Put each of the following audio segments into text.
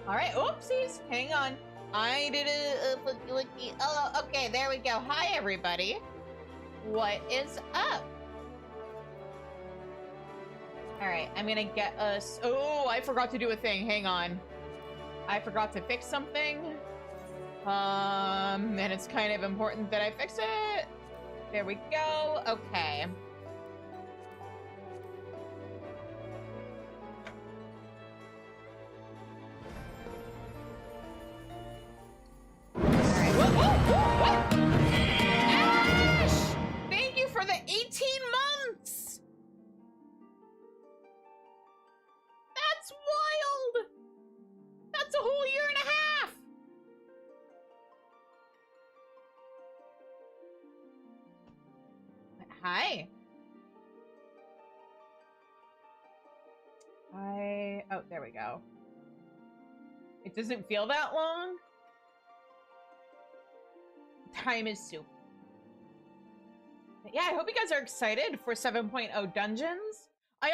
All right, oopsies. Hang on. I did a flicky. Oh, okay, there we go. Hi, everybody. What is up? All right, I'm gonna get us. Oh, I forgot to do a thing. Hang on. I forgot to fix something. And it's kind of important that I fix it. There we go. Okay. What? Ash! Thank you for the 18 months! That's wild! That's a whole year and a half! Hi. Oh, there we go. It doesn't feel that long. Time is soup. Yeah, I hope you guys are excited for 7.0 dungeons. I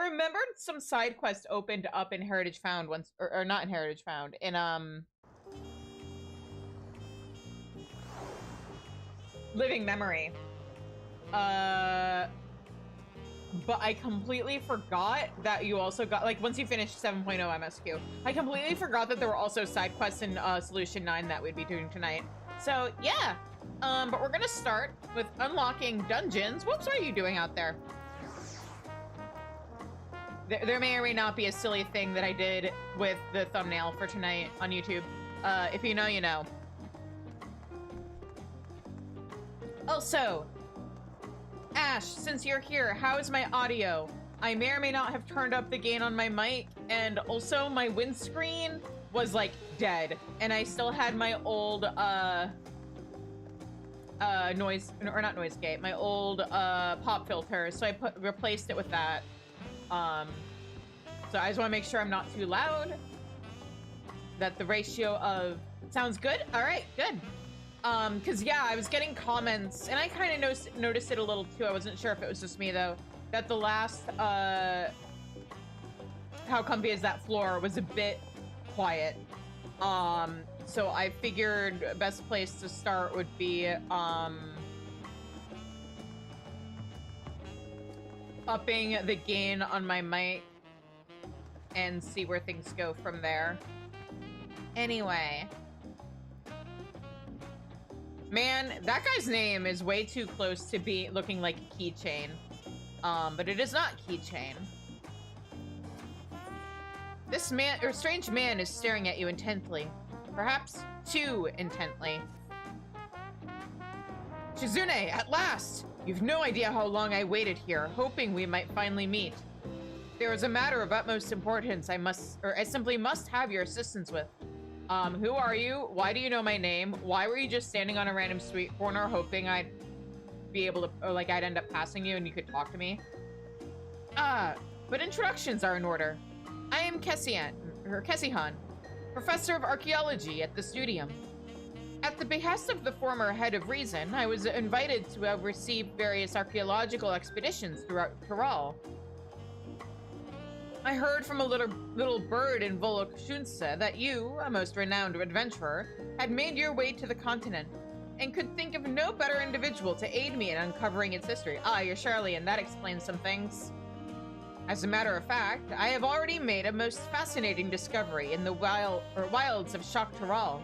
remembered some side quests opened up in Heritage Found once, or not in Heritage Found, in Living Memory. But I completely forgot that you also got, like, once you finish 7.0 MSQ, I completely forgot that there were also side quests in Solution 9 that we'd be doing tonight. So, yeah. But we're gonna start with unlocking dungeons. What are you doing out there? There may or may not be a silly thing that I did with the thumbnail for tonight on YouTube. If you know, you know. Also, Ash, since you're here, how is my audio? I may or may not have turned up the gain on my mic, and also my windscreen was like dead, and I still had my old noise, or not noise gate, my old pop filter, so I replaced it with that. So I just want to make sure I'm not too loud, that the ratio of sounds good. All right, good. Because yeah, I was getting comments, and I kind of noticed it a little too. I wasn't sure if it was just me though, that the last how comfy is that floor was a bit quiet. So I figured best place to start would be upping the gain on my mic and see where things go from there. Anyway, man, that guy's name is way too close to be looking like a keychain. But it is not keychain. This man, or strange man, is staring at you intently. Perhaps too intently. Shizune, at last! You've no idea how long I waited here, hoping we might finally meet. There is a matter of utmost importance I simply must have your assistance with. Who are you? Why do you know my name? Why were you just standing on a random street corner hoping I'd be able to, or like I'd end up passing you and you could talk to me? But introductions are in order. I am Kessihan, Professor of Archaeology at the Studium. At the behest of the former head of Reason, I was invited to oversee various archaeological expeditions throughout Tyrol. I heard from a little bird in Volokshunsa that you, a most renowned adventurer, had made your way to the continent, and could think of no better individual to aid me in uncovering its history. Ah, you're Charlene, that explains some things. As a matter of fact, I have already made a most fascinating discovery in the wilds of Shok Tyrol.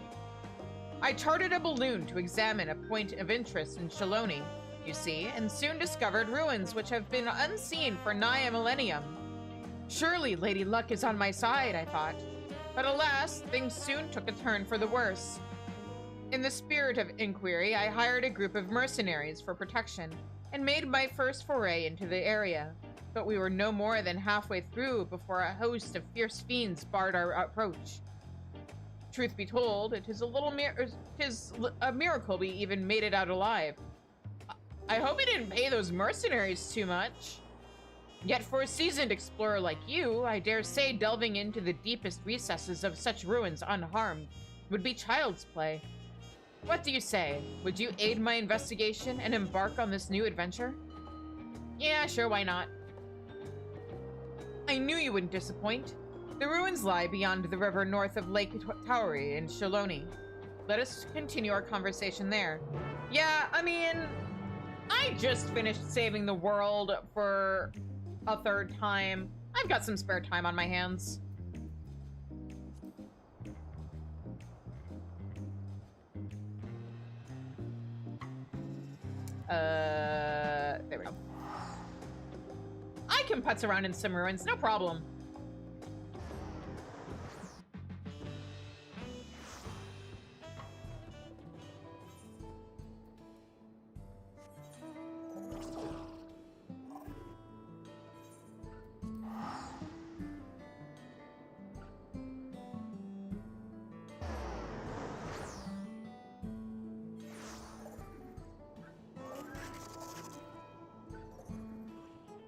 I chartered a balloon to examine a point of interest in Shaloni, you see, and soon discovered ruins which have been unseen for nigh a millennium. Surely Lady Luck is on my side, I thought. But alas, things soon took a turn for the worse. In the spirit of inquiry, I hired a group of mercenaries for protection, and made my first foray into the area. But we were no more than halfway through before a host of fierce fiends barred our approach. Truth be told, it is a miracle we even made it out alive. I hope you didn't pay those mercenaries too much. Yet for a seasoned explorer like you, I dare say delving into the deepest recesses of such ruins unharmed would be child's play. What do you say? Would you aid my investigation and embark on this new adventure? Yeah, sure, why not? I knew you wouldn't disappoint. The ruins lie beyond the river north of Lake Towery in Shaloni. Let us continue our conversation there. Yeah, I mean, I just finished saving the world for a third time. I've got some spare time on my hands. There we go. I can putz around in some ruins, no problem.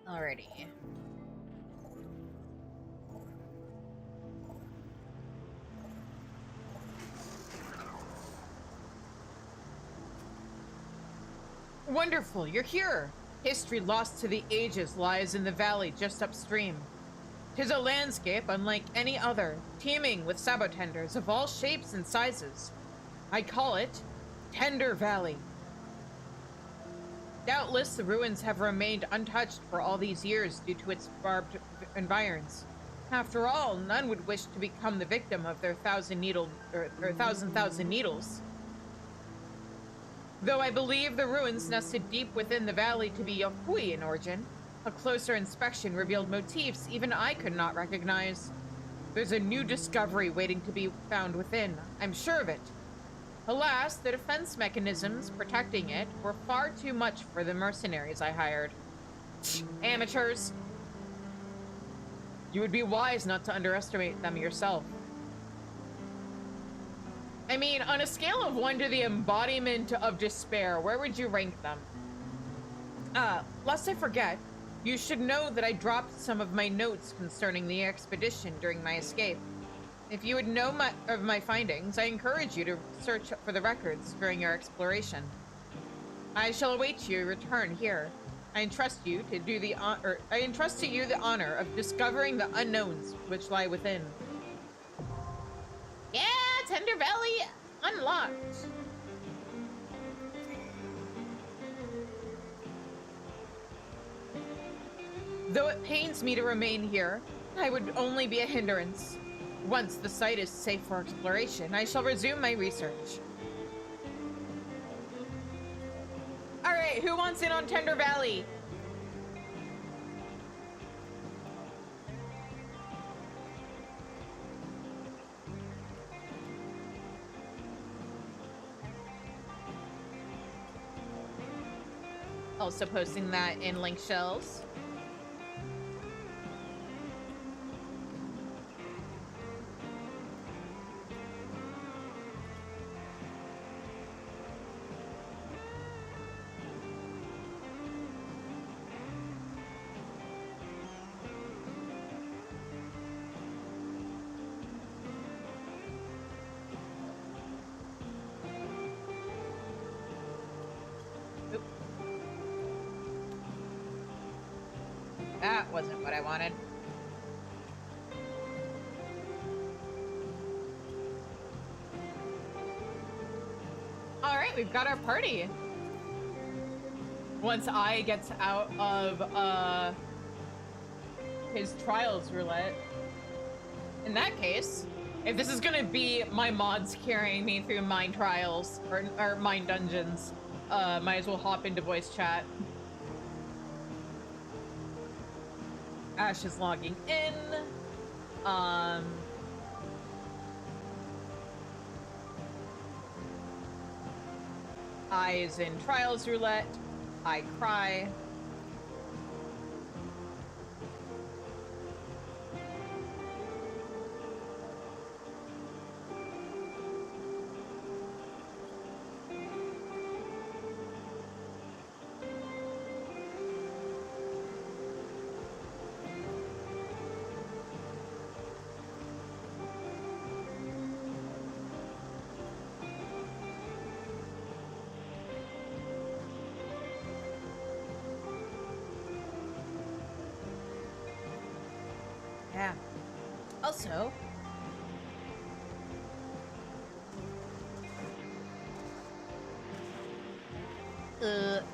Alrighty. Wonderful, you're here. History lost to the ages lies in the valley just upstream. 'Tis a landscape unlike any other, teeming with sabotenders of all shapes and sizes. I call it Tender Valley. Doubtless, the ruins have remained untouched for all these years due to its barbed environs. After all, none would wish to become the victim of their thousand needles. Though I believe the ruins nested deep within the valley to be Yokui in origin, a closer inspection revealed motifs even I could not recognize. There's a new discovery waiting to be found within, I'm sure of it. Alas, the defense mechanisms protecting it were far too much for the mercenaries I hired. Amateurs. You would be wise not to underestimate them yourself. I mean, on a scale of 1 to the embodiment of despair, where would you rank them? Lest I forget, you should know that I dropped some of my notes concerning the expedition during my escape. If you would know of my findings, I encourage you to search for the records during your exploration. I shall await your return here. I entrust to you the honor of discovering the unknowns which lie within. Yeah, Tender Valley unlocked. Though it pains me to remain here, I would only be a hindrance. Once the site is safe for exploration, I shall resume my research. All right, who wants in on Tender Valley? Also posting that in link shells. That wasn't what I wanted. All right, we've got our party. Once I gets out of his trials roulette. In that case, if this is gonna be my mods carrying me through mine trials or mine dungeons, might as well hop into voice chat. Ash is logging in. I is in trials roulette. I cry. Also,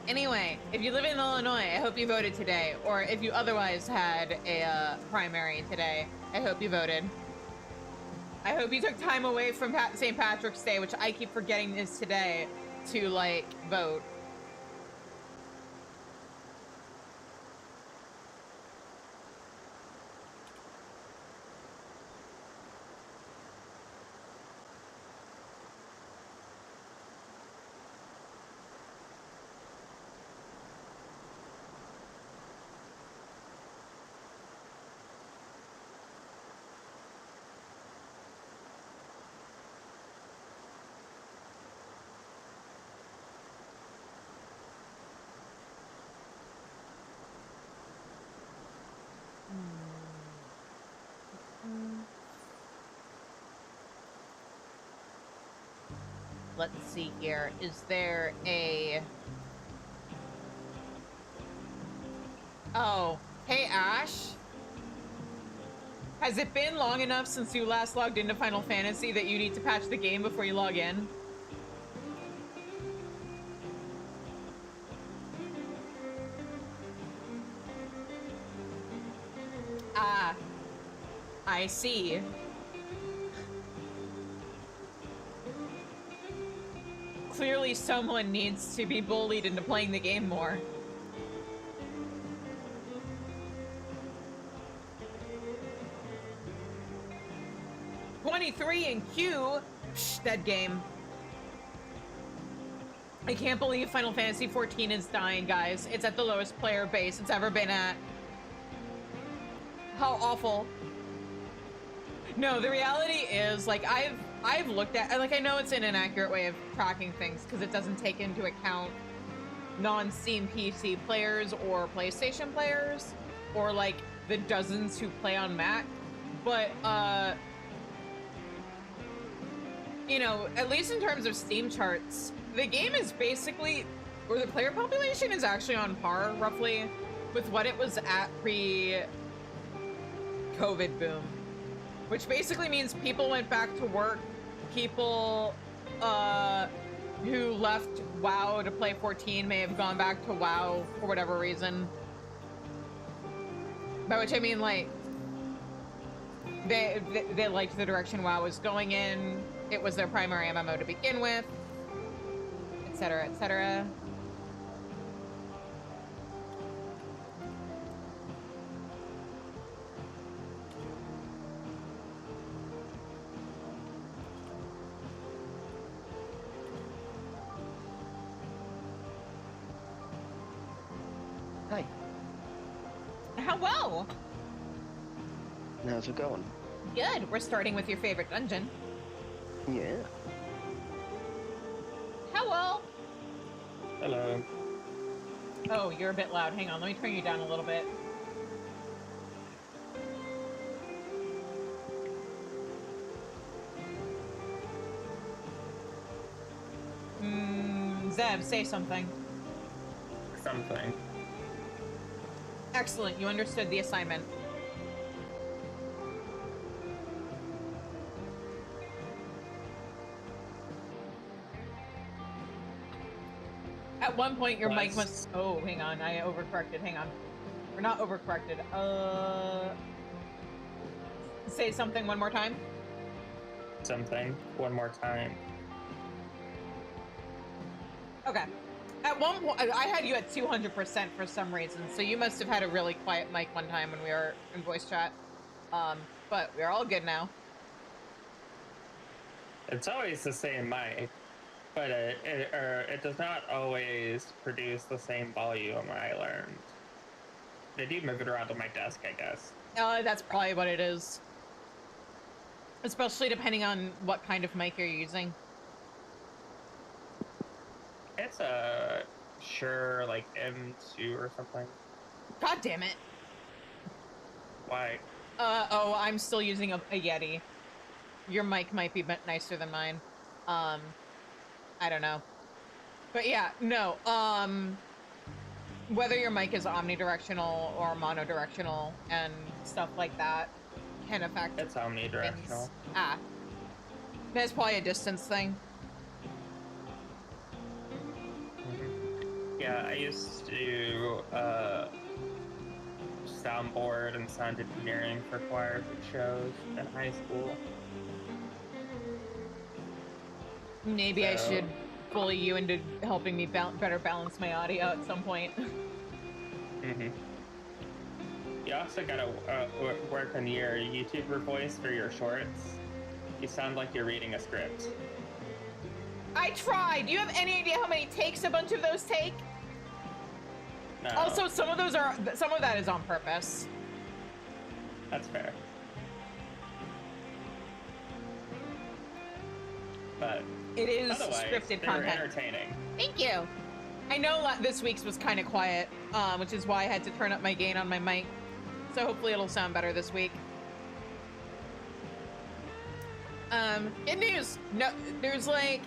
anyway, if you live in Illinois, I hope you voted today. Or if you otherwise had a primary today, I hope you voted. I hope you took time away from St. Patrick's Day, which I keep forgetting is today, to, like, vote. Let's see here. Is there a... Oh, hey, Ash. Has it been long enough since you last logged into Final Fantasy that you need to patch the game before you log in? Ah, I see. Clearly someone needs to be bullied into playing the game more. '23 in Q. Psh, dead game. I can't believe Final Fantasy XIV is dying, guys. It's at the lowest player base it's ever been at. How awful. No, the reality is, like, I've looked at, like, I know it's an inaccurate way of tracking things because it doesn't take into account non-Steam PC players or PlayStation players, or, like, the dozens who play on Mac, but, you know, at least in terms of Steam charts, the game is basically, or the player population is actually on par, roughly, with what it was at pre-COVID boom. Which basically means people went back to work, people who left WoW to play 14 may have gone back to WoW for whatever reason. By which I mean, like, they liked the direction WoW was going in, it was their primary MMO to begin with, etc., etc. Hi. Hello! How's it going? Good. We're starting with your favorite dungeon. Yeah. Hello! Hello. Oh, you're a bit loud. Hang on, let me turn you down a little bit. Zeb, say something. Something. Excellent, you understood the assignment. At one point, your mic must... Oh, hang on, I overcorrected. Hang on. Or not overcorrected. Say something one more time. Something. One more time. Okay. At one point, I had you at 200% for some reason, so you must have had a really quiet mic one time when we were in voice chat. But we're all good now. It's always the same mic, but it does not always produce the same volume, I learned. They do move it around on my desk, I guess. That's probably what it is. Especially depending on what kind of mic you're using. It's a Shure, like, M2 or something. God damn it. Why? Oh, I'm still using a Yeti. Your mic might be nicer than mine. I don't know. But yeah, no, whether your mic is omnidirectional or monodirectional and stuff like that can affect It's omnidirectional. things. Ah. That's probably a distance thing. Yeah, I used to do soundboard and sound engineering for choir shows in high school. Maybe I should bully you into helping me better balance my audio at some point. You also gotta work on your YouTuber voice for your shorts. You sound like you're reading a script. I tried! Do you have any idea how many takes a bunch of those take? No. Also, some of that is on purpose. That's fair. But it is otherwise, scripted they content. were entertaining. Thank you. I know this week's was kind of quiet, which is why I had to turn up my gain on my mic. So hopefully it'll sound better this week. Good news. No, there's like,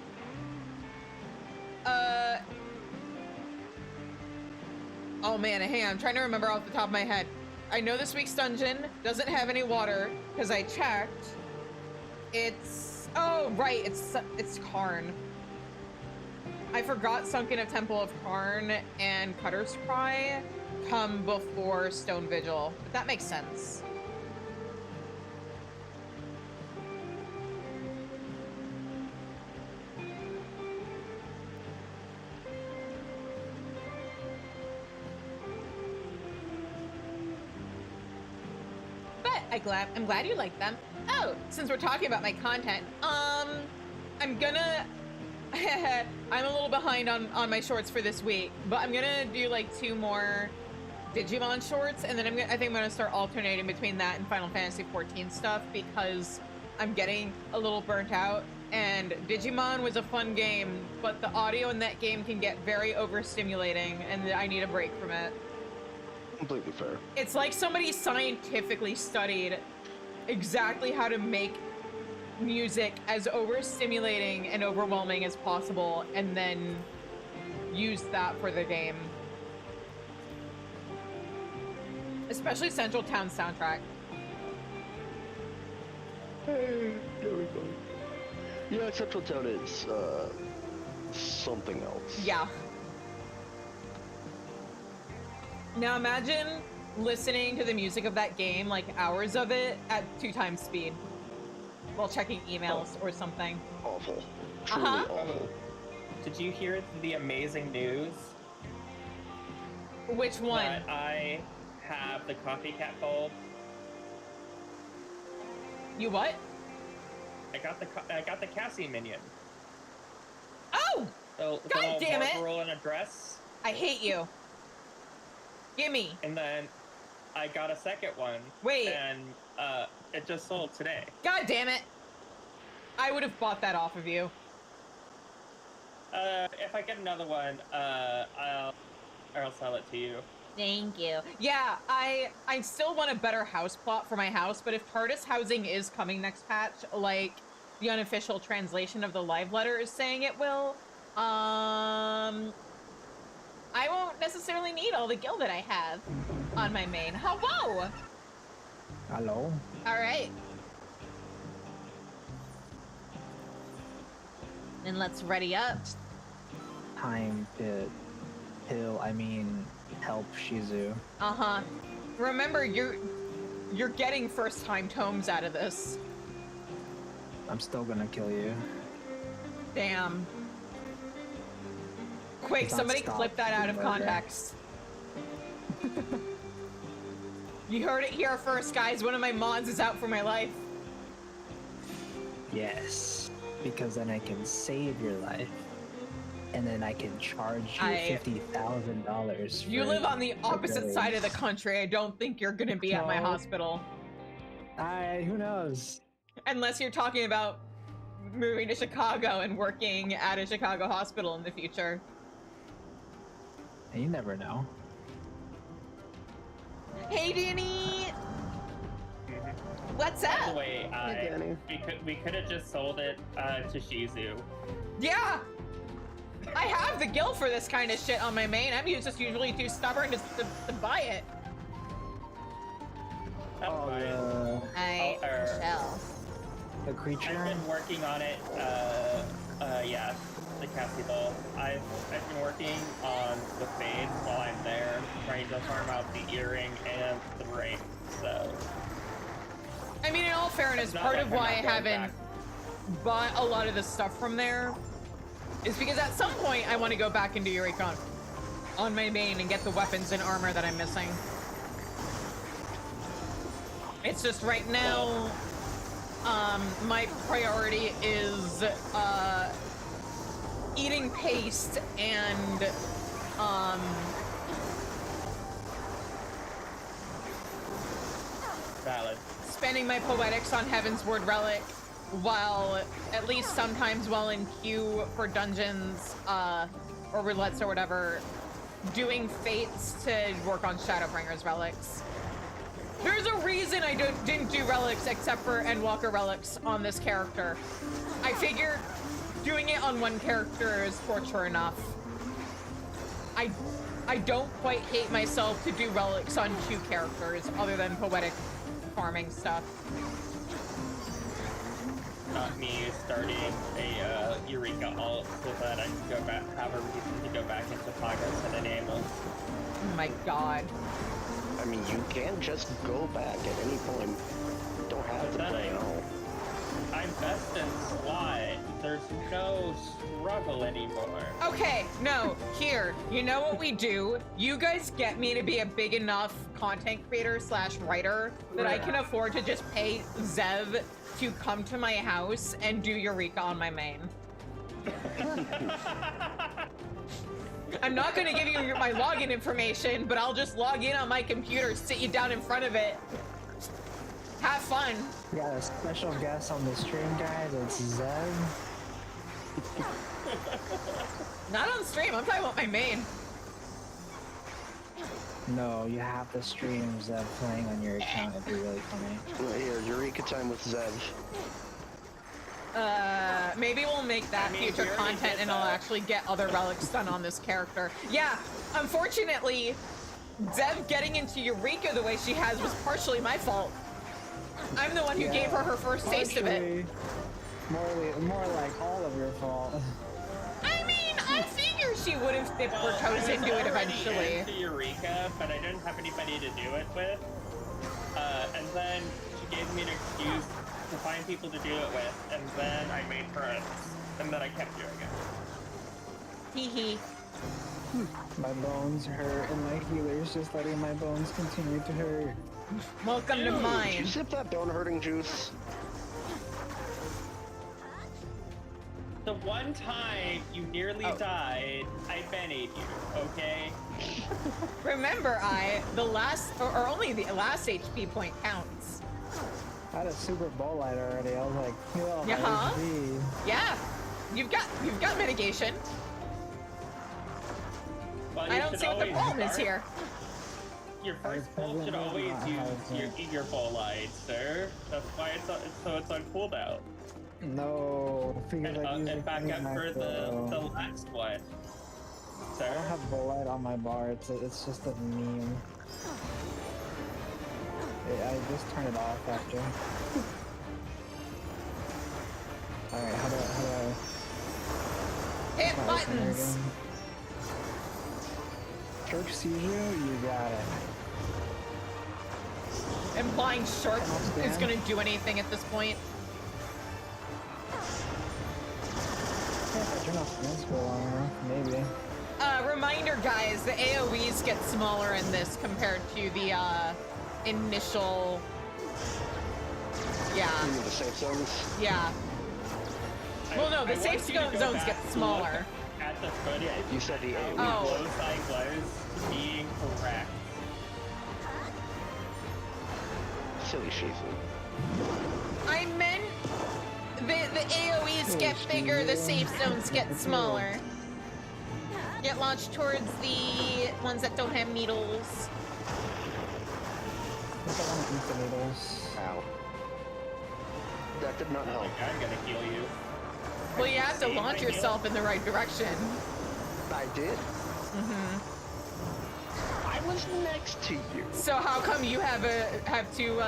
oh man, hang on. I'm trying to remember off the top of my head. I know this week's dungeon doesn't have any water because I checked. It's, oh right, it's Karn. I forgot Sunken of Temple of Karn and Cutter's Cry come before Stone Vigil, but that makes sense. But I'm glad you like them. Oh, since we're talking about my content, I'm gonna I'm a little behind on my shorts for this week, but I'm gonna do like 2 more Digimon shorts, and then I think I'm gonna start alternating between that and Final Fantasy XIV stuff because I'm getting a little burnt out. And Digimon was a fun game, but the audio in that game can get very overstimulating, and I need a break from it. Completely fair. It's like somebody scientifically studied exactly how to make music as overstimulating and overwhelming as possible, and then use that for the game. Especially Central Town soundtrack. Hey, there we go. Yeah, Central Town is something else. Yeah. Now imagine listening to the music of that game, like hours of it, at 2 times speed while checking emails or something. Awful. Truly awful. Did you hear the amazing news? Which one? That I have the copycat bulb. You what? I got the Cassie minion. Oh! So God damn it! Girl in a dress. I hate you. Gimme. And then I got a second one. Wait. And it just sold today. God damn it! I would have bought that off of you. If I get another one, I'll sell it to you. Thank you. Yeah, I still want a better house plot for my house, but if TARDIS housing is coming next patch, like the unofficial translation of the live letter is saying it will, I won't necessarily need all the gil that I have on my main. Hello! Hello? Alright. Then let's ready up. Time to help Shizu. Uh-huh. Remember, you're getting first-time tomes out of this. I'm still gonna kill you. Damn. Quick, It's not somebody stopped clip that out of murder. context. You heard it here first, guys. One of my mods is out for my life. Yes. Because then I can save your life. And then I can charge you $50,000. You live on the opposite side of the village. country. I don't think you're gonna be at my No. hospital. Who knows? Unless you're talking about moving to Chicago and working at a Chicago hospital in the future. You never know. Hey, Danny! What's By up? the way, Hey, Danny. we could have just sold it to Shizu. Yeah! I have the gil for this kind of shit on my main. I'm just usually too stubborn to buy it. That's Oh, fine. I shall. the creature. I've been working on it. Yeah, the Cassie Bowl. I've been working on the fades while I'm there, trying to farm out the earring and the ring. So, I mean, in all fairness, it's not part like of I'm why I not going haven't back. bought a lot of the stuff from there is because at some point I want to go back into Eureka on my main and get the weapons and armor that I'm missing. It's just right now, my priority is eating paste and Valid. spending my poetics on Heaven's Word Relic, while at least sometimes while in queue for dungeons or roulettes or whatever, doing fates to work on Shadowbringer's relics. There's a reason I didn't do relics except for Endwalker relics on this character. I figured doing it on one character is torture enough. I don't quite hate myself to do relics on 2 characters other than poetic farming stuff. Not me starting a Eureka alt so that I can go back, have a reason to go back into progress and enable. Oh my god. I mean, you can just go back at any point. You don't have But to then play it all. I'm best in slot. There's no struggle anymore. Okay, no, here, you know what we do? You guys get me to be a big enough content creator slash writer that I can afford to just pay Zev to come to my house and do Eureka on my main. I'm not gonna give you my login information, but I'll just log in on my computer, sit you down in front of it. Have fun. We got a special guest on the stream, guys. It's Zev. Not on stream, I'm talking about my main. No, you have to stream Zev playing on your account. It'd be really funny. Well, here, Eureka time with Zev. Maybe we'll make that I mean, future we already content did and I'll that. actually get other relics done on this character. Yeah, unfortunately, Zev getting into Eureka the way she has was partially my fault. I'm the one who gave her first taste of it. More like all of your fault. I mean, I figure she would have dipped her toes into it eventually. Into Eureka, but I didn't have anybody to do it with. And then she gave me an excuse to find people to do it with, and then I made friends, and then I kept doing it. Hee hee. My bones hurt, and my healer's just letting my bones continue to hurt. Welcome to Dude, Did you mine. sip that bone hurting juice? The one time you nearly died, I banned you, okay? Remember, the last, or only the last HP point counts. I had a super bowl light already. I was like, yo, my Uh-huh. HP. Yeah, you've got mitigation. Well, I you don't should see what the always problem is start- here. Your first pull should always use your full light, sir. That's why it's on cooldown. No, because I use And back up for the last one, I sir. don't have bowl light on my bar. It's just a meme. I just turned it off after. Alright, how do I... Hit my listener buttons. again? Church sees you, you got it. Implying short Almost is dead. gonna do anything at this point. Yeah, if I turn off Transfer armor, maybe. Reminder, guys, the AoEs get smaller in this compared to the initial. You Yeah, mean the safe zones? yeah. Well, no, the I safe want you to go zones back get to smaller. look At the footage. You said the AoE. Oh. Low cyclers being correct. Silly Shifu. I meant the AoEs get bigger, the safe zones get smaller. Get launched towards the ones that don't have needles. I think I want to eat the noodles. Ow. That did not help. I'm gonna heal you. Well, you have to Save launch my heal. yourself in the right direction. I did. Mm-hmm. I was next to you. So how come you have two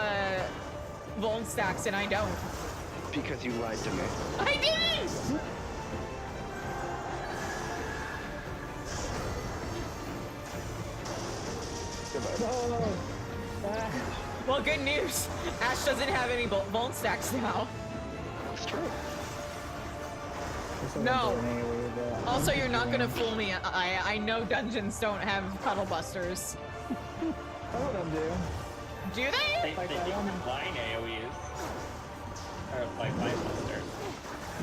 Vuln stacks and I don't? Because you lied to me. I didn't! Goodbye. Well, good news. Ash doesn't have any Vuln stacks now. That's true. No. Also, you're not gonna fool me. I know dungeons don't have puddle busters. Some of them do. Do they? They do line AoEs. Or like line busters.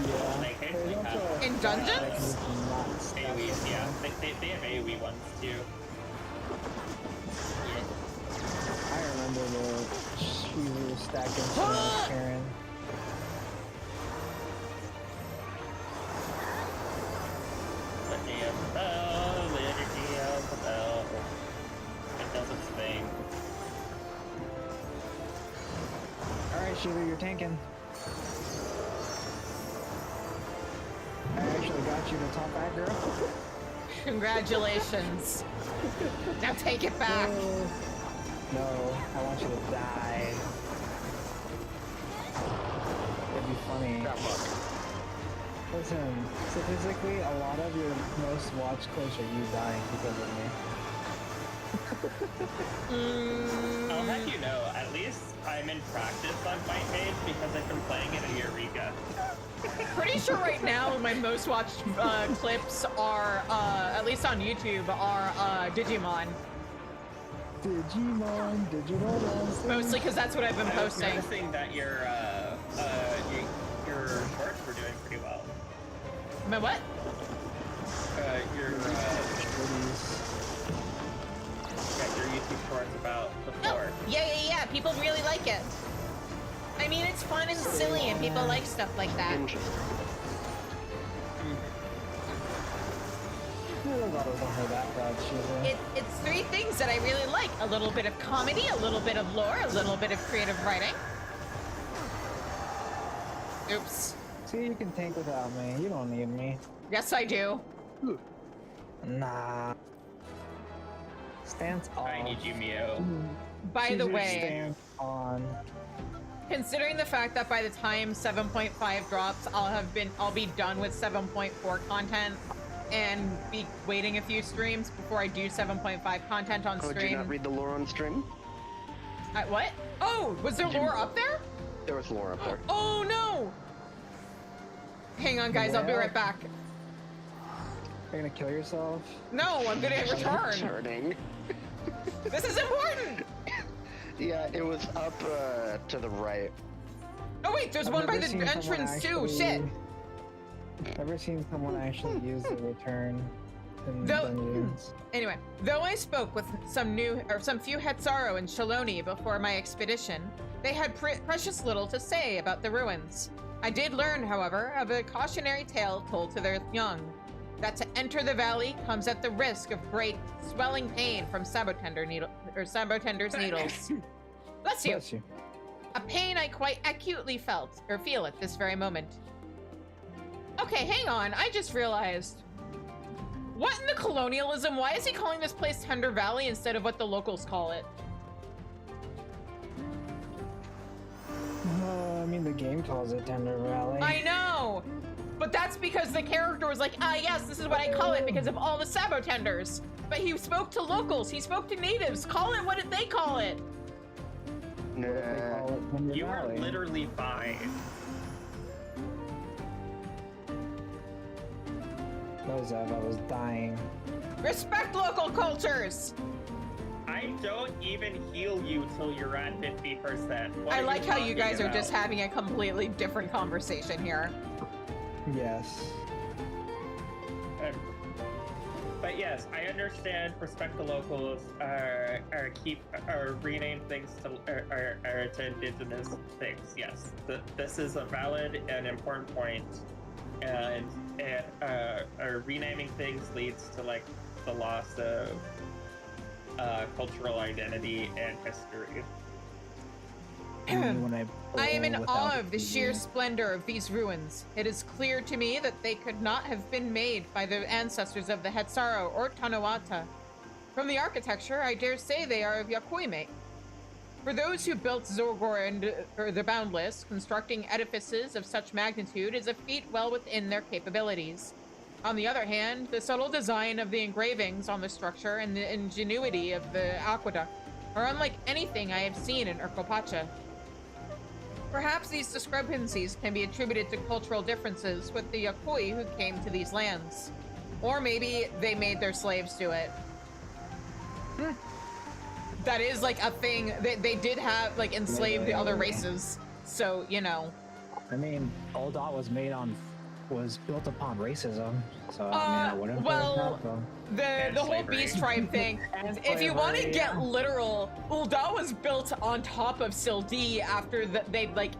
Yeah. They occasionally have In dungeons? AoEs, yeah. They have AoE ones too. I remember the Shizu stacking Karen. Liturgy of the bell. It does its thing. Alright, Shizu, you're tanking. I actually got you the top aggro. Congratulations. Now take it back. No, I want you to die. It'd be funny. That luck. Listen, statistically, a lot of your most watched clips are you dying because of me. I'll have you know, at least I'm in practice on White Mage because I've been playing it in Eureka. Pretty sure right now my most watched clips are, at least on YouTube, are Digimon. Digimon. Mostly because that's what I've been I was posting. noticing that your shorts were doing pretty well. My what? Your YouTube shorts about the No. floor. Yeah. People really like it. I mean, it's fun and silly, and people like stuff like that. Interesting. It's three things that I really like. A little bit of comedy, a little bit of lore, a little bit of creative writing. Oops. See, you can tank without me. You don't need me. Yes, I do. Nah. Stance off. I need you, Mio. By the Choose your way, stance on. considering the fact that by the time 7.5 drops, I'll be done with 7.4 content and be waiting a few streams before I do 7.5 content on stream. Oh, did you not read the lore on stream? What? Oh, was there lore up there? There was lore up there. Oh no! Hang on, guys. I'll be right back. You're gonna kill yourself? No, I'm gonna return. Returning. This is important. Yeah, it was up to the right. Oh wait, there's I've one by never the seen someone entrance too. actually- Shit. Never seen someone actually use the return in Though- dungeons. Anyway, though I spoke with some few Hetzaru and Shaloni before my expedition, they had precious little to say about the ruins. I did learn, however, of a cautionary tale told to their young, that to enter the valley comes at the risk of great swelling pain from Sabotender's needles. Bless you. Bless you. A pain I quite acutely feel at this very moment. Okay, hang on. I just realized. What in the colonialism? Why is he calling this place Tender Valley instead of what the locals call it? I mean, the game calls it Tender Valley. I know! But that's because the character was like, yes, this is what I call it because of all the Sabotenders. But he spoke to locals. He spoke to natives. Call it what did they call it? They call it Tender You are Valley. literally fine. Knows that I was dying. Respect local cultures! I don't even heal you till you're at 50%. What I are like how you talking guys are about? just having a completely different conversation here. Yes. But yes, I understand. Respect the locals. Rename things to indigenous things. Yes, this is a valid and important point. And renaming things leads to like the loss of cultural identity and history. I am in awe of the sheer splendor of these ruins. It is clear to me that they could not have been made by the ancestors of the Hetzaru or Tanawata. From the architecture, I dare say they are of Yakoi make. For those who built Zorgor and the Boundless, constructing edifices of such magnitude is a feat well within their capabilities. On the other hand, the subtle design of the engravings on the structure and the ingenuity of the aqueduct are unlike anything I have seen in Urkopacha. Perhaps these discrepancies can be attributed to cultural differences with the Yakoi who came to these lands. Or maybe they made their slaves do it. That is like a thing. They did have, like, enslaved the other races. So, you know. I mean, Old Dot was built upon racism. So, I mean, I wouldn't well, put it the whole beast tribe thing. If you want to get literal, Ul'dah was built on top of Sildi after they like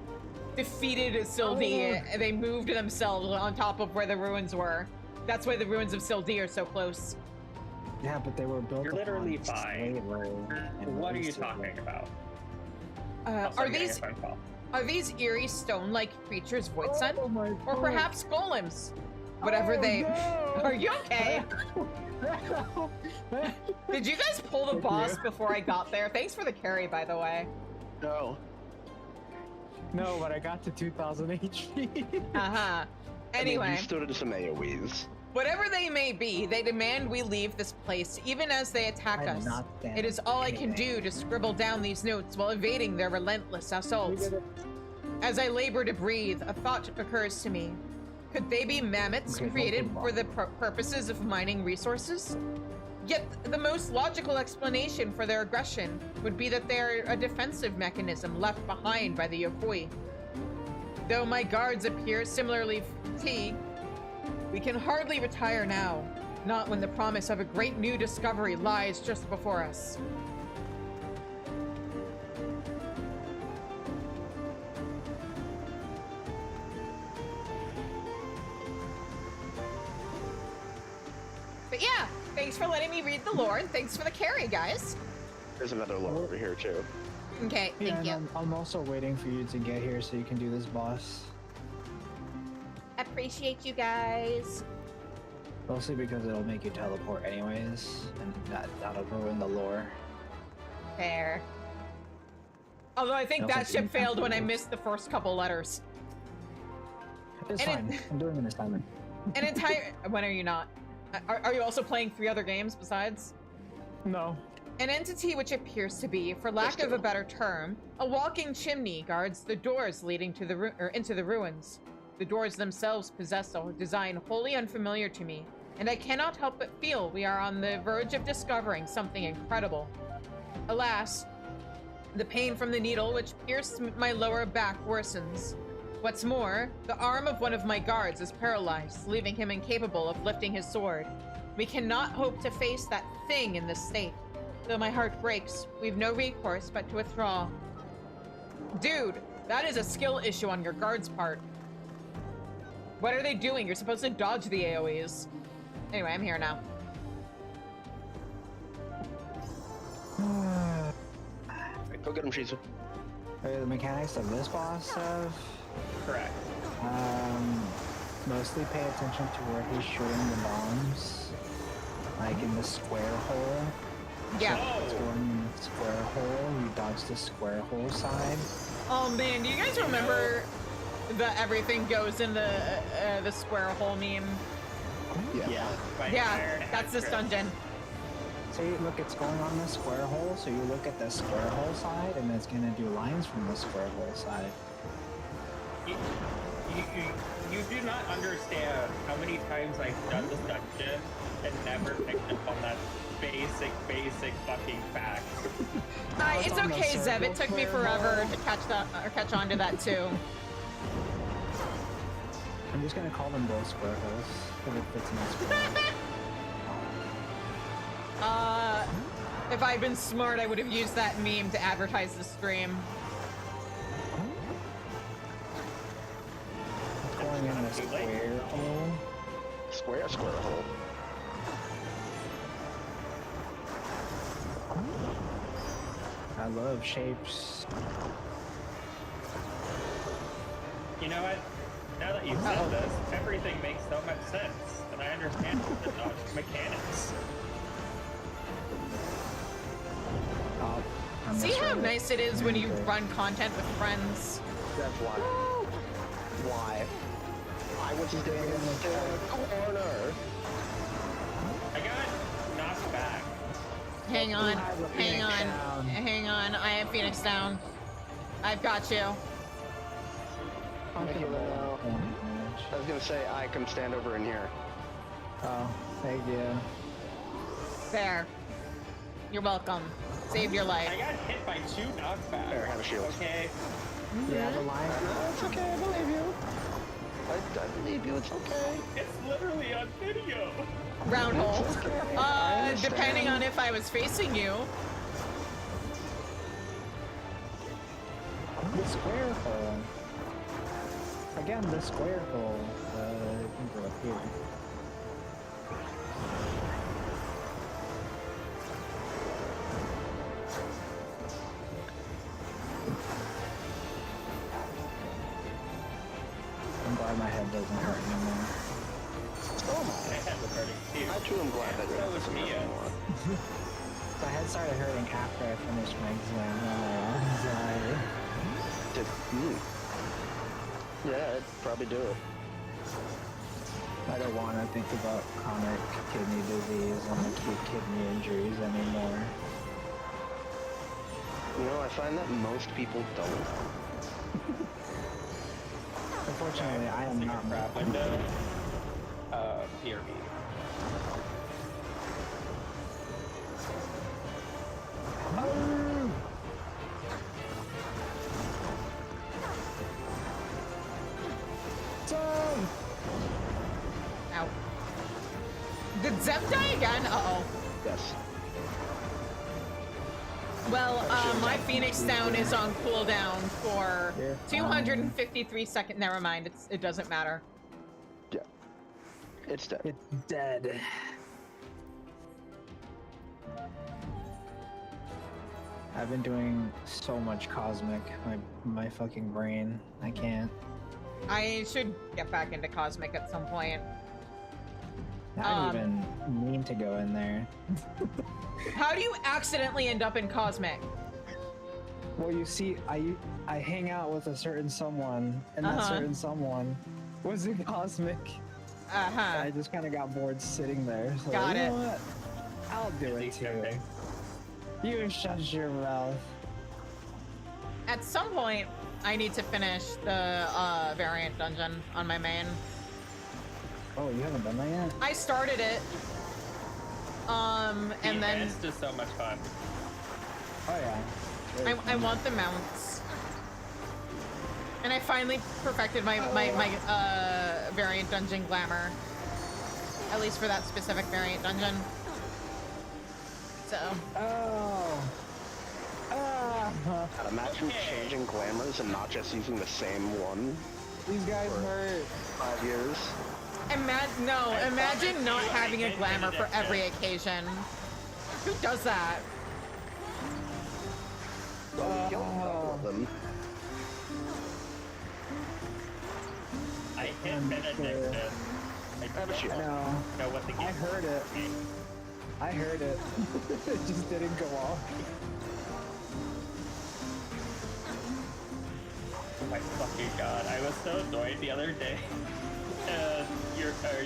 defeated Sildi. And they moved themselves on top of where the ruins were. That's why the ruins of Sildi are so close. Yeah, but they were built. You're literally upon fine. What are you talking about? Are these eerie stone-like creatures void sent? Oh Or perhaps golems? Whatever they... No. Are you okay? Did you guys pull the boss before I got there? Thanks for the carry, by the way. No. No, but I got to 2,000 HP. Uh-huh. Anyway. I mean, you stood into some AoEs. Whatever they may be, they demand we leave this place, even as they attack us. It is all I can do to scribble down these notes while evading their relentless assaults. As I labor to breathe, a thought occurs to me. Could they be mammoths created for the purposes of mining resources? Yet, the most logical explanation for their aggression would be that they are a defensive mechanism left behind by the Yokoi. Though my guards appear similarly fatigued, we can hardly retire now, not when the promise of a great new discovery lies just before us. But yeah, thanks for letting me read the lore, and thanks for the carry, guys. There's another lore over here, too. Okay, thank you. I'm also waiting for you to get here so you can do this boss. Appreciate you guys. Mostly because it'll make you teleport anyways, and that'll ruin the lore. Fair. Although I think that ship failed when I missed the first couple letters. It's fine. I'm doing an assignment. An entire... When are you not? Are you also playing 3 other games besides? No. An entity which appears to be, for lack of a better term, a walking chimney guards the doors leading to into the ruins. The doors themselves possess a design wholly unfamiliar to me, and I cannot help but feel we are on the verge of discovering something incredible. Alas, the pain from the needle which pierced my lower back worsens. What's more, the arm of one of my guards is paralyzed, leaving him incapable of lifting his sword. We cannot hope to face that thing in this state. Though my heart breaks, we've no recourse but to withdraw. Dude, that is a skill issue on your guard's part. What are they doing? You're supposed to dodge the AoEs. Anyway, I'm here now. Go get him, Shizu. The mechanics of this boss have... Correct. Mostly pay attention to where he's shooting the bombs. Like in the square hole. Yeah. So if it's going in the square hole, you dodge the square hole side. Oh man, do you guys remember the everything goes in the square hole meme? Yeah. Yeah, that's this dungeon. See, look, it's going on the square hole, so you look at the square hole side, and it's gonna do lines from the square hole side. You do not understand how many times I've done this dungeon and never picked up on that basic fucking fact. It's okay, Zev. It took me forever to catch on to that too. I'm just gonna call them both square holes because it fits in the square hole. If I'd been smart, I would have used that meme to advertise the stream. It's going in the square hole. Square hole. I love shapes. You know what? Now that you've said this, everything makes so much sense, and I understand the dodge mechanics. how nice it is when you run content with friends? That's why. Why? I was just in the corner. I got knocked back. Hang on, hang on. I have Phoenix down. I've got you. Okay, well, I was gonna say I can stand over in here. Oh, thank you. There. You're welcome. Saved your life. I got hit by 2 knockbacks. There, have a shield. Okay. You have a line? No, it's okay, I believe you. I believe you, it's okay. It's literally on video. Round hole. It's okay. I understand. Depending on if I was facing you. The square hole. Again, the square hole. You can go up here. I'm glad my head doesn't hurt anymore. Oh My head was hurting too. I too am glad that So it was doesn't hurt Mia. anymore. My head started hurting after I finished my exam. Yeah, I'd probably do it. I don't want to think about chronic kidney disease and acute kidney injuries anymore. You know, I find that most people don't. Unfortunately, I am not Crap window. PRV. Ow. Did Zeb die again? Uh-oh. Yes. Well, my Phoenix down is on cooldown for You're 253 seconds. Never mind. It doesn't matter. Yeah. It's dead. It's dead. I've been doing so much cosmic. My fucking brain. I can't. I should get back into Cosmic at some point. I didn't even mean to go in there. How do you accidentally end up in Cosmic? Well, you see, I hang out with a certain someone, and that certain someone was in Cosmic. Uh-huh. I just kind of got bored sitting there. So Got you it. know what? I'll do it too. You shut your mouth. At some point, I need to finish the variant dungeon on my main. Oh, you haven't done that yet? I started it. And then It's just so much fun. Oh yeah. I want the mounts. And I finally perfected my variant dungeon glamour. At least for that specific variant dungeon. So. Oh. God, imagine changing glamours and not just using the same one. These guys hurt. 5 years. Imagine not having a glamour for every occasion. Who does that? Don't kill all of them. I hit Benedict. I have a shield. No. Know what the game I heard it. I heard it. It just didn't go off. Oh my fucking god, I was so annoyed the other day.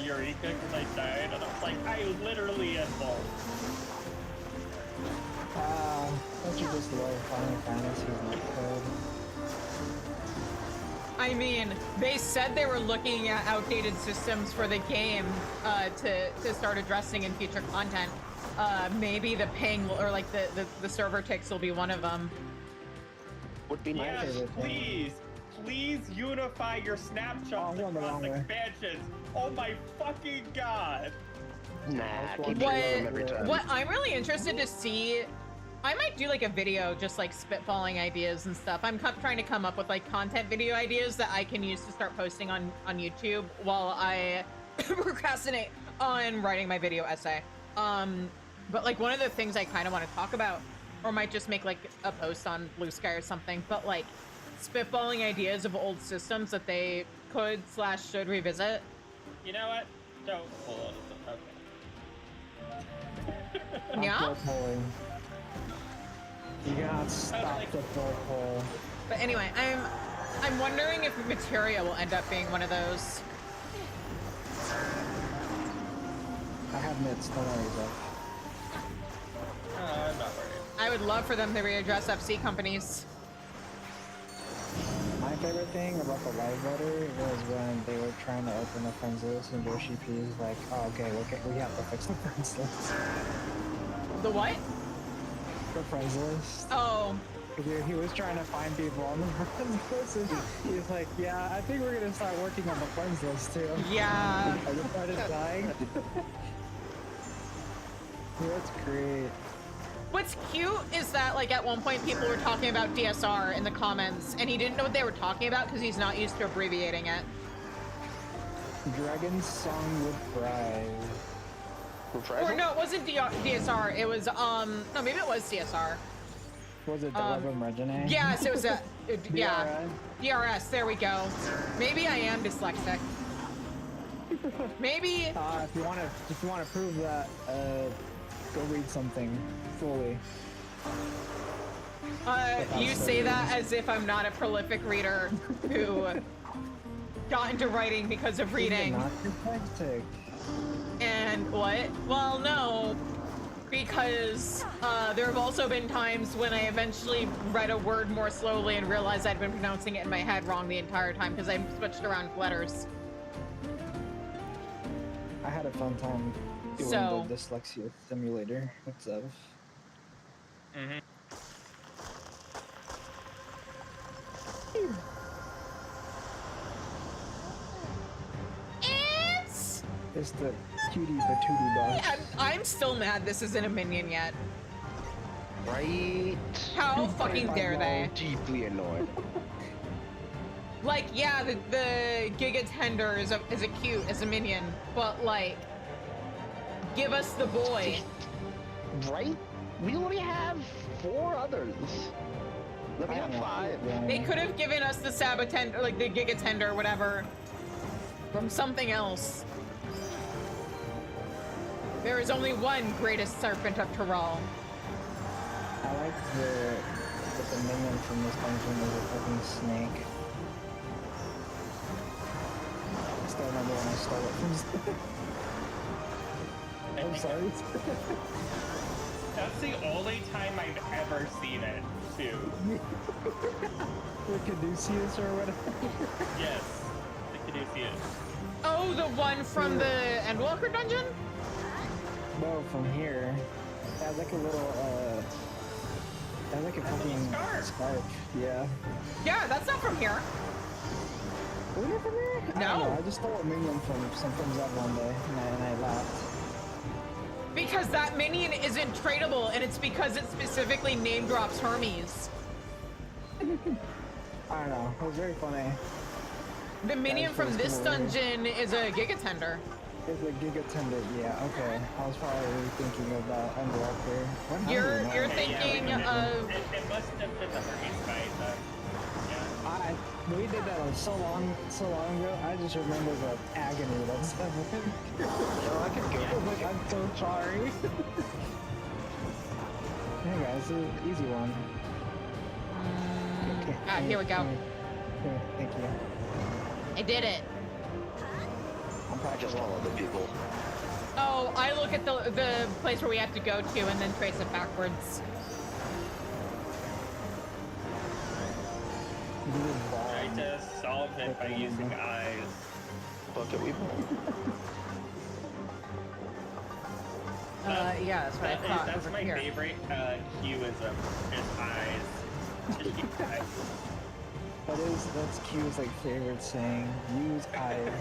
Eureka, because I died, and I was like, I literally am bald. Don't you just love Final Fantasy not good? I mean, they said they were looking at outdated systems for the game to start addressing in future content. Maybe the ping or like the server ticks will be one of them. Would be my Yes, favorite thing. please unify your snapshots across expansions. Oh my fucking god. Nah, keep them every time. What I'm really interested to see, I might do like a video just like spitballing ideas and stuff. I'm trying to come up with like content video ideas that I can use to start posting on YouTube while I procrastinate on writing my video essay. But like one of the things I kind of want to talk about, or might just make like a post on Blue Sky or something, but like spitballing ideas of old systems that they could / should revisit. You know what? Don't pull it. Okay. Yeah? I'm still pulling. You cannot stop the full pull. But anyway, I'm wondering if materia will end up being one of those. I have mitts, don't worry, though. I'm not worried. I would love for them to readdress FC companies. My favorite thing about the live voter was when they were trying to open the friends list and Yoshi P is like, oh, okay, we have to fix the friends list. The what? The friends list. Oh. He was trying to find people on the friends list and he's like, yeah, I think we're gonna start working on the friends list too. Yeah. I just started dying. That's great. What's cute is that, like, at one point people were talking about DSR in the comments, and he didn't know what they were talking about because he's not used to abbreviating it. Dragon's Song with Pride. Or no, it wasn't DSR. It was, no, maybe it was DSR. Was it Delivum Regine? Yes, it was a, yeah. DRS. DRS, there we go. Maybe I am dyslexic. Maybe. If you want to prove that, go read something fully. You say that as if I'm not a prolific reader who got into writing because of reading. Not dyslexic. And what? Well, no. Because there have also been times when I eventually read a word more slowly and realized I'd been pronouncing it in my head wrong the entire time because I switched around letters. I had a fun time doing the dyslexia simulator with Zev. Mm-hmm. It's the cutie patootie boss. I'm still mad this isn't a minion yet. Right? How fucking dare they? Deeply annoyed. Like, yeah, the Giga Tender is a cute as a minion, but like, give us the boy. Right? We only have 4 others. Let me have 5. They could have given us the Sabatender, like the Giga Tender, or whatever, from something else. There is only one greatest serpent of Tyrol. I like the minion from this dungeon is a fucking snake. I still remember when I stole it from I'm sorry. That's the only time I've ever seen it, too. The Caduceus or whatever? Yes, the Caduceus. Oh, the one from the Endwalker dungeon? No, from here. It has like a little, it has like a fucking scarf. Yeah. Yeah, that's not from here. Was it from here? I No. don't know. I just stole a minion from Zev one day, and I laughed. Because that minion isn't tradable, and it's because it specifically name drops Hermes. I don't know. It was very funny. The minion from this dungeon is a Giga Tender. It's a Giga Tender, yeah, okay. I was probably thinking about Underwalker. You're thinking of... It must have been the Hermes fight, though. Yeah. We did that so long ago. I just remember the agony that's happening. I can go. Like, I'm so sorry. Hey guys, an easy one. Here we go. Here, thank you. I did it. I just follow the people. Oh, I look at the place where we have to go to and then trace it backwards. I just solved it by using eyes. Bucket weevil. Yeah, that's what I thought. That's over my here. favorite Q-ism, is eyes. Just use eyes. That's Q's like favorite saying. Use eyes.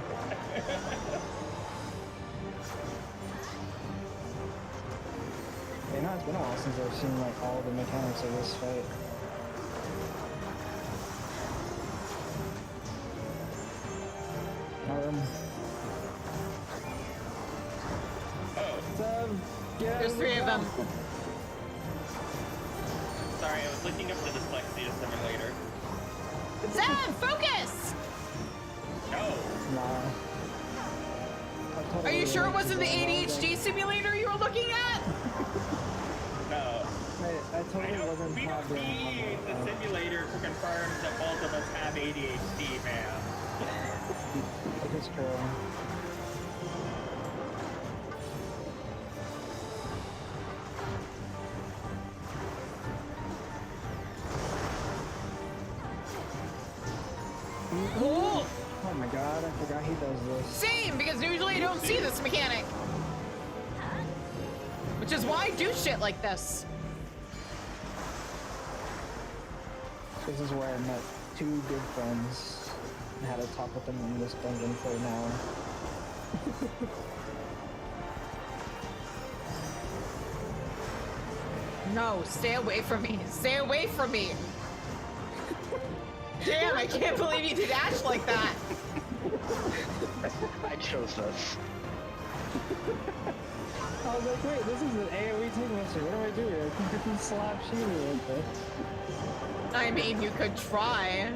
You know, it's been a while since I've seen like all the mechanics of this fight. There's 3 of them. Sorry, I was looking up the dyslexia simulator. Zev, focus! No. Nah. Are you sure it wasn't the ADHD simulator you were looking at? No. I totally wasn't we don't probably need the simulator to confirm that both of us have ADHD, man. It is true. Ooh. Oh my god, I forgot he does this. Same, because usually I don't see this mechanic. Which is why I do shit like this. This is where I met two good friends and had to talk with them in this dungeon for an hour. No, stay away from me. Stay away from me. Damn, I can't believe you did Ash like that. I chose this. I was like, wait, this is an AoE Tankmaster. What do I do here? I can slap Sheila with this. I mean, you could try.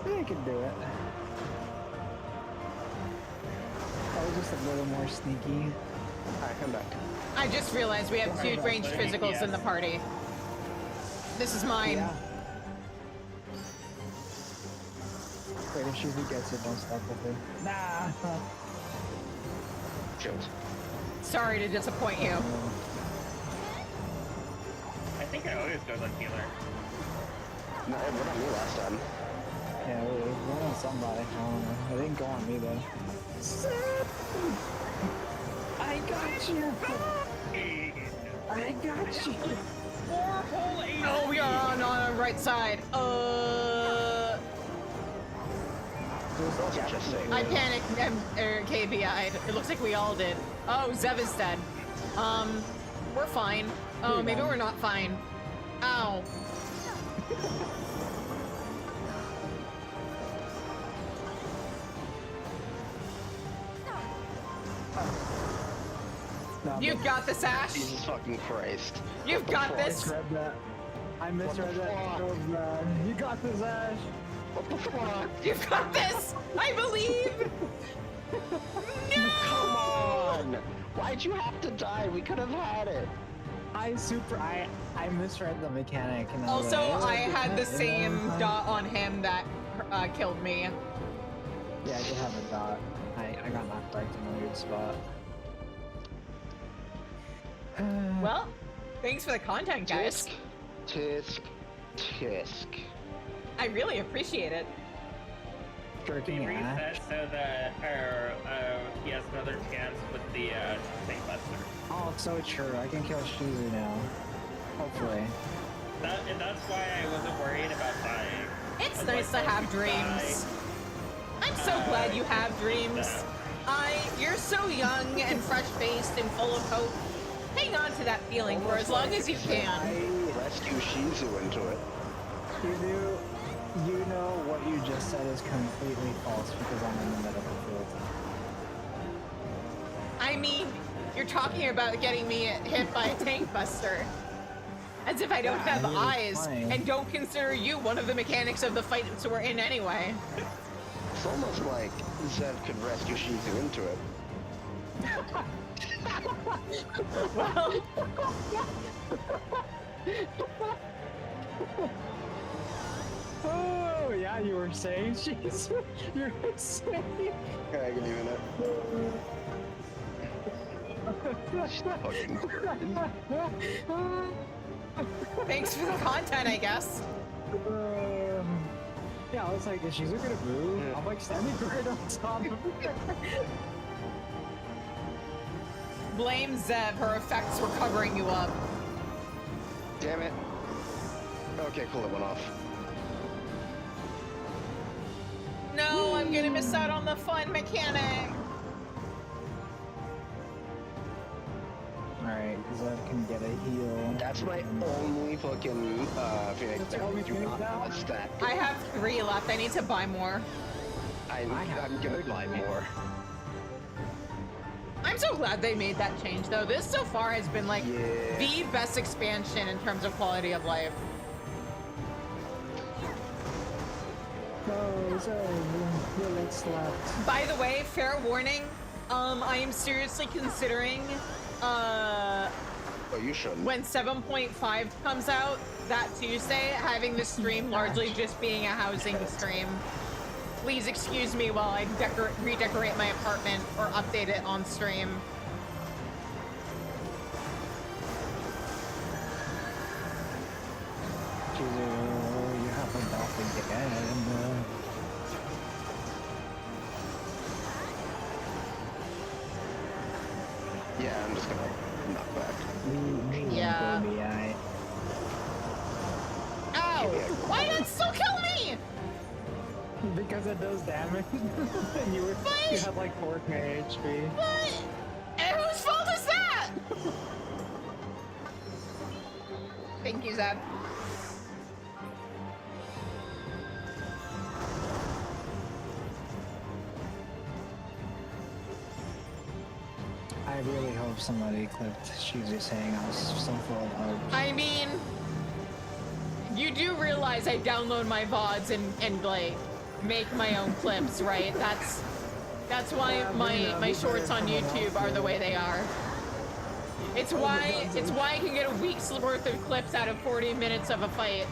Yeah, I can do it. I was just a little more sneaky. Alright, come back. I just realized we have two ranged physicals in the party. This is mine. Yeah. Wait, if she gets it, don't stop with her. Nah! Chills. Sorry to disappoint you. I think I always goes on healer. No, it went on me last time. Yeah, it went on somebody. I don't know. It didn't go on me though. I got you! I got you! Oh, we are on our right side. Interesting. I panicked and KBI'd. It looks like we all did. Oh, Zev is dead. We're fine. Oh, maybe we're not fine. Ow. No, You've got this, Ash. Jesus fucking Christ. You've got I this. misread that. I misread that. It was bad. You got this, Ash. What the fuck? You've got this. I believe. No. Come on! Why'd you have to die? We could have had it. I misread the mechanic. And I was Also, like, oh, I had the good same time. dot on him that killed me. Yeah, I did have a dot. I got knocked back to a weird spot. Well, thanks for the content, guys. Tisk. Tisk. I really appreciate it. Jerking We Ash. reset so that he has another chance with the Tankmaster. Oh, it's so true. I can kill Shizu now. Hopefully. And that's why I wasn't worried about dying. It's I was nice to like, have "Don't you dreams. die." I'm so glad you have dreams. You're so young and fresh-faced and full of hope. Hang on to that feeling for as long as you can. I rescue Shizu into it. You know what you just said is completely false because I'm in the medical field. I mean, you're talking about getting me hit by a tank buster. As if I don't Yeah, have I mean, it's eyes fine. and don't consider you one of the mechanics of the fight so we're in anyway. It's almost like Zev could rescue Shizu into it. Well, Oh, yeah, you were saying she's. You were saying. I can even it. Fucking thanks for the content, I guess. Yeah, I was like, is Shizu gonna move? Yeah. I'm like standing right on top of her. Blame Zev, her effects were covering you up. Damn it. Okay, cool, it went off. No, I'm gonna miss out on the fun mechanic. Alright, Zev can get a heal. That's my only fucking Phoenix That's that the only do Phoenix not now? have a stack. I have 3 left. I need to buy more. I'm gonna buy more. I'm so glad they made that change, though. This so far has been like Yeah. the best expansion in terms of quality of life. Oh, sorry, your leg slapped. By the way, fair warning, I am seriously considering Oh, you shouldn't. when 7.5 comes out that Tuesday, having the stream largely just being a housing stream. Please excuse me while I redecorate my apartment or update it on stream. You happened off again. Yeah, I'm just gonna knock back. Yeah. Ow! Why did it still kill me? Because it does damage. And you have like 4k HP. What? And whose fault is that? Thank you, Zeb. I really hope somebody clipped Shuzi saying I was so full of hugs. I mean, you do realize I download my VODs and like make my own clips, right? That's why my shorts on YouTube are the way they are. It's why I can get a week's worth of clips out of 40 minutes of a fight.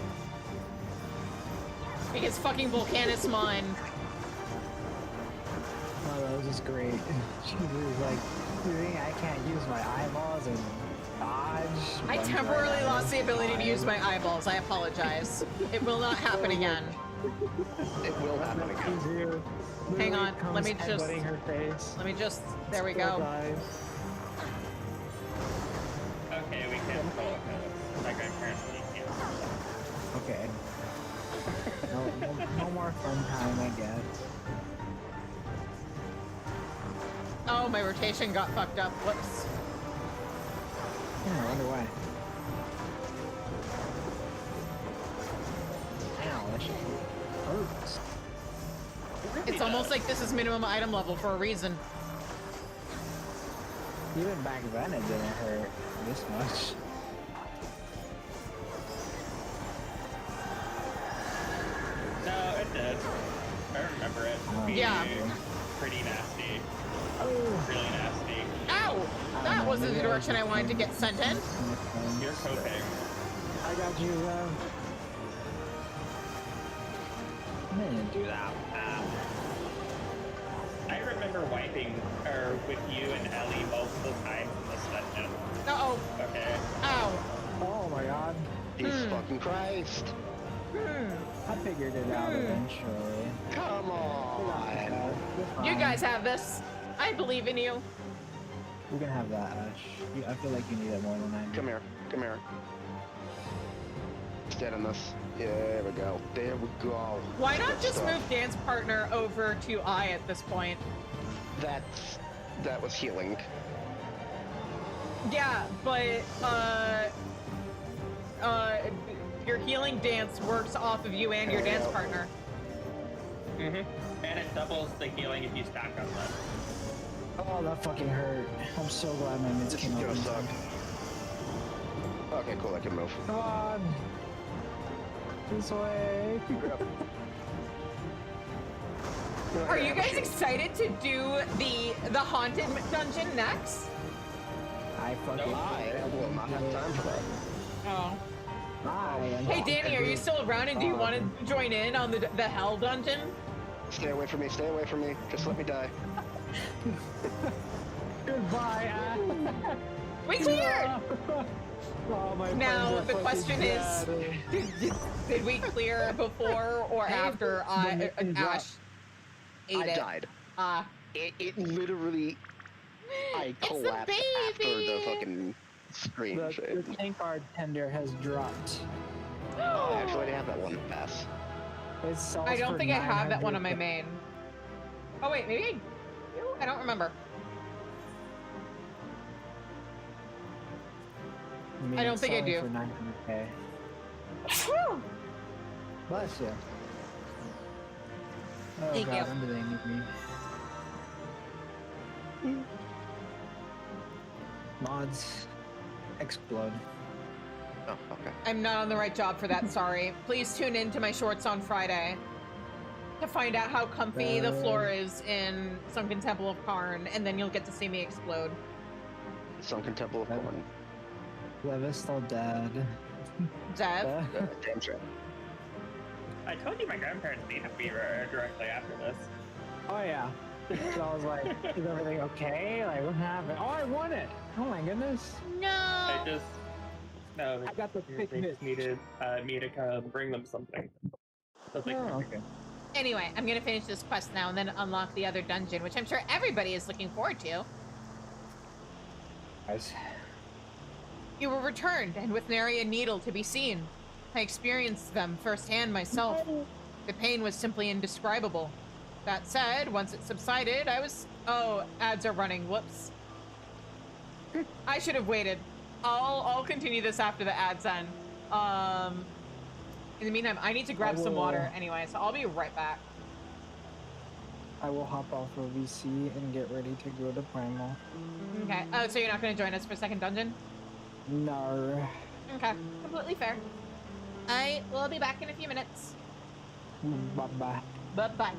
Because fucking Volcanus mine. Oh, that was just great. She was like, you think I can't use my eyeballs and dodge? I temporarily lost the ability to use my eyeballs. I apologize. It will not happen again. It will happen again. Hang on, let me just. Her face. Let me just. There we go. Okay, we can pull it. My grandparents can't. Okay. No more fun time, I guess. Oh, my rotation got fucked up. Whoops. Yeah, I wonder why. Ow, that shit hurts. It's almost like this is minimum item level for a reason. Even back then it didn't hurt this much. No, it did. I remember it being Yeah. pretty nasty. Oh. Really nasty. Ow! That wasn't the direction I wanted to get sent in. You're coping. I got you, I didn't do that. I remember wiping with you and Ellie multiple times in this dungeon. Uh-oh. Okay. Ow. Oh my god. Jesus fucking Christ. I figured it out eventually. Come on. You guys have this. I believe in you. You can have that, Ash. I feel like you need it more than I do. Come here. Come here. Stand on this. Yeah, there we go. There we go. Why not Good just stuff. move dance partner over to I at this point? That was healing. Yeah, but your healing dance works off of you and your dance partner. And it doubles the healing if you stack on them. Oh, that fucking hurt. I'm so glad my mitts This came is up. gonna in suck. time. Okay, cool. I can move. Come on. This way. Are you guys excited to do the haunted dungeon next? I fucking. I will not have time for that. Oh. I Hey Danny, are you still around and do you want to join in on the hell dungeon? Stay away from me. Stay away from me. Just let me die. Goodbye, Ash. We cleared! Oh, my Now friends are the question fucking is, dead. did we clear before or after Ash ate I it? died. Ah. It literally. I It's the collapsed after the baby. fucking screen The shit. tank card tender has dropped. Oh, I actually have that one pass. It sells I don't for think I have that one on my 900. main. Oh wait, maybe I do? I don't remember. mean, I don't it's think I selling do. For 900K. Whew. Bless you. Oh Thank god, you. when do they need me? Mods. Explode. Oh, okay. I'm not on the right job for that, sorry. Please tune in to my shorts on Friday to find out how comfy the floor is in Sunken Temple of Karn, and then you'll get to see me explode. Sunken Temple of Corn. Lev is still dead. Zev? Damn straight. I told you my grandparents beat a fever directly after this. Oh yeah. So I was like, is everything okay? Like, what happened? Oh, I won it! Oh my goodness. No! I just no. I got the They picnic. just needed me to come bring them something. Oh, okay. Anyway, I'm gonna finish this quest now and then unlock the other dungeon, which I'm sure everybody is looking forward to. Guys. You were returned, and with nary a needle to be seen. I experienced them firsthand myself. The pain was simply indescribable. That said, once it subsided, I was... Oh, ads are running. Whoops. I should have waited. I'll continue this after the ads end. In the meantime, I need to grab some water anyway, so I'll be right back. I will hop off of VC and get ready to go to Primal. Okay. Oh, so you're not going to join us for second dungeon? No. Okay. Completely fair. I will be back in a few minutes. Bye-bye. Bye-bye.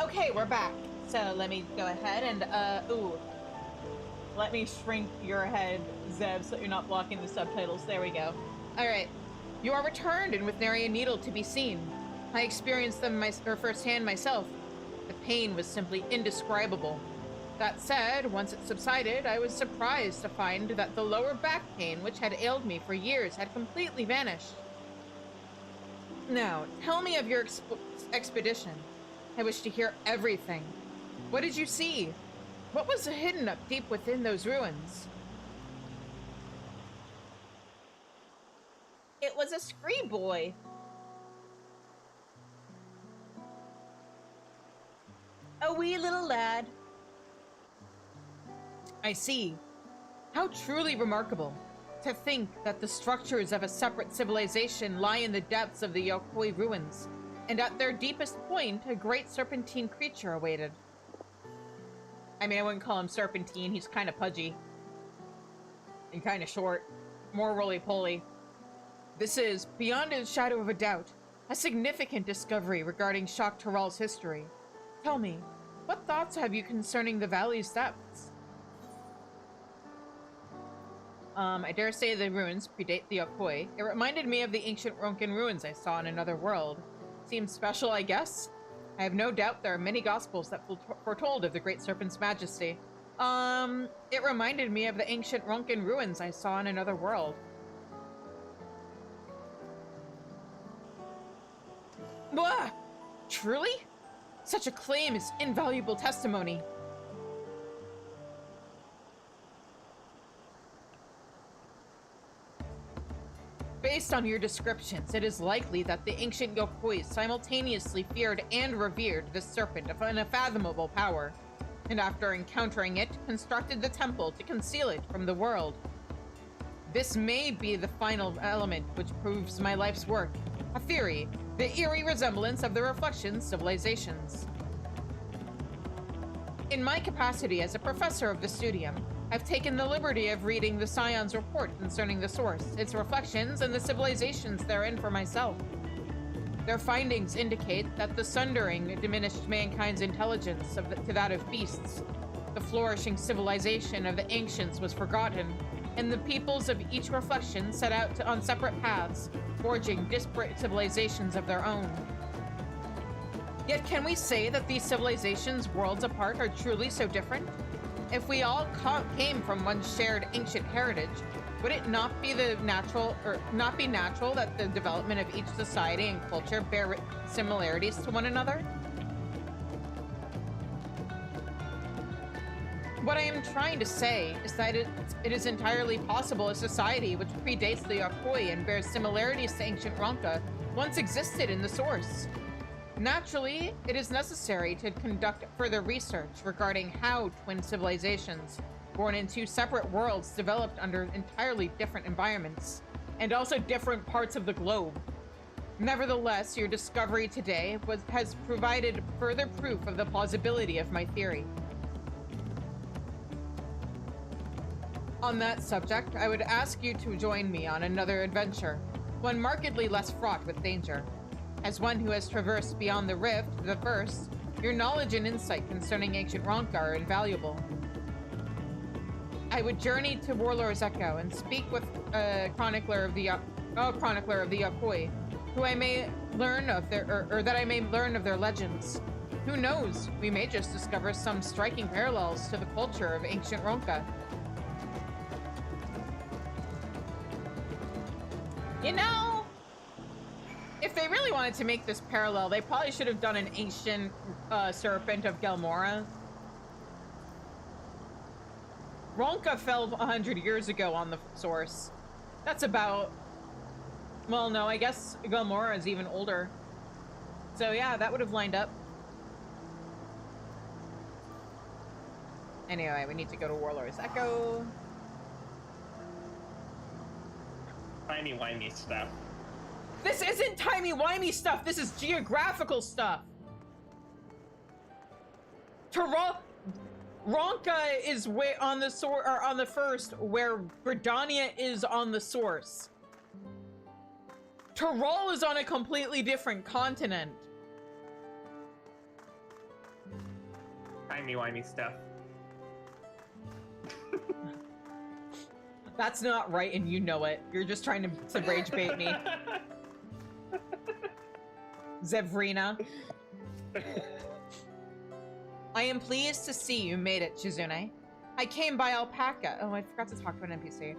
Okay, we're back. So let me go ahead and, let me shrink your head, Zeb, so you're not blocking the subtitles. There we go. Alright. You are returned, and with nary a needle to be seen. I experienced them firsthand myself. The pain was simply indescribable. That said, once it subsided, I was surprised to find that the lower back pain, which had ailed me for years, had completely vanished. Now, tell me of your expedition. I wish to hear everything. What did you see? What was hidden up deep within those ruins? It was a scree boy. A wee little lad. I see. How truly remarkable. To think that the structures of a separate civilization lie in the depths of the Yokoi ruins, and at their deepest point, a great serpentine creature awaited. I mean, I wouldn't call him serpentine, he's kind of pudgy. And kind of short. More roly-poly. This is, beyond a shadow of a doubt, A significant discovery regarding Shok Tural's history. Tell me, what thoughts have you concerning the valley's depths? I dare say the ruins predate the Yokoi. It reminded me of the ancient Ronkin ruins I saw in another world. Seems special, I guess? I have no doubt there are many gospels that foretold of the Great Serpent's majesty. It reminded me of the ancient Ronkin ruins I saw in another world. Blah! Truly? Such a claim is invaluable testimony. Based on your descriptions, it is likely that the ancient Yokoi simultaneously feared and revered the serpent of unfathomable power, and after encountering it, constructed the temple to conceal it from the world. This may be the final element which proves my life's work. A theory, the eerie resemblance of the reflection civilizations. In my capacity as a professor of the studium, I've taken the liberty of reading the Scion's report concerning the source, its reflections, and the civilizations therein for myself. Their findings indicate that the sundering diminished mankind's intelligence to that of beasts. The flourishing civilization of the ancients was forgotten, and the peoples of each reflection set out on separate paths, forging disparate civilizations of their own. Yet can we say that these civilizations worlds apart are truly so different? If we all came from one shared ancient heritage, would it not be natural that the development of each society and culture bear similarities to one another? What I am trying to say is that it is entirely possible a society which predates the Yokoi and bears similarities to ancient Ronka once existed in the source. Naturally, it is necessary to conduct further research regarding how twin civilizations, born in two separate worlds, developed under entirely different environments, and also different parts of the globe. Nevertheless, your discovery today has provided further proof of the plausibility of my theory. On that subject, I would ask you to join me on another adventure, one markedly less fraught with danger. As one who has traversed beyond the rift, the first, your knowledge and insight concerning ancient Ronka are invaluable. I would journey to Warlord's Echo and speak with a chronicler of the Yokoi, who I may learn of that I may learn of their legends. Who knows? We may just discover some striking parallels to the culture of ancient Ronka. You know, if they really wanted to make this parallel, they probably should have done an ancient serpent of Gelmora. Ronka fell 100 years ago on the source. That's about... Well, no, I guess Gelmora is even older. So yeah, that would have lined up. Anyway, we need to go to Warlord's Echo. Timey-wimey stuff. This isn't timey-wimey stuff. This is geographical stuff. Ronka is on the first, where Gridania is on the source. Tural is on a completely different continent. Timey-wimey stuff. That's not right, and you know it. You're just trying to rage bait me. Zevrina. I am pleased to see you made it, Shizune. I came by alpaca. Oh, I forgot to talk to an NPC.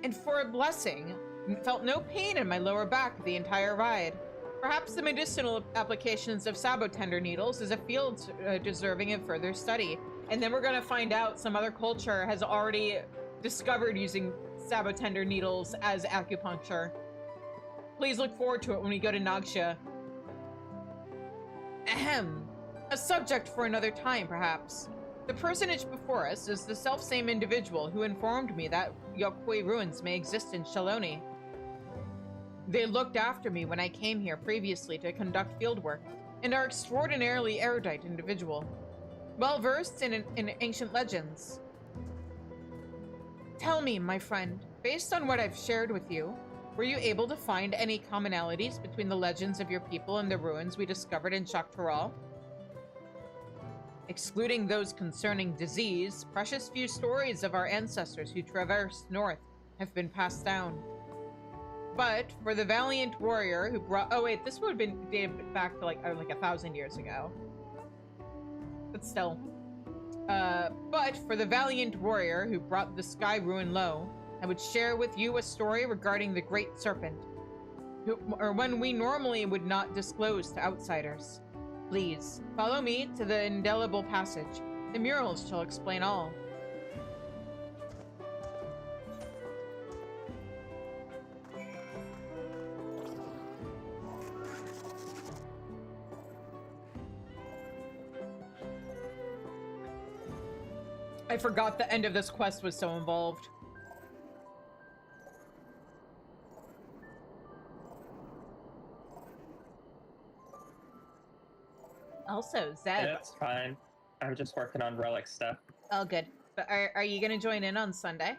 And for a blessing, felt no pain in my lower back the entire ride. Perhaps the medicinal applications of sabotender needles is a field deserving of further study. And then we're gonna find out some other culture has already discovered using sabotender needles as acupuncture. Please look forward to it when we go to Nagsha. Ahem. A subject for another time, perhaps. The personage before us is the selfsame individual who informed me that Yokoi ruins may exist in Shaloni. They looked after me when I came here previously to conduct fieldwork, and are extraordinarily erudite individual, well-versed in ancient legends. Tell me, my friend, based on what I've shared with you, Were you able to find any commonalities between the legends of your people and the ruins we discovered in Shaktaral? Excluding those concerning disease, precious few stories of our ancestors who traversed north have been passed down. But for the valiant warrior who brought— oh wait, this would have been dated back to like 1,000 years ago. But still. But for the valiant warrior who brought the sky ruin low, I would share with you a story regarding the Great Serpent, or one we normally would not disclose to outsiders. Please, follow me to the indelible passage. The murals shall explain all. I forgot the end of this quest was so involved. Also, Zeb. That's fine. I'm just working on relic stuff. Oh, good. But are you gonna join in on Sunday?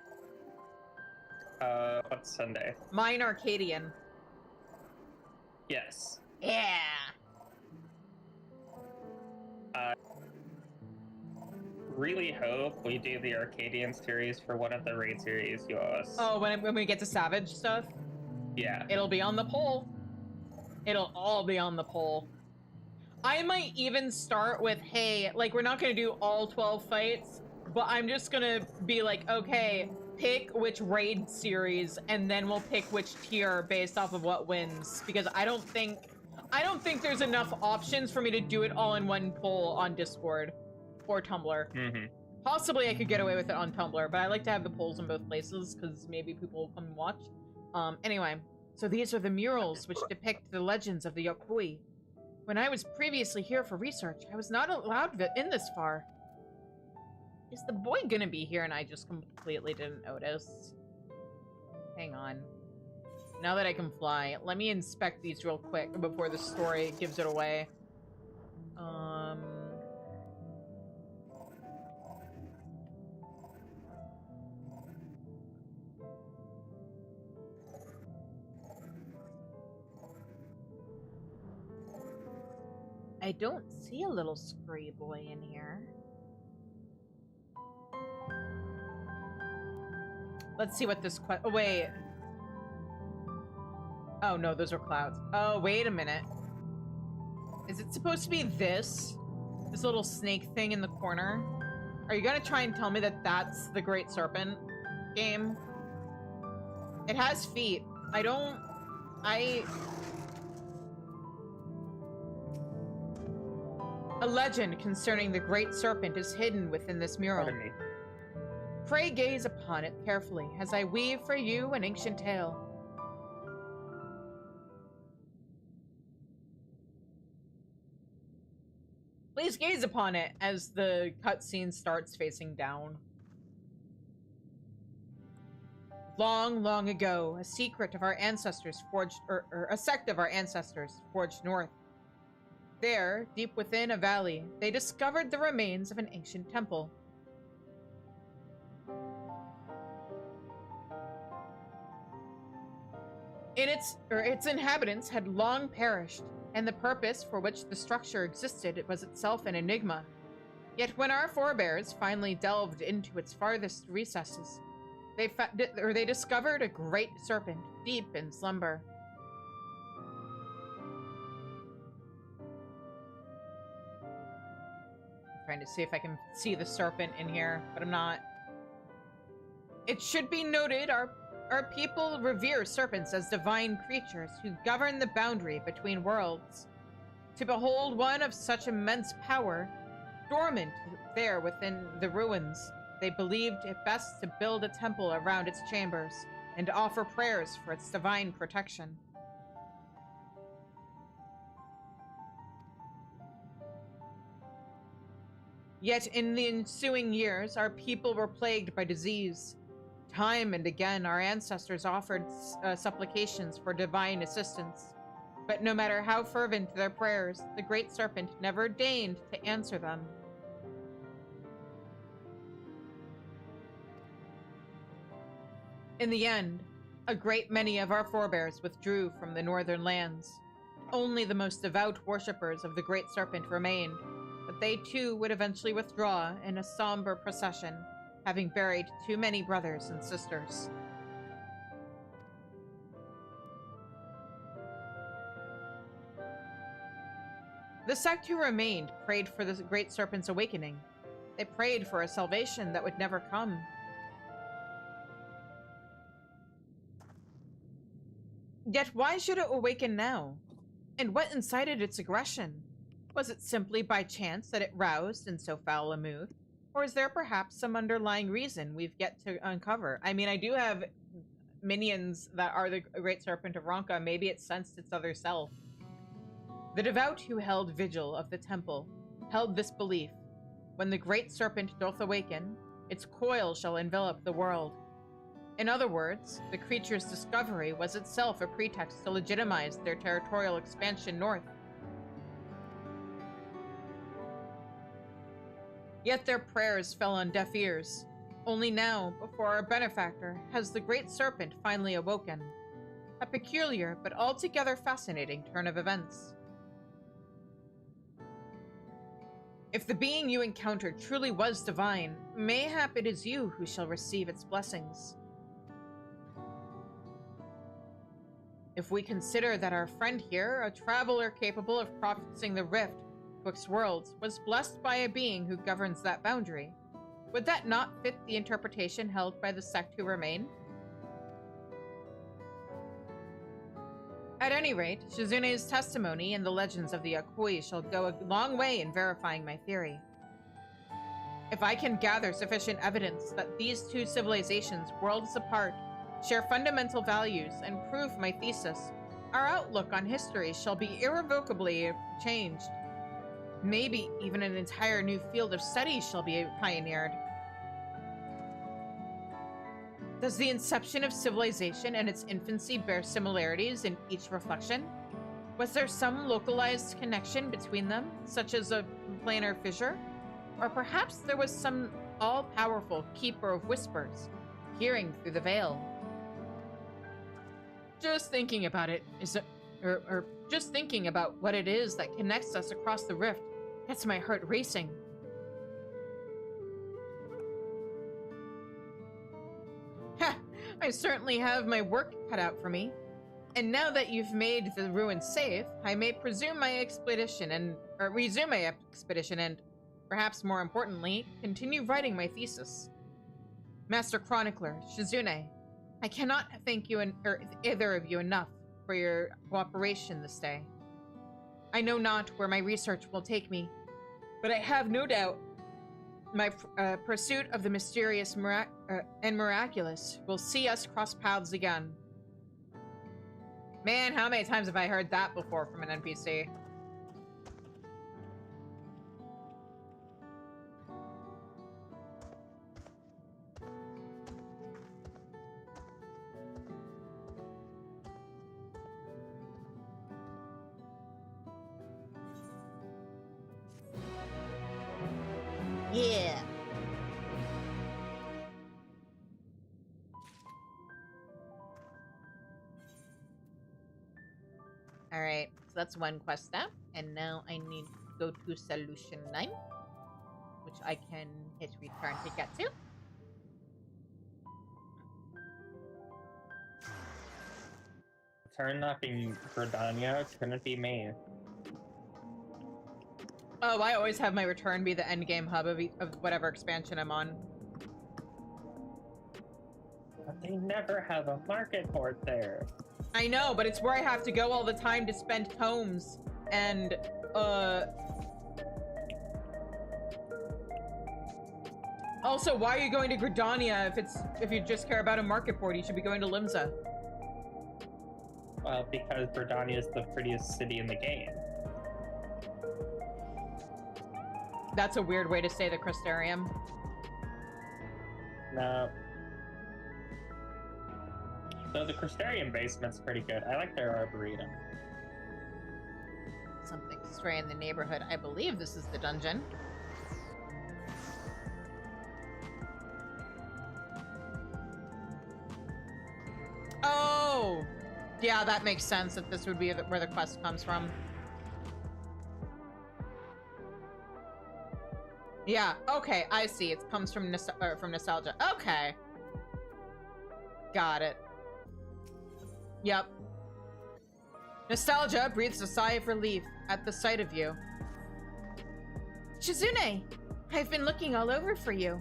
What's Sunday? Mine Arcadian. Yes. Yeah. I really hope we do the Arcadian series for one of the raid series you owe us. Oh, when we get to Savage stuff? Yeah. It'll be on the poll. It'll all be on the poll. I might even start with, hey, like, we're not gonna do all 12 fights, but I'm just gonna be like, okay, pick which raid series, and then we'll pick which tier based off of what wins. Because I don't think there's enough options for me to do it all in one poll on Discord or Tumblr. Mm-hmm. Possibly I could get away with it on Tumblr, but I like to have the polls in both places, because maybe people will come and watch. Anyway, so these are the murals which depict the legends of the Yokui. When I was previously here for research, I was not allowed in this far. Is the boy gonna be here and I just completely didn't notice? Hang on. Now that I can fly, let me inspect these real quick before the story gives it away. I don't see a little scree boy in here. Let's see what this oh, wait. Oh, no, those are clouds. Oh, wait a minute. Is it supposed to be this? This little snake thing in the corner? Are you gonna try and tell me that that's the Great Serpent game? It has feet. A legend concerning the Great Serpent is hidden within this mural. Pardon me. Pray gaze upon it carefully as I weave for you an ancient tale. Please gaze upon it as the cutscene starts facing down. Long, long ago, a secret of our ancestors forged, or a sect of our ancestors forged north. There, deep within a valley, they discovered the remains of an ancient temple. Its inhabitants had long perished, and the purpose for which the structure existed was itself an enigma. Yet when our forebears finally delved into its farthest recesses, they discovered a great serpent deep in slumber. I'm trying to see if I can see the serpent in here, but I'm not. It should be noted our people revere serpents as divine creatures who govern the boundary between worlds. To behold one of such immense power, dormant there within the ruins, they believed it best to build a temple around its chambers and offer prayers for its divine protection. Yet in the ensuing years, our people were plagued by disease. Time and again, our ancestors offered supplications for divine assistance. But no matter how fervent their prayers, the Great Serpent never deigned to answer them. In the end, A great many of our forebears withdrew from the northern lands. Only the most devout worshippers of the Great Serpent remained, but they too would eventually withdraw in a somber procession, having buried too many brothers and sisters. The sect who remained prayed for the Great Serpent's awakening. They prayed for a salvation that would never come. Yet why should it awaken now? And what incited its aggression? Was it simply by chance that it roused in so foul a mood? Or is there perhaps some underlying reason we've yet to uncover? I mean, I do have minions that are the Great Serpent of Ronka. Maybe it sensed its other self. The devout who held vigil of the temple held this belief: when the Great Serpent doth awaken, its coil shall envelop the world. In other words, the creature's discovery was itself a pretext to legitimize their territorial expansion north. Yet their prayers fell on deaf ears. Only now, before our benefactor, has the Great Serpent finally awoken. A peculiar but altogether fascinating turn of events. If the being you encountered truly was divine, mayhap it is you who shall receive its blessings. If we consider that our friend here, a traveler capable of crossing the rift twixt worlds, was blessed by a being who governs that boundary, would that not fit the interpretation held by the sect who remain? At any rate, Shizune's testimony and the legends of the Akui shall go a long way in verifying my theory. If I can gather sufficient evidence that these two civilizations, worlds apart, share fundamental values and prove my thesis, our outlook on history shall be irrevocably changed. Maybe even an entire new field of study shall be pioneered. Does the inception of civilization and its infancy bear similarities in each reflection? Was there some localized connection between them, such as a planar fissure? Or perhaps there was some all-powerful keeper of whispers, hearing through the veil? Just thinking about it just thinking about what it is that connects us across the rift gets my heart racing. Ha! I certainly have my work cut out for me. And now that you've made the ruins safe, I may resume my expedition and, perhaps more importantly, continue writing my thesis. Master Chronicler, Shizune, I cannot thank you either of you enough for your cooperation this day. I know not where my research will take me, but I have no doubt my pursuit of the mysterious and miraculous will see us cross paths again. Man, how many times have I heard that before from an NPC? Yeah. Alright, so that's one quest now. And now I need to go to Solution 9, which I can hit return to get to. Return not being Gridania, couldn't be me. Oh, I always have my return be the endgame hub of whatever expansion I'm on. But they never have a market port there. I know, but it's where I have to go all the time to spend tomes, and, Also, why are you going to Gridania if you just care about a market port? You should be going to Limsa. Well, because Gridania is the prettiest city in the game. That's a weird way to say the Crystarium. No. Though the Crystarium basement's pretty good. I like their Arboretum. Something stray in the neighborhood. I believe this is the dungeon. Yeah, that makes sense that this would be where the quest comes from. Yeah, okay, I see. It comes from nostalgia. Okay. Got it. Yep. Nostalgia breathes a sigh of relief at the sight of you. Shizune! I've been looking all over for you.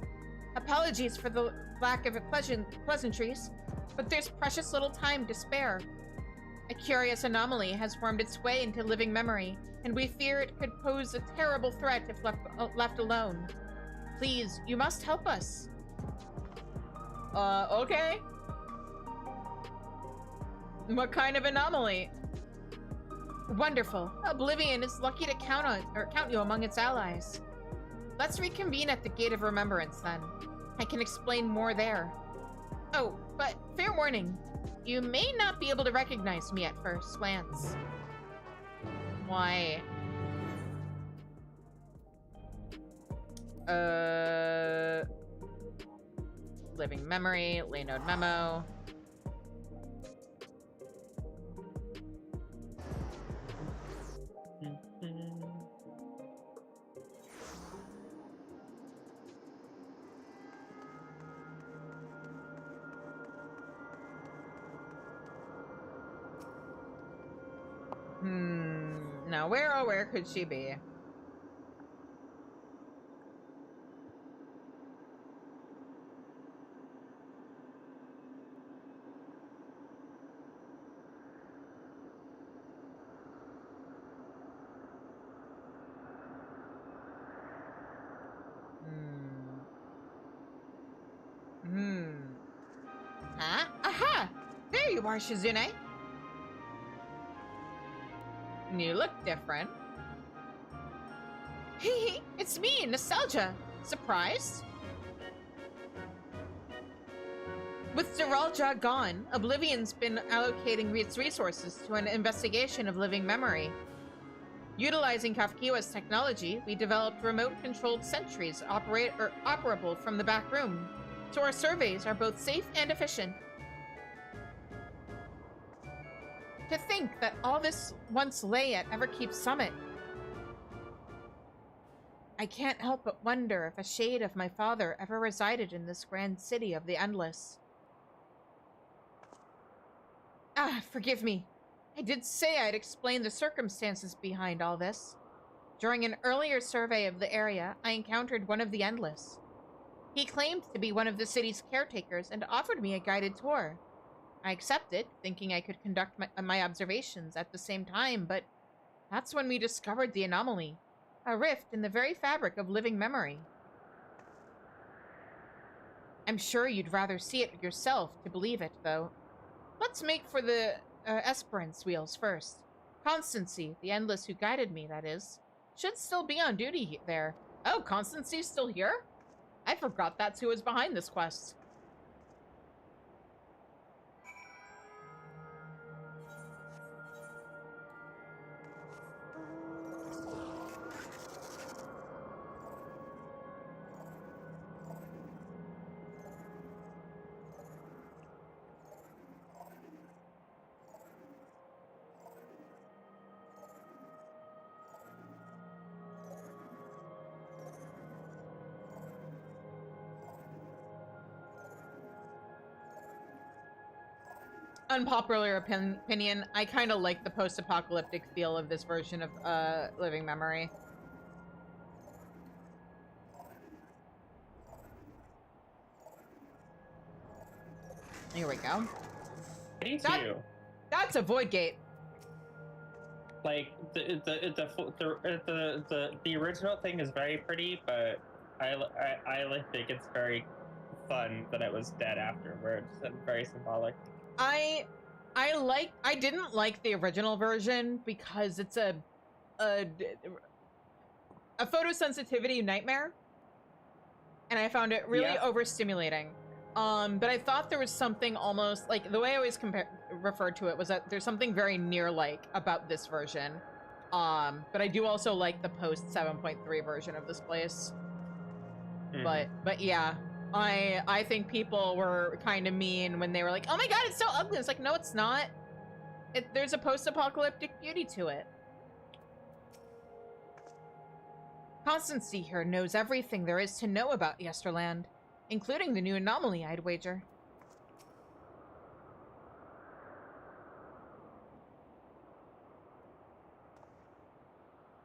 Apologies for the lack of pleasantries, but there's precious little time to spare. A curious anomaly has wormed its way into living memory, and we fear it could pose a terrible threat if left alone. Please, you must help us. Okay. What kind of anomaly? Wonderful. Oblivion is lucky to count you among its allies. Let's reconvene at the Gate of Remembrance, then. I can explain more there. Oh, but fair warning. You may not be able to recognize me at first glance. Why? Living memory, lay node memo. Now where could she be? Huh? Aha! There you are, Shizune! You look different. Hehe, it's me, Nostalgia. Surprised? With Zeralja gone, Oblivion's been allocating its resources to an investigation of living memory. Utilizing Kafkiwa's technology, we developed remote-controlled sentries operable from the back room, so our surveys are both safe and efficient. To think that all this once lay at Everkeep Summit. I can't help but wonder if a shade of my father ever resided in this grand city of the Endless. Ah, forgive me. I did say I'd explain the circumstances behind all this. During an earlier survey of the area, I encountered one of the Endless. He claimed to be one of the city's caretakers and offered me a guided tour. I accepted, thinking I could conduct my observations at the same time, but that's when we discovered the anomaly. A rift in the very fabric of living memory. I'm sure you'd rather see it yourself to believe it, though. Let's make for the Esperance wheels first. Constancy, the Endless who guided me, that is, should still be on duty there. Oh, Constancy's still here? I forgot that's who was behind this quest. Unpopular opinion, I kind of like the post-apocalyptic feel of this version of living memory. Here we go. Me too. That's a void gate. Like the original thing is very pretty, but I think it's very fun that it was dead afterwards and very symbolic. I didn't like the original version because it's a photosensitivity nightmare, and I found it really overstimulating. But I thought there was something almost like the way I always referred to it was that there's something very near-like about this version. But I do also like the post 7.3 version of this place. But yeah. I think people were kind of mean when they were like, oh my god, it's so ugly. It's like, no, it's not. there's a post-apocalyptic beauty to it. Constancy here knows everything there is to know about Yesterland, including the new anomaly, I'd wager.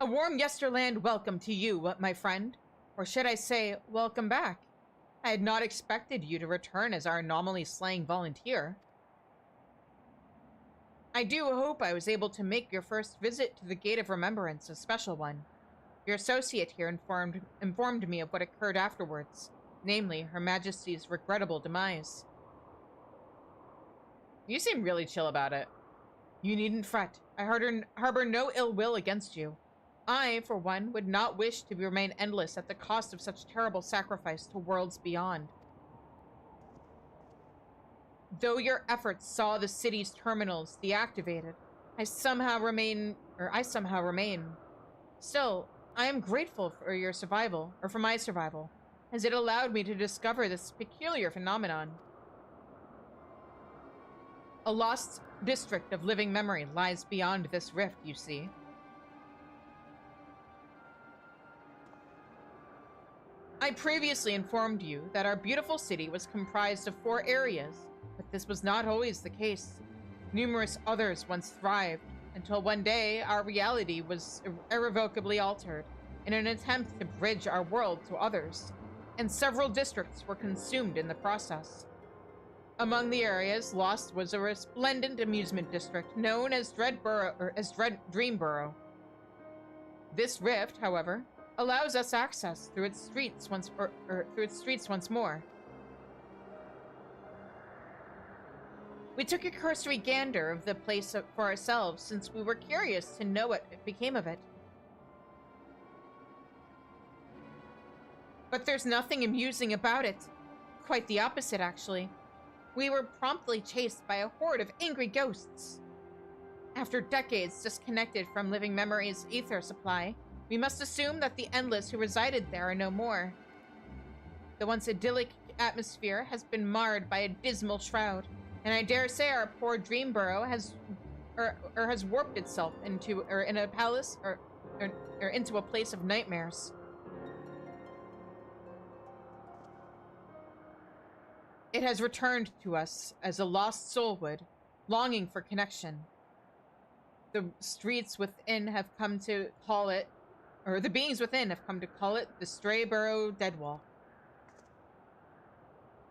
A warm Yesterland welcome to you, my friend. Or should I say, welcome back. I had not expected you to return as our anomaly-slaying volunteer. I do hope I was able to make your first visit to the Gate of Remembrance a special one. Your associate here informed me of what occurred afterwards, namely, Her Majesty's regrettable demise. You seem really chill about it. You needn't fret. I harbor no ill will against you. I, for one, would not wish to remain endless at the cost of such terrible sacrifice to worlds beyond. Though your efforts saw the city's terminals deactivated, I somehow remain. Still, I am grateful for your survival, or for my survival, as it allowed me to discover this peculiar phenomenon. A lost district of living memory lies beyond this rift, you see. I previously informed you that our beautiful city was comprised of 4 areas, but this was not always the case. Numerous others once thrived, until one day our reality was irrevocably altered in an attempt to bridge our world to others, and several districts were consumed in the process. Among the areas lost was a resplendent amusement district known as Dreamborough. This rift, however, allows us access through its streets once more. We took a cursory gander of the place for ourselves since we were curious to know what became of it. But there's nothing amusing about it. Quite the opposite, actually. We were promptly chased by a horde of angry ghosts. After decades disconnected from living memory's ether supply, we must assume that the Endless who resided there are no more. The once idyllic atmosphere has been marred by a dismal shroud, and I dare say our poor Dreamborough has warped itself into a place of nightmares. It has returned to us as a lost soul would, longing for connection. The streets within have come to call it, or the beings within have come to call it, the Strayborough Deadwalk.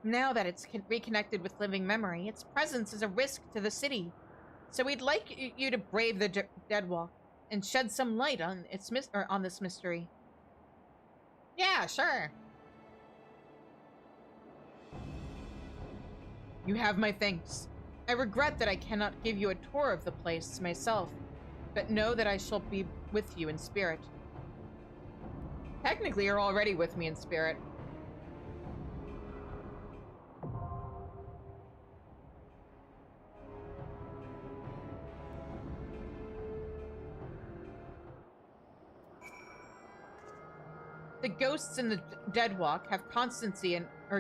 Now that it's reconnected with living memory, its presence is a risk to the city. So we'd like you to brave the Deadwalk and shed some light on on this mystery. Yeah, sure. You have my thanks. I regret that I cannot give you a tour of the place myself, but know that I shall be with you in spirit. Technically, you're already with me in spirit. The ghosts in the Deadwalk have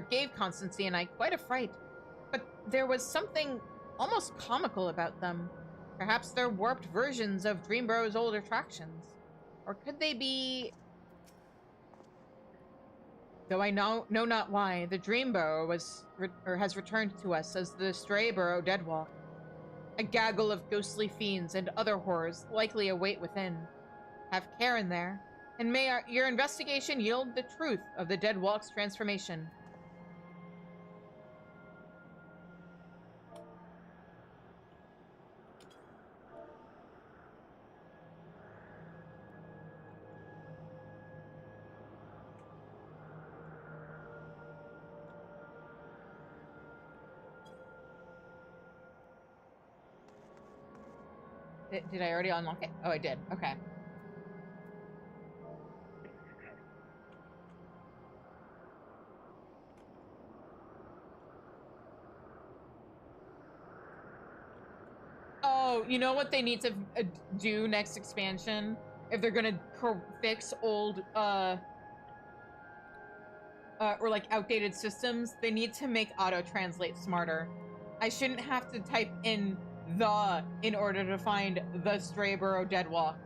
gave Constancy and I quite a fright. But there was something almost comical about them. Perhaps they're warped versions of Dreamborough's old attractions. Or could they be... Though I know not why, the Dreamborough has returned to us as the Strayborough Deadwalk. A gaggle of ghostly fiends and other horrors likely await within. Have care in there, and may your investigation yield the truth of the Deadwalk's transformation. Did I already unlock it? Oh, I did. Okay. Oh, you know what they need to do next expansion? If they're gonna fix old, or like outdated systems, they need to make auto-translate smarter. I shouldn't have to type in the in order to find the stray burrow deadwalk.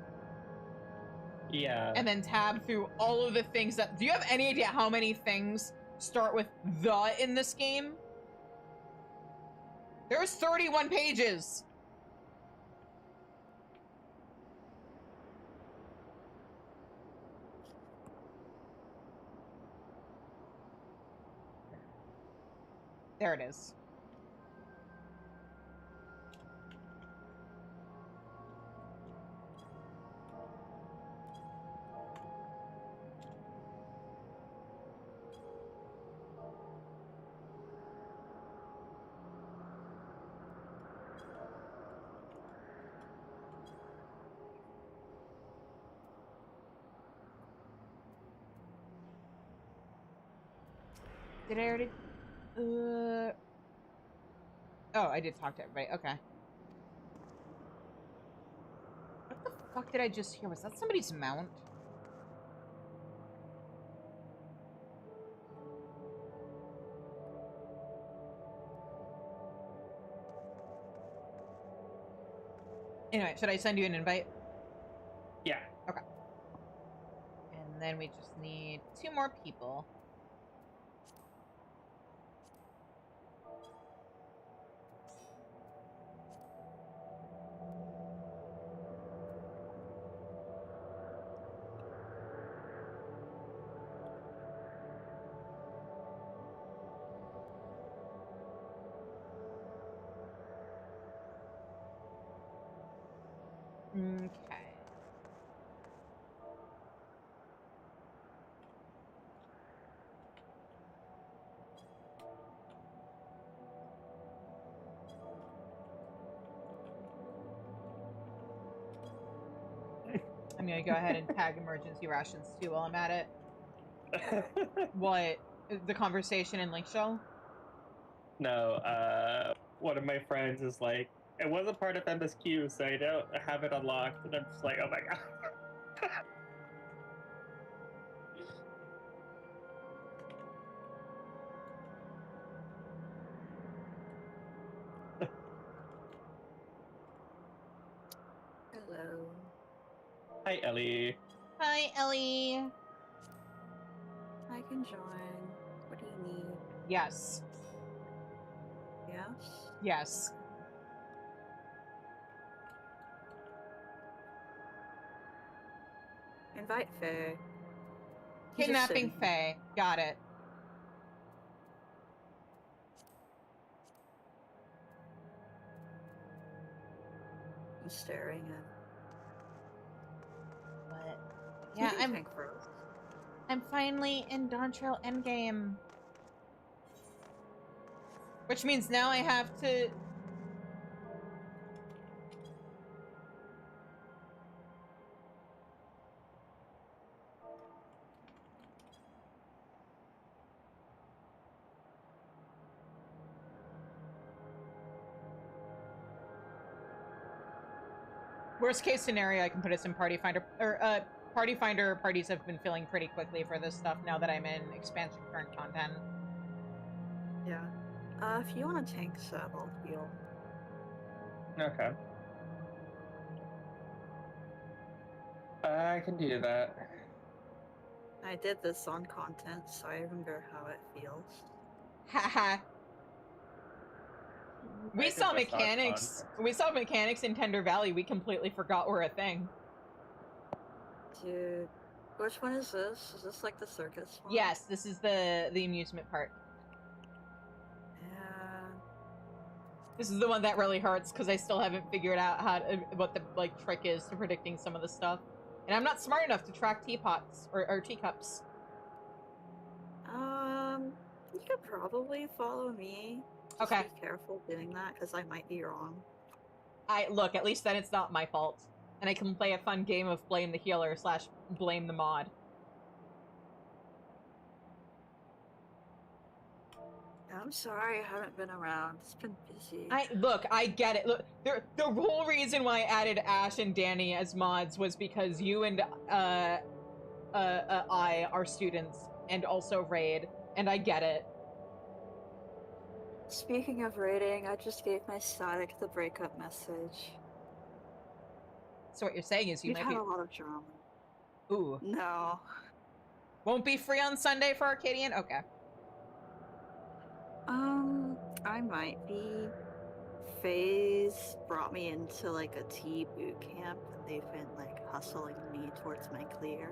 Yeah. And then tab through all of the things that... Do you have any idea how many things start with the in this game? There's 31 pages. There it is. Did I already... Oh, I did talk to everybody. Okay. What the fuck did I just hear? Was that somebody's mount? Anyway, should I send you an invite? Yeah. Okay. And then we just need 2 more people. Okay. I'm gonna go ahead and tag emergency rations too while I'm at it. What? The conversation in Link Shell? No, one of my friends is like, it wasn't part of MSQ, so I don't have it unlocked. And I'm just like, oh my god. Hello. Hi, Ellie. Hi, Ellie. I can join. What do you need? Yes. Yes? Yes. Invite Faye. He's just Kidnapping sitting here. Faye. Got it. I'm staring at. What? Yeah, Tank froze. I'm finally in Dawn Trail Endgame. Which means now I have to... Worst case scenario, I can put us in Party Finder, or, Party Finder parties have been filling pretty quickly for this stuff now that I'm in expansion current content. Yeah. If you want a tank sub, I'll heal. Okay. I can do that. I did this on content, so I remember how it feels. Haha. We I saw think I saw mechanics. content. We saw mechanics in Tender Valley. We completely forgot were a thing. Dude, which one is this? Is this like the circus one? Yes, this is the amusement part. Yeah. This is the one that really hurts because I still haven't figured out how to, what the like trick is to predicting some of the stuff, and I'm not smart enough to track teapots or teacups. You could probably follow me. Just Okay. be careful doing that, because I might be wrong. Look, at least then it's not my fault, and I can play a fun game of blame the healer / blame the mod. I'm sorry I haven't been around. It's been busy. Look, I get it. Look, the whole reason why I added Ash and Danny as mods was because you and I are students and also raid, and I get it. Speaking of rating, I just gave my static the breakup message. So what you're saying is you We've might had be... a lot of drama. Ooh. No. Won't be free on Sunday for Arcadian? Okay. I might be. FaZe brought me into like a tea boot camp, and they've been like hustling me towards my clear.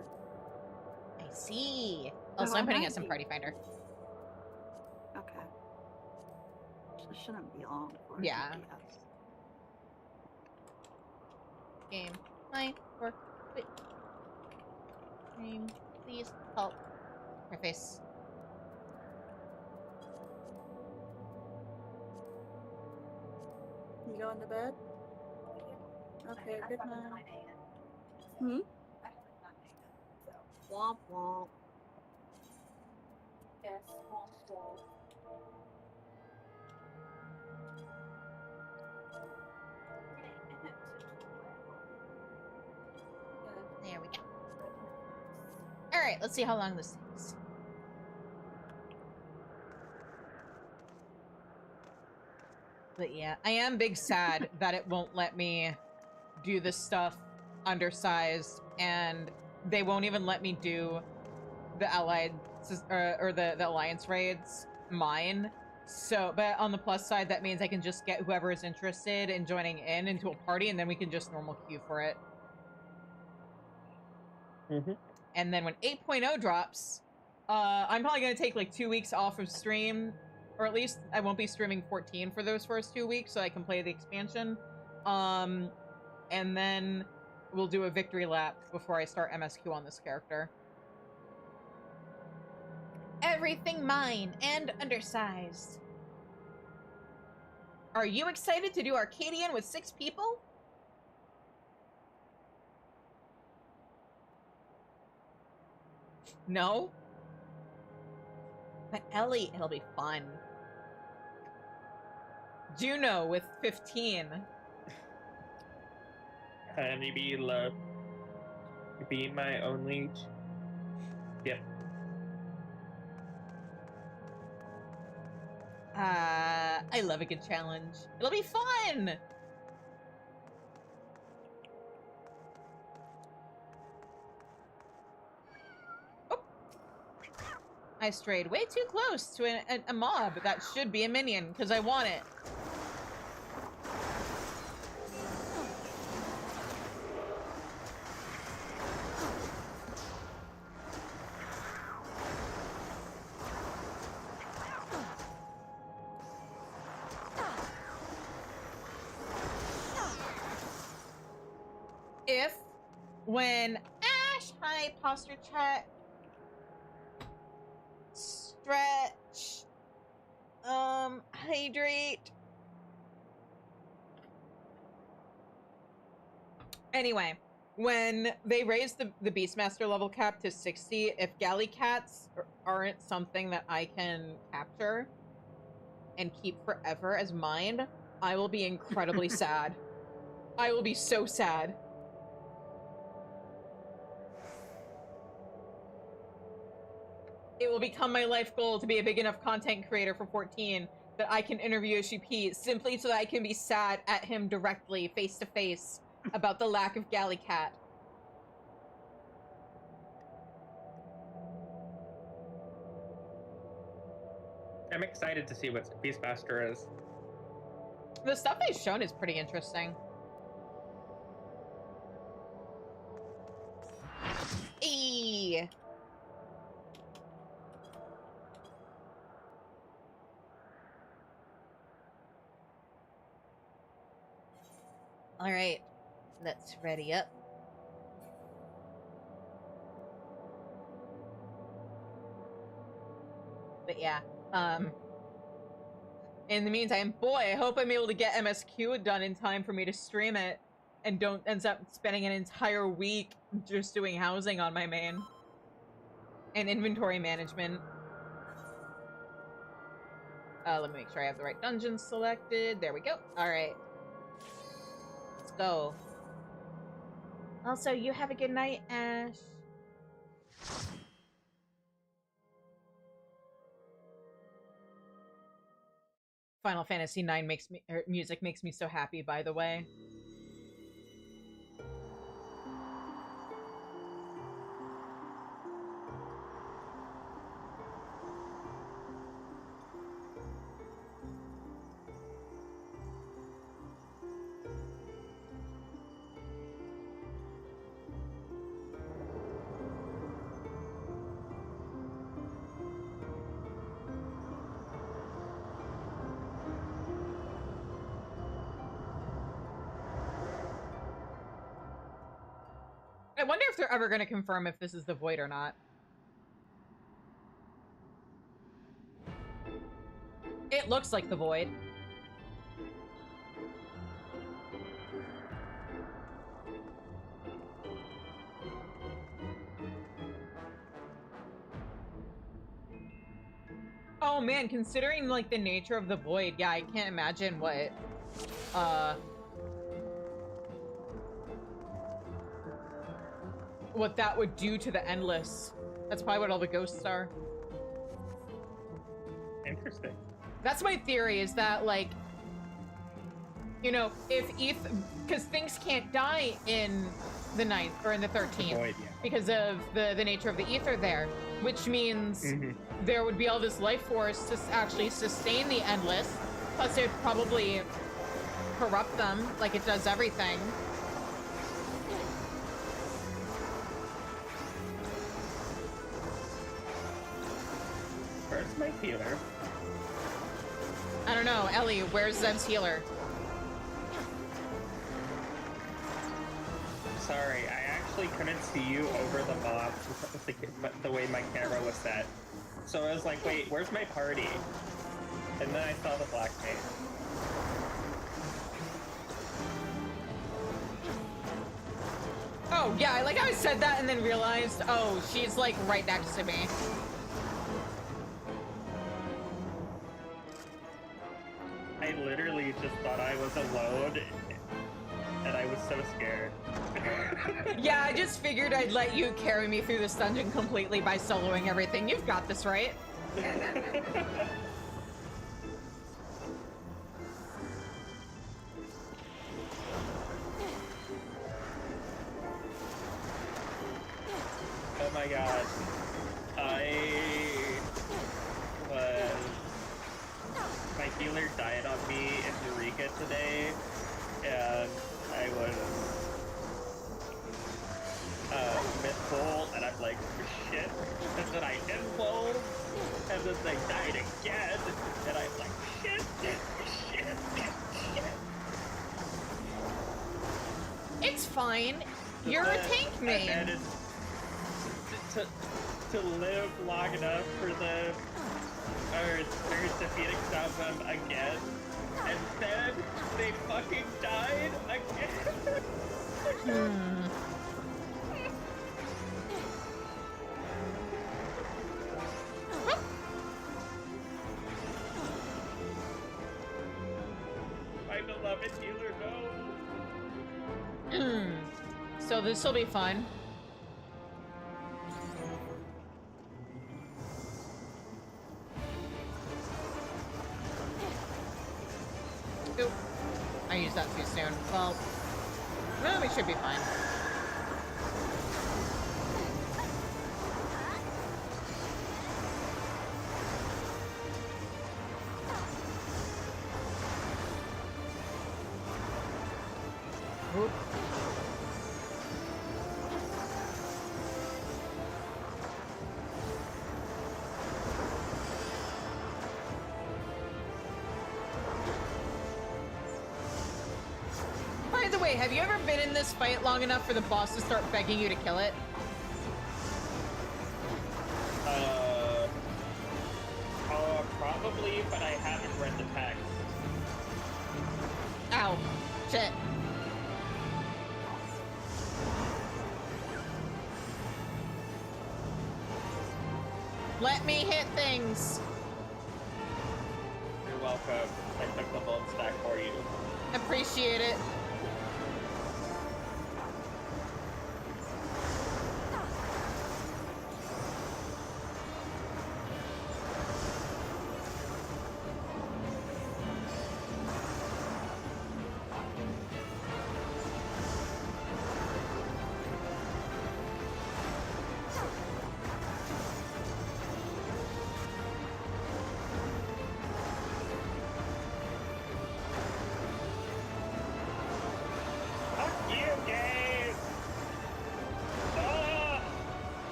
I see. So Also, I I'm putting might us in be- Party Finder. Okay. It shouldn't be long for Yeah. DPS. Game. Line. Or... Wait. Name. Please help. Preface. You going to bed? Okay, good night. Hmm? Womp womp. Yes, womp womp. There we go. Alright, let's see how long this takes. But yeah, I am big sad that it won't let me do this stuff undersized, and they won't even let me do the allied or the alliance raids mine. So, but on the plus side, that means I can just get whoever is interested in joining in into a party, and then we can just normal queue for it. And then when 8.0 drops, I'm probably gonna take like 2 weeks off of stream, or at least I won't be streaming 14 for those first 2 weeks, so I can play the expansion. And then we'll do a victory lap before I start MSQ on this character. Everything mine and undersized. Are you excited to do Arcadian with 6 people? No? But Ellie, it'll be fun. Juno with 15. Honeybee love. Be my only. Yep. I love a good challenge. It'll be fun! Oh. I strayed way too close to a mob that should be a minion, because I want it. If, when Ash, hi, posture check, stretch, hydrate. Anyway, when they raise the Beastmaster level cap to 60, if galley cats aren't something that I can capture and keep forever as mine, I will be incredibly sad. I will be so sad. It will become my life goal to be a big enough content creator for 14 that I can interview OCP simply so that I can be sad at him directly, face to face, about the lack of galley cat. I'm excited to see what Beastmaster is. The stuff they've shown is pretty interesting. Eee. All right, let's ready up. But yeah, in the meantime, boy, I hope I'm able to get MSQ done in time for me to stream it and don't end up spending an entire week just doing housing on my main and inventory management. Let me make sure I have the right dungeon selected. There we go. All right. Let's go. Also, you have a good night, Ash. Final Fantasy IX music makes me so happy, by the way. I wonder if they're ever going to confirm if this is the Void or not. It looks like the Void. Oh man, considering like the nature of the Void, yeah, I can't imagine what that would do to the Endless. That's probably what all the ghosts are. Interesting. That's my theory, is that, like, you know, if because things can't die in the 9th or in the 13th Void, yeah. because of the nature of the ether there, which means there would be all this life force to actually sustain the Endless, plus it would probably corrupt them like it does everything. Where's my healer? I don't know, Ellie, where's Zev's healer? Sorry, I actually couldn't see you over the mob the way my camera was set. So I was like, wait, where's my party? And then I saw the black mage. Oh, yeah, like I said that and then realized, oh, she's like right next to me. I literally just thought I was alone, and I was so scared. Yeah, I just figured I'd let you carry me through this dungeon completely by soloing everything. You've got this, right? Oh my god. My healer died on me in Eureka today, and I was mid-bowl, and I'm like, shit, and then I end-bowl, and then they died again, and I'm like, shit. It's fine. You're a tank main. And then to live long enough for the Phoenix out them again, and then they fucking died again. My beloved healer, no. So this will be fun. Oop. I used that too soon. Well, we should be fine. Oop. By the way, have you ever been in this fight long enough for the boss to start begging you to kill it? Probably, but I haven't read the text. Ow. Shit. Let me hit things. You're welcome. I took the bulb stack for you. Appreciate it.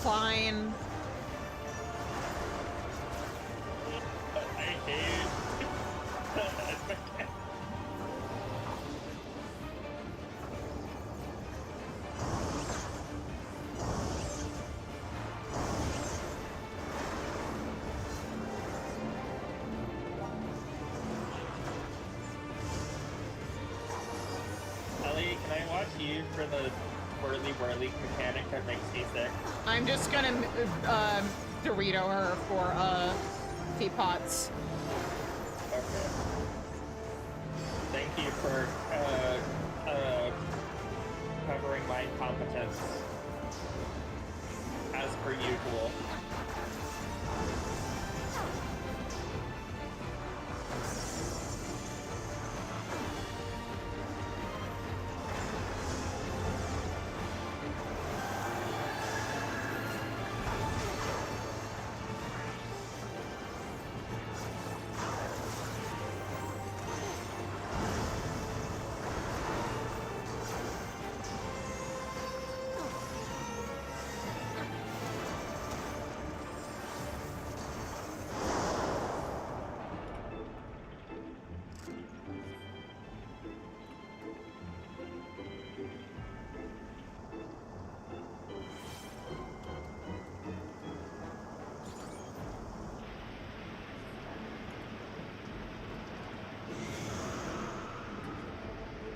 fine. I hate. Ellie, can I watch you for the whirly mechanic that makes me sick? I'm just gonna Dorito her for teapots. Okay. Thank you for covering my incompetence as per usual.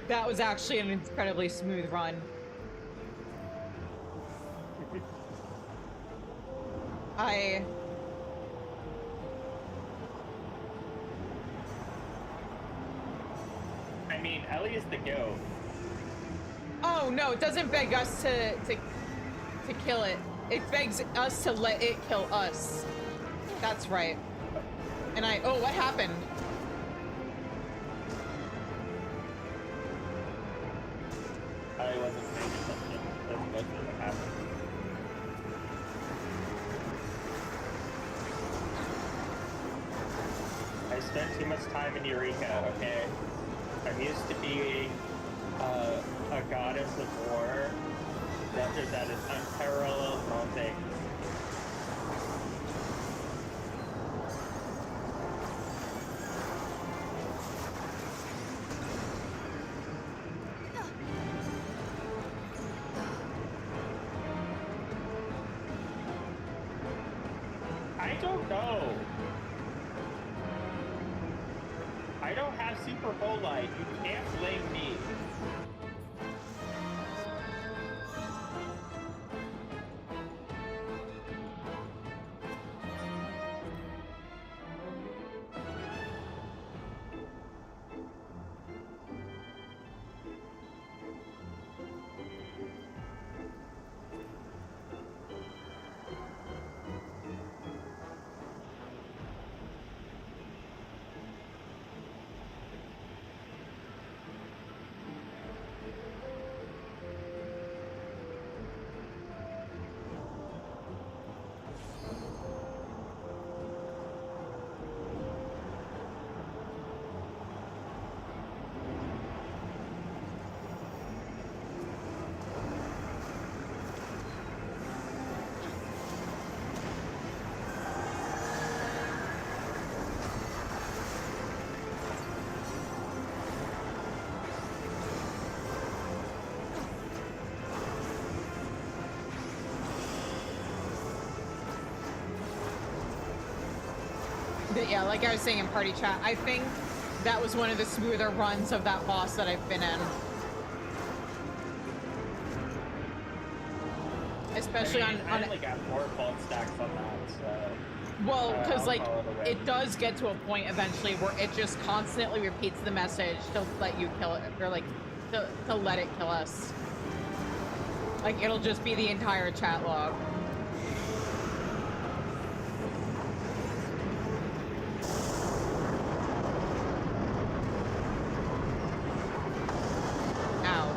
That was actually an incredibly smooth run. I mean, Ellie is the goat. Oh no, it doesn't beg us to kill it. It begs us to let it kill us. That's right. And oh, what happened? I wasn't paying attention. That's mostly what happened. I spent too much time in Eureka, okay? I'm used to being a goddess of war that is unparalleled in all things. I don't know. I don't have super full life. You can't blame me. Yeah, like I was saying in party chat, I think that was one of the smoother runs of that boss that I've been in. Especially I on only got 4 fault stacks on that, so... Well, because like it it does get to a point eventually where it just constantly repeats the message to let you kill it, or like to let it kill us. Like it'll just be the entire chat log. Ow.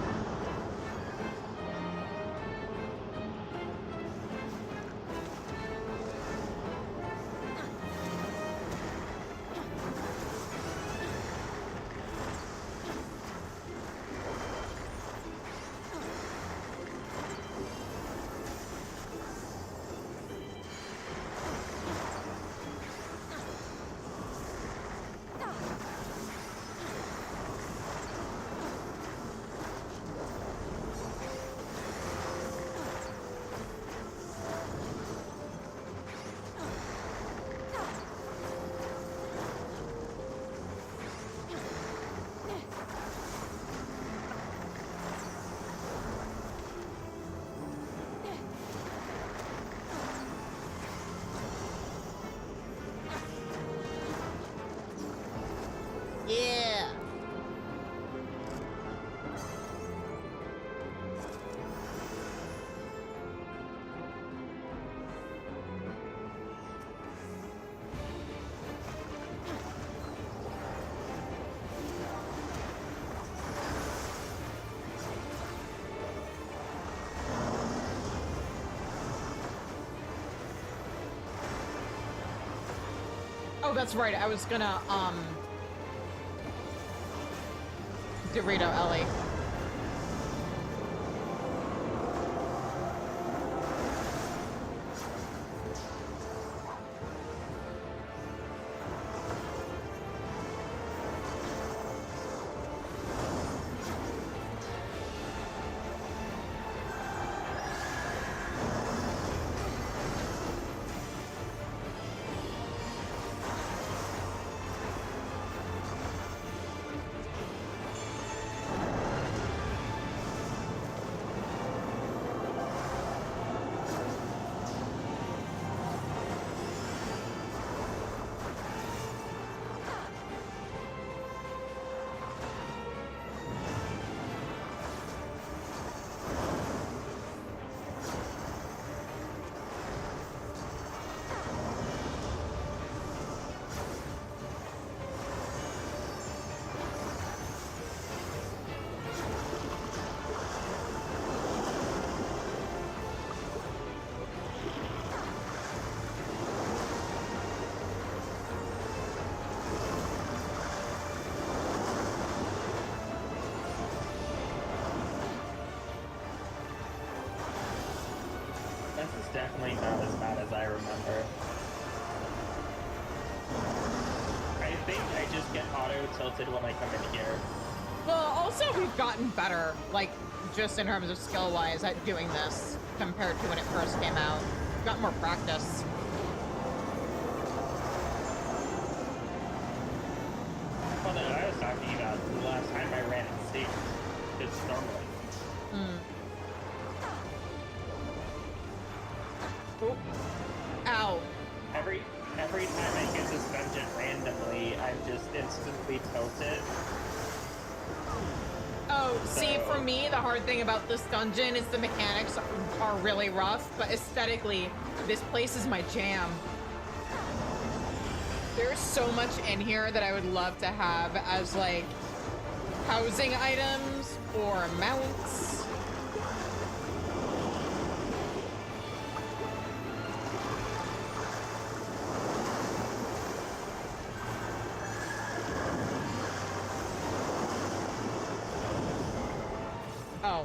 Oh, that's right. I was gonna, Dorito Ellie. This is definitely not as bad as I remember. I think I just get auto-tilted when I come in here. Well, also we've gotten better, like, just in terms of skill-wise at doing this compared to when it first came out. We've got more practice. Well, no, I was talking about the last time I ran in state, just normally. Oop. Ow. Every time I hit this dungeon randomly, I'm just instantly tilted. Oh, see, for me, the hard thing about this dungeon is the mechanics are really rough, but aesthetically, this place is my jam. There's so much in here that I would love to have as, like, housing items or mounts. Oh.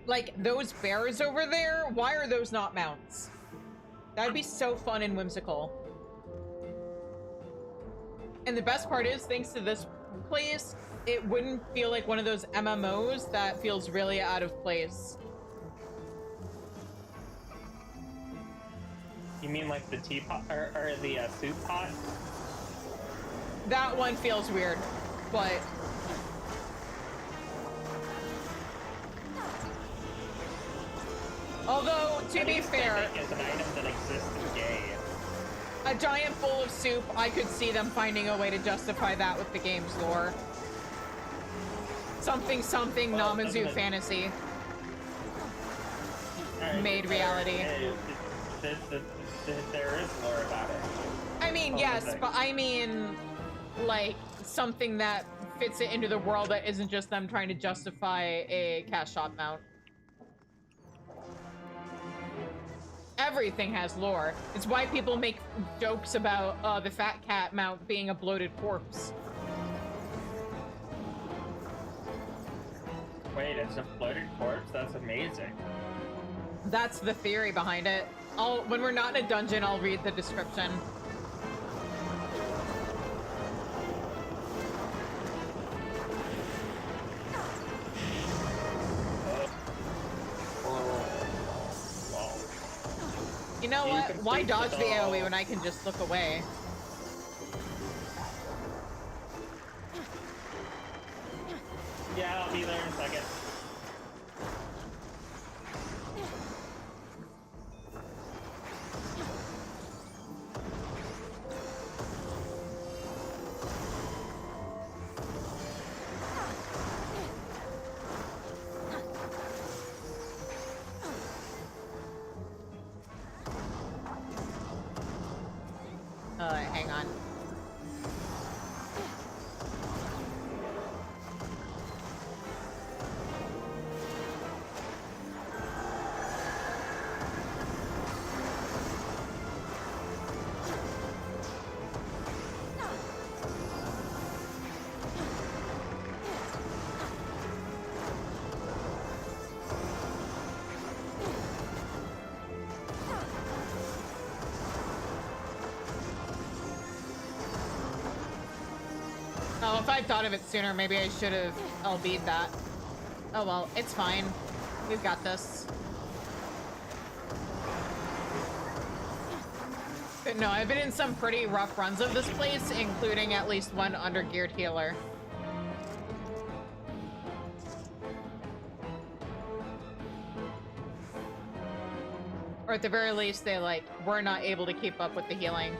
Like, those bears over there, why are those not mounts? That'd be so fun and whimsical. And the best part is, thanks to this place, it wouldn't feel like one of those MMOs that feels really out of place. You mean like the teapot, or the soup pot? That one feels weird, but... Although, to be fair... It's an item that exists in game. A giant bowl of soup, I could see them finding a way to justify that with the game's lore. Something well, Namazu fantasy. Made reality. There is lore about it. I mean, yes, but I mean, like, something that fits it into the world that isn't just them trying to justify a cash shop mount. Everything has lore. It's why people make jokes about the fat cat mount being a bloated corpse. Wait, it's a bloated corpse? That's amazing. That's the theory behind it. When we're not in a dungeon, I'll read the description. You know what? Why dodge the AoE when I can just look away? Yeah, I'll be there in a second. Hang on. if I'd thought of it sooner, maybe I should have LB'd that. Oh well, it's fine. We've got this. But no, I've been in some pretty rough runs of this place, including at least one undergeared healer. Or at the very least, they, like, were not able to keep up with the healing.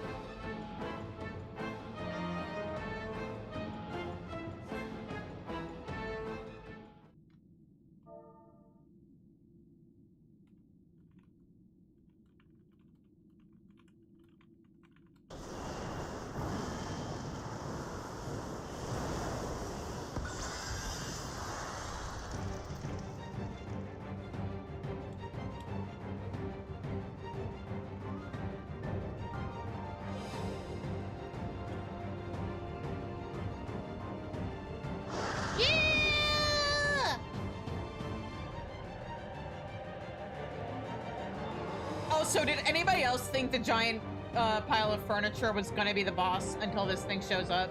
So did anybody else think the giant pile of furniture was gonna be the boss until this thing shows up?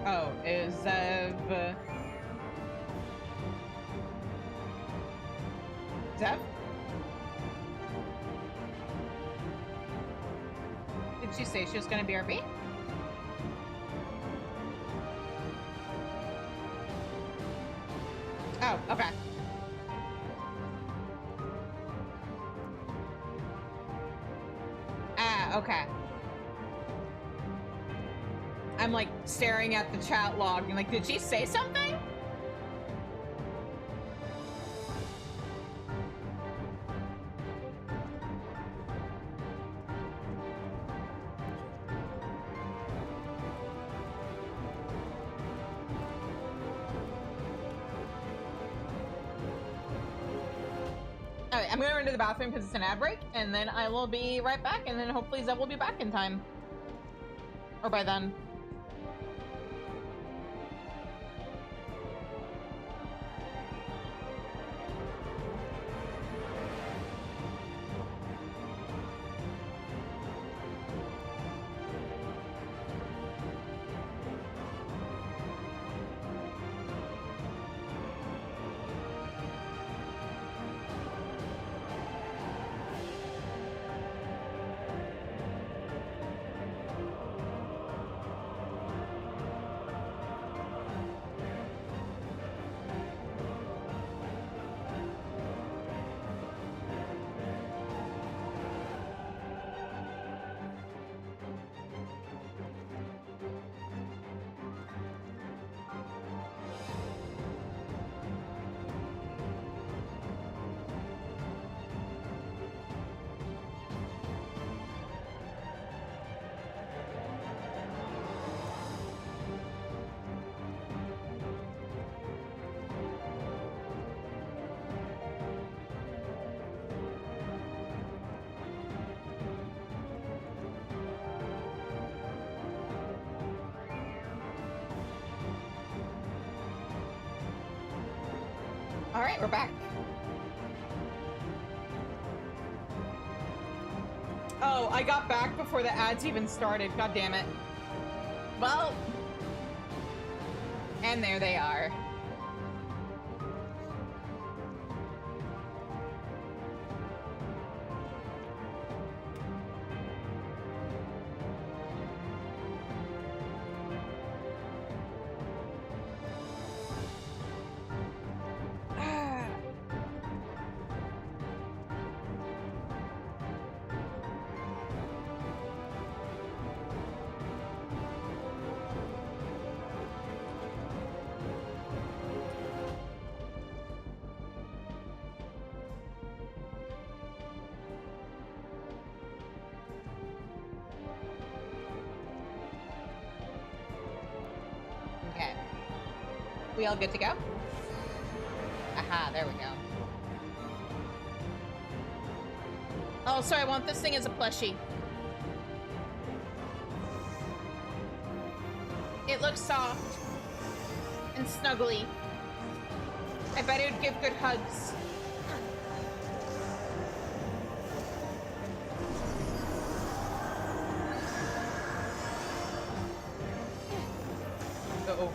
Oh, is Zev... Zev? Did she say she was gonna BRB? Oh, okay. Ah, okay. I'm like staring at the chat log and like, did she say something? Alright, I'm gonna run to the bathroom because it's an ad break, and then I will be right back, and then hopefully Zev will be back in time. Or by then. All right, we're back. Oh, I got back before the ads even started. God damn it. Well, and there they are. Okay. We all good to go? Aha, there we go. Oh, sorry, I want this thing as a plushie. It looks soft and snuggly. I bet it would give good hugs. Uh-oh.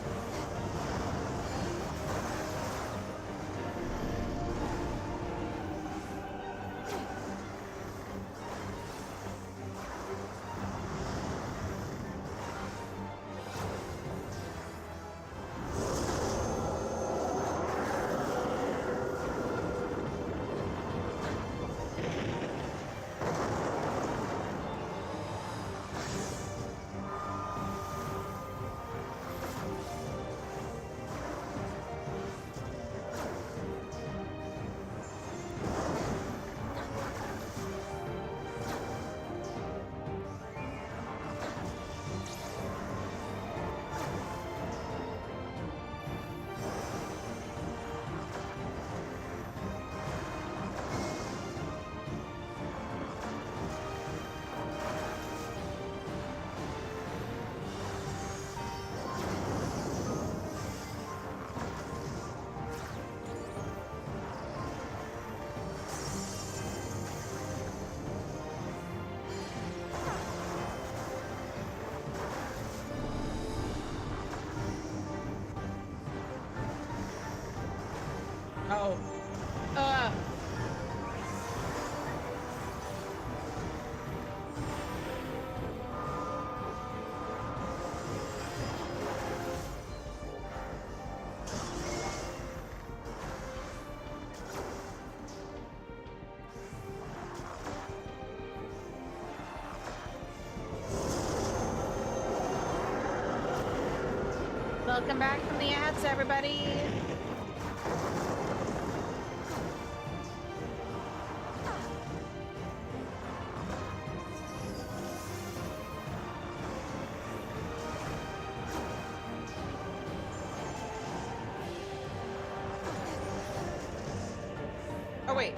Oh. Welcome back from the ads, everybody. Oh, wait.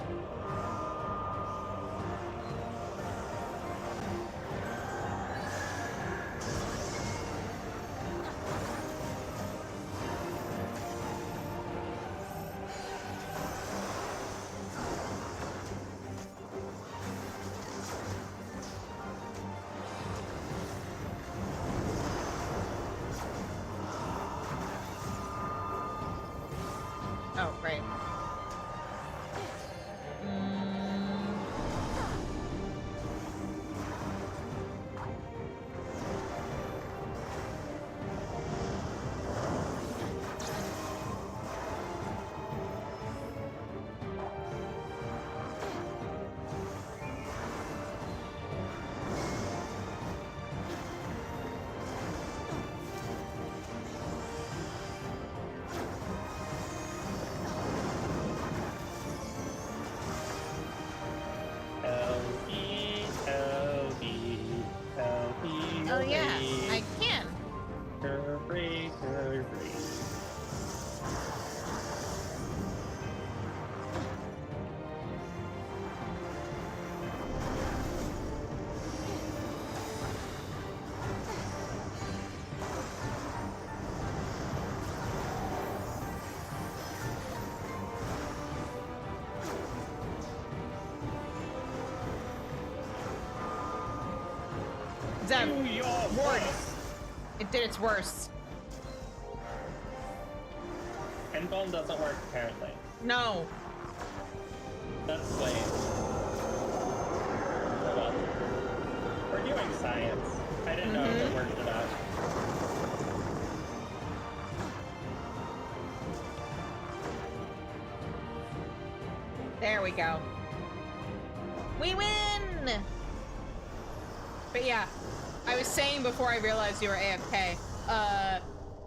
Oh, right. Oh yeah, I can. Hurry, hurry. Zev, Do your Ward. best. It did its worst. Endbone doesn't work apparently. No. That's lame. Oh well. We're doing science. I didn't know if it worked or not. There we go. We win! But yeah, I was saying before I realized you were AFK,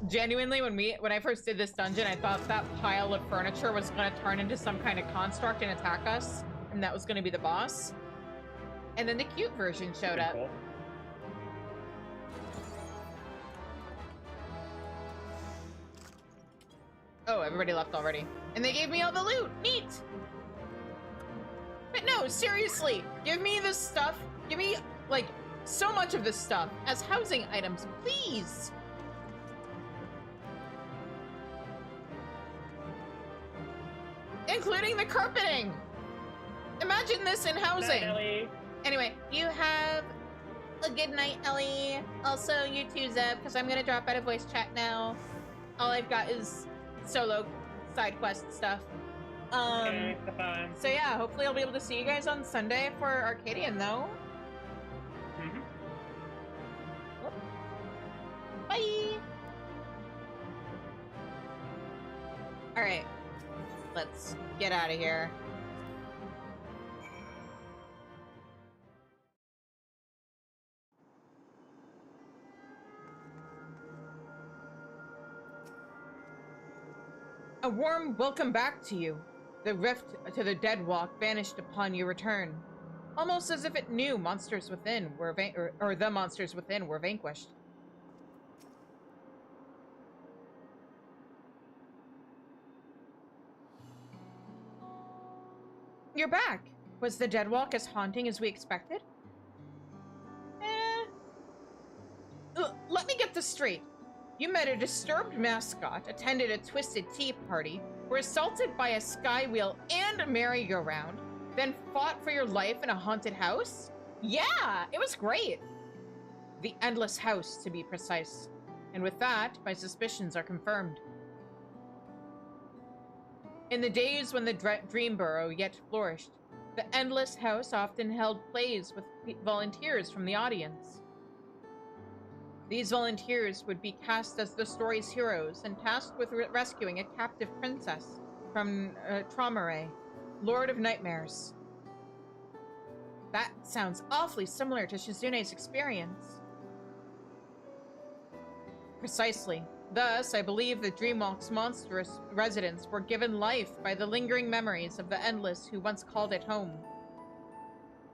genuinely, when I first did this dungeon, I thought that pile of furniture was gonna turn into some kind of construct and attack us, and that was gonna be the boss. And then the cute version showed up. Cool. Oh, everybody left already. And they gave me all the loot! Neat! But no, seriously, give me this stuff. Give me, like, so much of this stuff as housing items, please! Including the carpeting! Imagine this in housing! Natalie. Anyway, you have A good night, Ellie. Also, you too, Zeb, because I'm gonna drop out of voice chat now. All I've got is solo side quest stuff. Okay, fine. So yeah, hopefully I'll be able to see you guys on Sunday for Arcadian, though. Mm-hmm. Bye! Alright. Let's get out of here. A warm welcome back to you. The rift to the dead walk vanished upon your return, almost as if it knew monsters within were the monsters within were vanquished. You're back. Was the dead walk as haunting as we expected? Let me get this straight. You met a disturbed mascot, attended a twisted tea party, were assaulted by a sky wheel and a merry-go-round, then fought for your life in a haunted house? Yeah, it was great. The Endless House, to be precise. And with that, my suspicions are confirmed. In the days when the Dream Burrow yet flourished, the Endless House often held plays with volunteers from the audience. These volunteers would be cast as the story's heroes and tasked with rescuing a captive princess from Traumaray, Lord of Nightmares. That sounds awfully similar to Shizune's experience. Precisely. Thus, I believe the Dreamwalk's monstrous residents were given life by the lingering memories of the Endless who once called it home.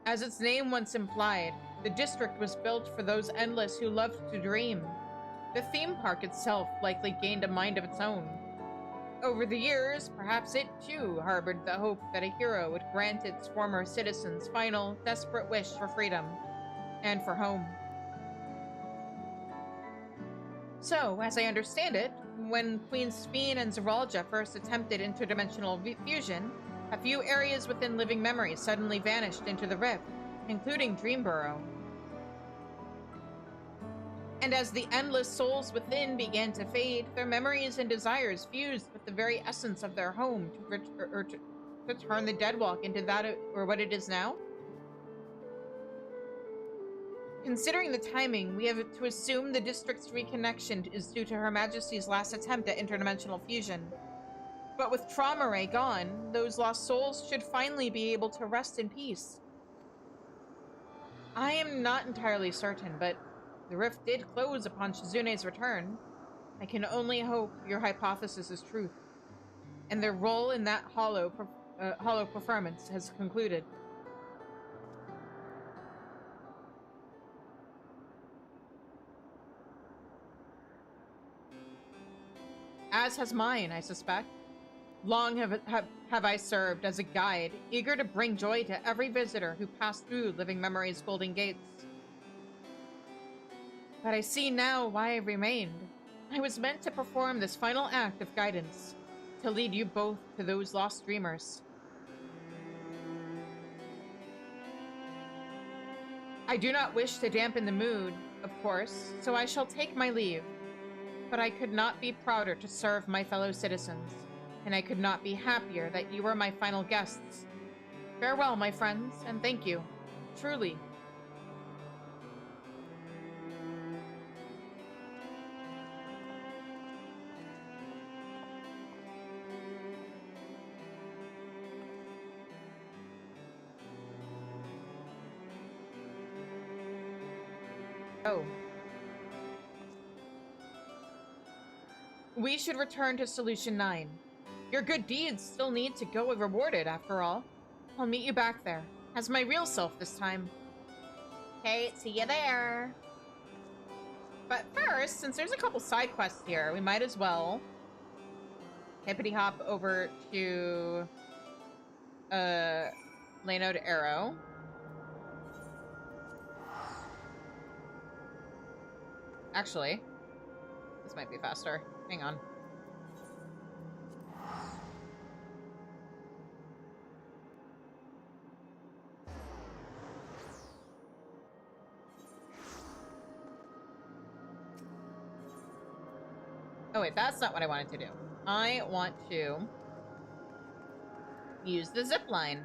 As its name once implied, the district was built for those Endless who loved to dream. The theme park itself likely gained a mind of its own. Over the years, perhaps it too harbored the hope that a hero would grant its former citizens' final, desperate wish for freedom and for home. So, as I understand it, when Queen Sphene and Zeralja first attempted interdimensional fusion, a few areas within living memory suddenly vanished into the rift, including Dreamburrow. And as the endless souls within began to fade, their memories and desires fused with the very essence of their home to turn the Deadwalk into that or what it is now. Considering the timing, we have to assume the district's reconnection is due to Her Majesty's last attempt at interdimensional fusion. But with Traumaray gone, those lost souls should finally be able to rest in peace. I am not entirely certain, but the rift did close upon Shizune's return. I can only hope your hypothesis is truth, and their role in that hollow performance has concluded. As has mine, I suspect. Long have I served as a guide, eager to bring joy to every visitor who passed through Living Memory's golden gates. But I see now why I remained. I was meant to perform this final act of guidance, to lead you both to those lost dreamers. I do not wish to dampen the mood, of course, so I shall take my leave. But I could not be prouder to serve my fellow citizens, and I could not be happier that you were my final guests. Farewell, my friends, and thank you. Truly. Oh. We should return to Solution 9. Your good deeds still need to go rewarded, after all. I'll meet you back there, as my real self this time. Okay, see you there. But first, since there's a couple side quests here, we might as well hippity-hop over to Lano to Arrow. Actually, this might be faster. Hang on. wait, that's not what I wanted to do. I want to use the zip line.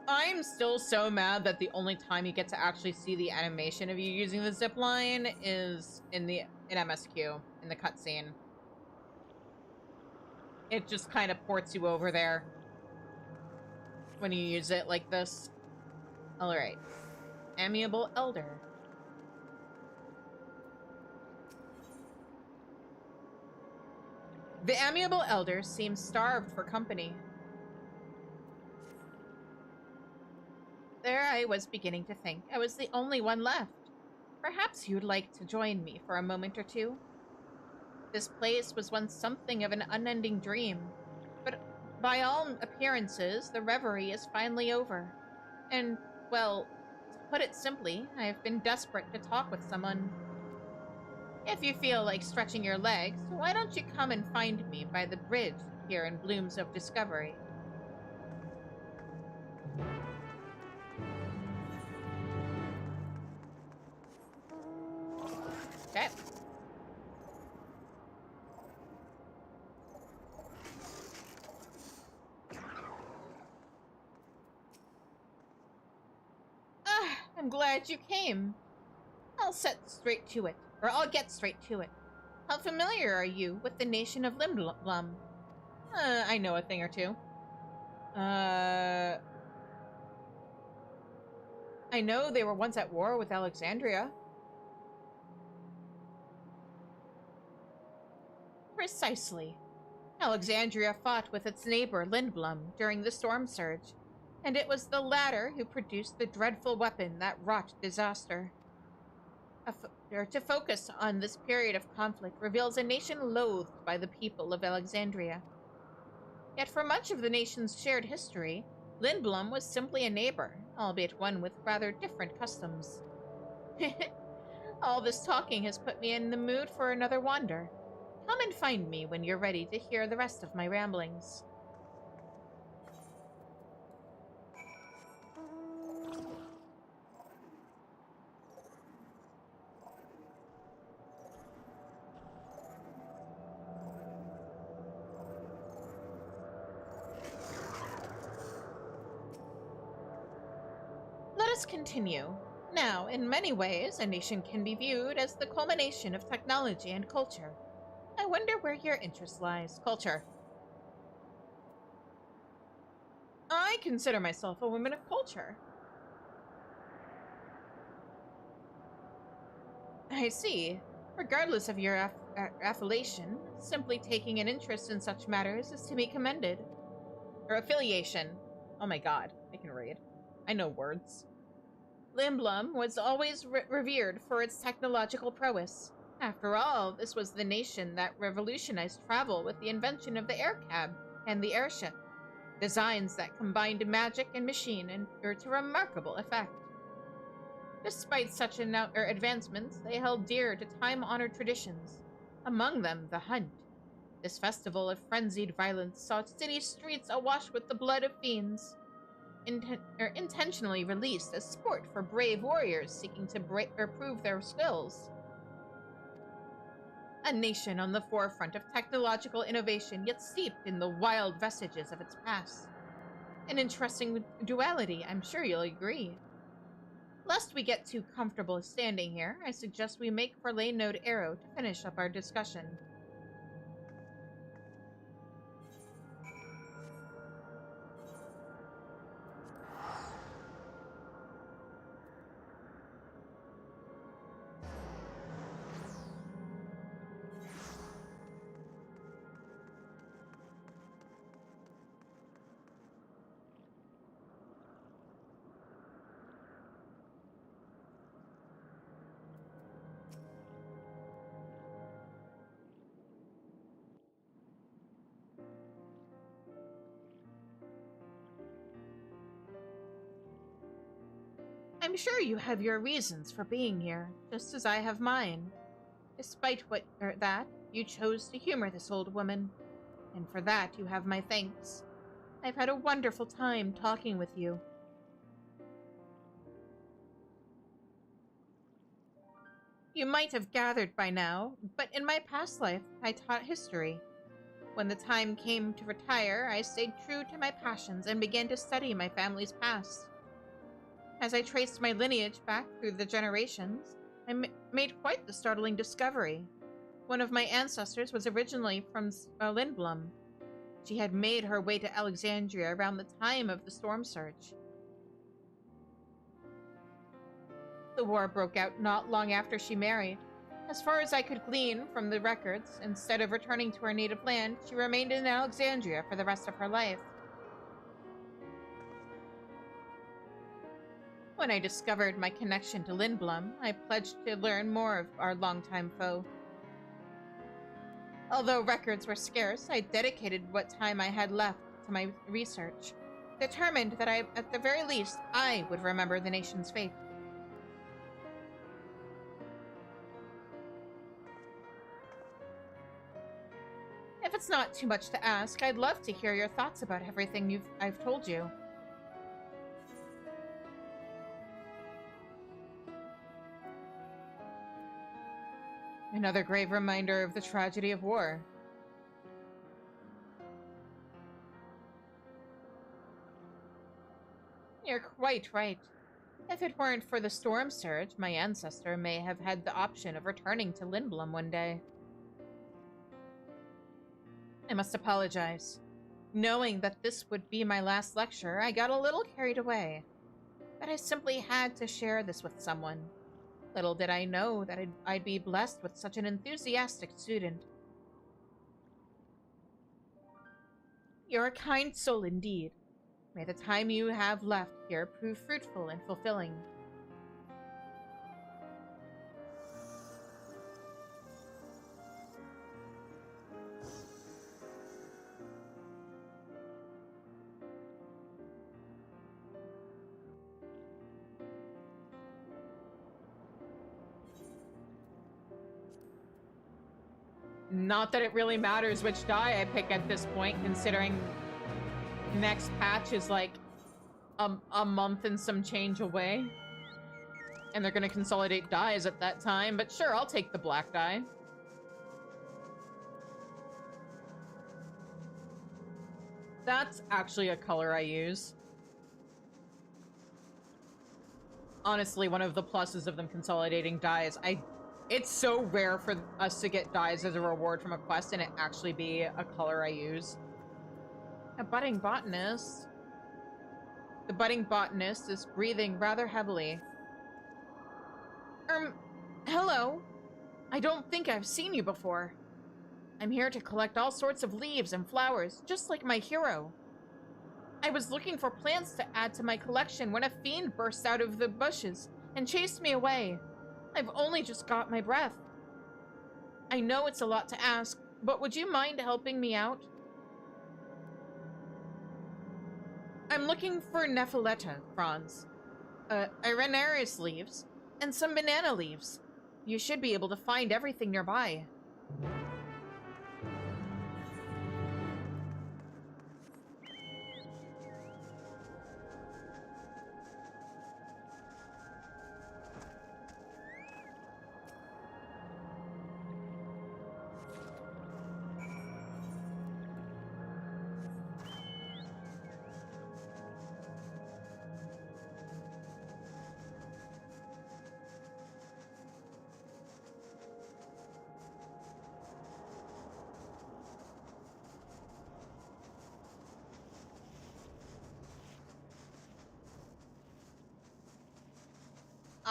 I'm still so mad that the only time you get to actually see the animation of you using the zip line is in MSQ, in the cutscene. It just kind of ports you over there when you use it like this. Alright. Amiable Elder. The Amiable Elder seems starved for company. There I was beginning to think I was the only one left. Perhaps you'd like to join me for a moment or two? This place was once something of an unending dream, but by all appearances, the reverie is finally over. And, well, to put it simply, I have been desperate to talk with someone. If you feel like stretching your legs, why don't you come and find me by the bridge here in Blooms of Discovery? Okay. I'm glad you came. I'll get straight to it. How familiar are you with the nation of Limblum? I know a thing or two. I know they were once at war with Alexandria. Precisely. Alexandria fought with its neighbor Lindblum during the storm surge, and it was the latter who produced the dreadful weapon that wrought disaster. To focus on this period of conflict reveals a nation loathed by the people of Alexandria. Yet for much of the nation's shared history, Lindblum was simply a neighbor, albeit one with rather different customs. All this talking has put me in the mood for another wander. Come and find me when you're ready to hear the rest of my ramblings. Let us continue. Now, in many ways, a nation can be viewed as the culmination of technology and culture. I wonder where your interest lies. Culture. I consider myself a woman of culture. I see. Regardless of your affiliation, simply taking an interest in such matters is to be commended. Or affiliation. Oh my god, I can read. I know words. Limblum was always revered for its technological prowess. After all, this was the nation that revolutionized travel with the invention of the air cab and the airship. Designs that combined magic and machine to remarkable effect. Despite such advancements, they held dear to time-honored traditions. Among them, the hunt. This festival of frenzied violence saw city streets awash with the blood of fiends. Intentionally released as sport for brave warriors seeking to prove their skills. A nation on the forefront of technological innovation, yet steeped in the wild vestiges of its past. An interesting duality, I'm sure you'll agree. Lest we get too comfortable standing here, I suggest we make for Lane Node Arrow to finish up our discussion. I'm sure you have your reasons for being here, just as I have mine. Despite that, you chose to humor this old woman, and for that you have my thanks. I've had a wonderful time talking with you. You might have gathered by now, but in my past life, I taught history. When the time came to retire, I stayed true to my passions and began to study my family's past. As I traced my lineage back through the generations, I made quite the startling discovery. One of my ancestors was originally from Lindblum. She had made her way to Alexandria around the time of the storm surge. The war broke out not long after she married. As far as I could glean from the records, instead of returning to her native land, she remained in Alexandria for the rest of her life. When I discovered my connection to Lindblum, I pledged to learn more of our longtime foe. Although records were scarce, I dedicated what time I had left to my research, determined that at the very least, I would remember the nation's fate. If it's not too much to ask, I'd love to hear your thoughts about everything I've told you. Another grave reminder of the tragedy of war. You're quite right. If it weren't for the storm surge, my ancestor may have had the option of returning to Lindblum one day. I must apologize. Knowing that this would be my last lecture, I got a little carried away. But I simply had to share this with someone. Little did I know that I'd be blessed with such an enthusiastic student. You're a kind soul indeed. May the time you have left here prove fruitful and fulfilling. Not that it really matters which die I pick at this point, considering next patch is like a month and some change away. And they're gonna consolidate dies at that time, but sure, I'll take the black die. That's actually a color I use. Honestly, one of the pluses of them consolidating dies, it's so rare for us to get dies as a reward from a quest and it actually be a color I use. A budding botanist. The budding botanist is breathing rather heavily. Hello. I don't think I've seen you before. I'm here to collect all sorts of leaves and flowers, just like my hero. I was looking for plants to add to my collection when a fiend burst out of the bushes and chased me away. I've only just got my breath. I know it's a lot to ask, but would you mind helping me out? I'm looking for Nephiletta fronds, Irenaris leaves, and some banana leaves. You should be able to find everything nearby.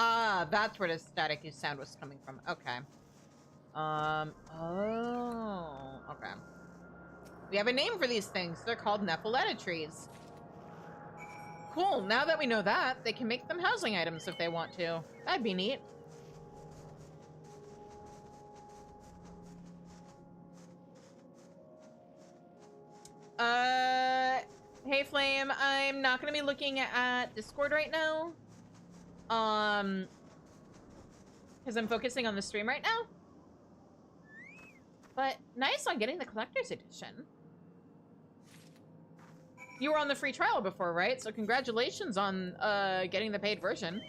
Ah, that's where the static sound was coming from. Okay. Oh, okay. We have a name for these things. They're called Nephiletta trees. Cool, now that we know that, they can make them housing items if they want to. That'd be neat. Hey Flame, I'm not gonna be looking at Discord right now. Because I'm focusing on the stream right now. But nice on getting the collector's edition. You were on the free trial before, right? So congratulations on getting the paid version.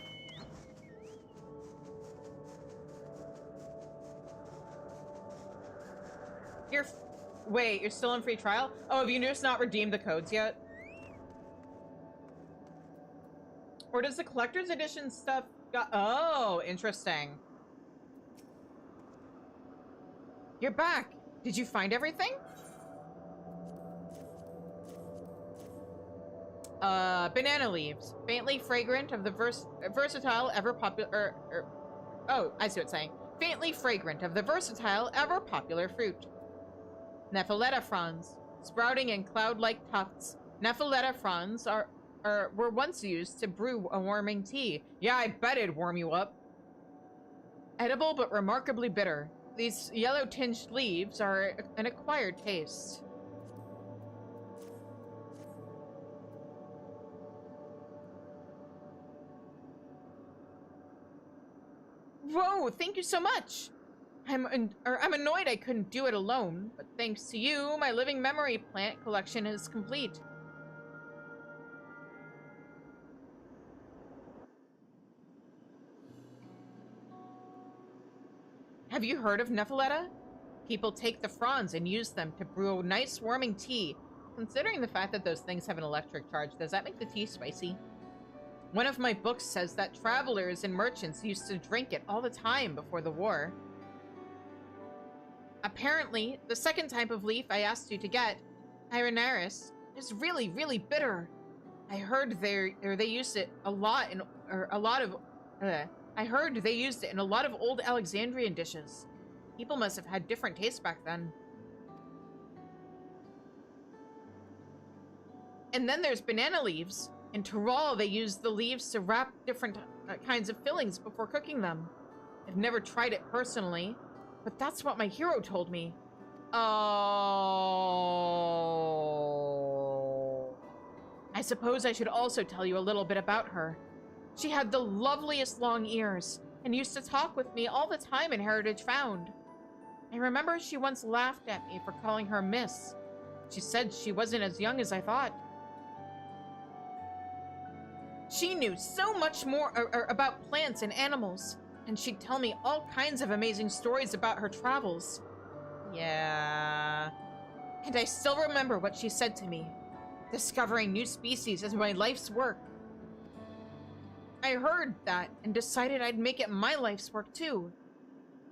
Wait, you're still on free trial? Oh, have you just not redeemed the codes yet? Or does the collector's edition stuff oh, interesting. You're back. Did you find everything? Banana leaves. Faintly fragrant of the versatile, ever popular... oh, I see what it's saying. Faintly fragrant of the versatile, ever popular fruit. Nephiletta fronds. Sprouting in cloud-like tufts. Nephiletta fronds were once used to brew a warming tea. Yeah, I bet it'd warm you up. Edible but remarkably bitter. These yellow-tinged leaves are an acquired taste. Whoa, thank you so much! I'm annoyed I couldn't do it alone, but thanks to you, my living memory plant collection is complete. Have you heard of Nephiletta? People take the fronds and use them to brew a nice warming tea. Considering the fact that those things have an electric charge, does that make the tea spicy? One of my books says that travelers and merchants used to drink it all the time before the war. Apparently, the second type of leaf I asked you to get, Irenaris, is really, really bitter. I heard they used it a lot in I heard they used it in a lot of old Alexandrian dishes. People must have had different tastes back then. And then there's banana leaves. In Tyrol, they use the leaves to wrap different kinds of fillings before cooking them. I've never tried it personally, but that's what my hero told me. Oh. I suppose I should also tell you a little bit about her. She had the loveliest long ears and used to talk with me all the time in Heritage Found. I remember she once laughed at me for calling her Miss. She said she wasn't as young as I thought. She knew so much more about plants and animals, and she'd tell me all kinds of amazing stories about her travels. Yeah. And I still remember what she said to me. Discovering new species is my life's work. I heard that and decided I'd make it my life's work too.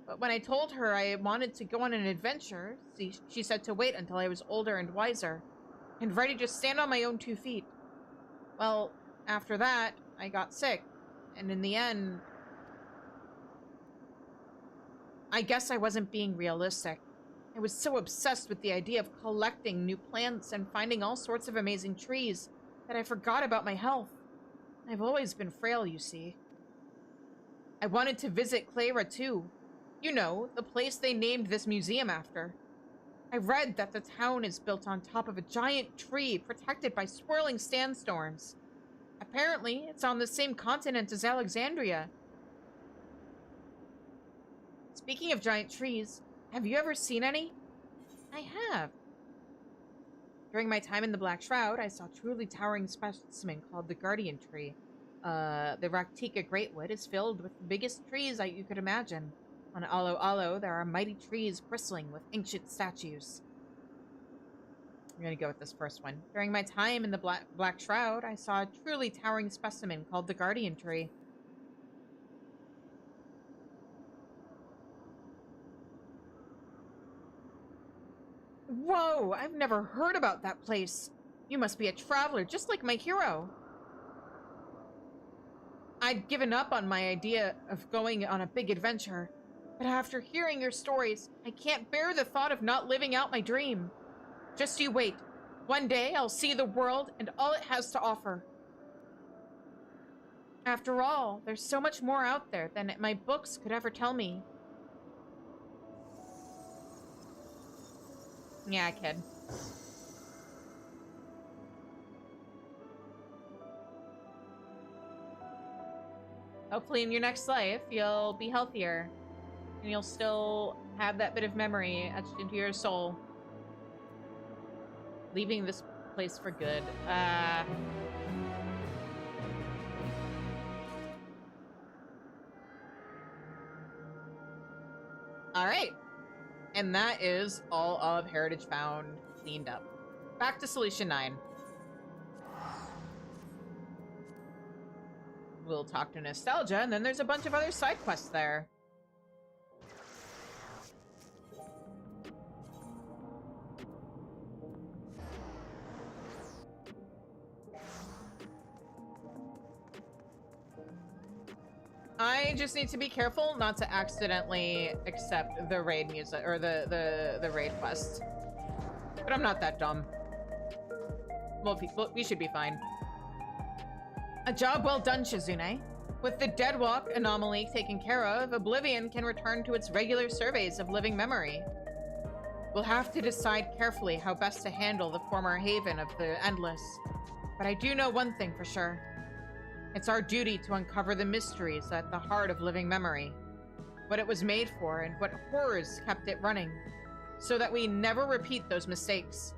But when I told her I wanted to go on an adventure, she said to wait until I was older and wiser, and ready to stand on my own 2 feet. Well, after that, I got sick, and in the end, I guess I wasn't being realistic. I was so obsessed with the idea of collecting new plants and finding all sorts of amazing trees that I forgot about my health. I've always been frail, you see. I wanted to visit Clara too. You know, the place they named this museum after. I read that the town is built on top of a giant tree protected by swirling sandstorms. Apparently, it's on the same continent as Alexandria. Speaking of giant trees, have you ever seen any? I have. During my time in the Black Shroud, I saw a truly towering specimen called the Guardian Tree. The Raktika Greatwood is filled with the biggest trees you could imagine. On Alo Alo, there are mighty trees bristling with ancient statues. I'm gonna go with this first one. During my time in the Black Shroud, I saw a truly towering specimen called the Guardian Tree. Whoa, I've never heard about that place. You must be a traveler, just like my hero. I'd given up on my idea of going on a big adventure, but after hearing your stories, I can't bear the thought of not living out my dream. Just you wait. One day, I'll see the world and all it has to offer. After all, there's so much more out there than my books could ever tell me. Yeah, kid. Hopefully in your next life, you'll be healthier. And you'll still have that bit of memory etched into your soul. Leaving this place for good. Alright. And that is all of Heritage Found cleaned up. Back to Solution 9. We'll talk to Nostalgia, and then there's a bunch of other side quests there. I just need to be careful not to accidentally accept the raid music or the raid quest. But I'm not that dumb. Well, we should be fine. A job well done, Shizune. With the Deadwalk anomaly taken care of, Oblivion can return to its regular surveys of living memory. We'll have to decide carefully how best to handle the former haven of the Endless. But I do know one thing for sure. It's our duty to uncover the mysteries at the heart of living memory, what it was made for and what horrors kept it running, so that we never repeat those mistakes.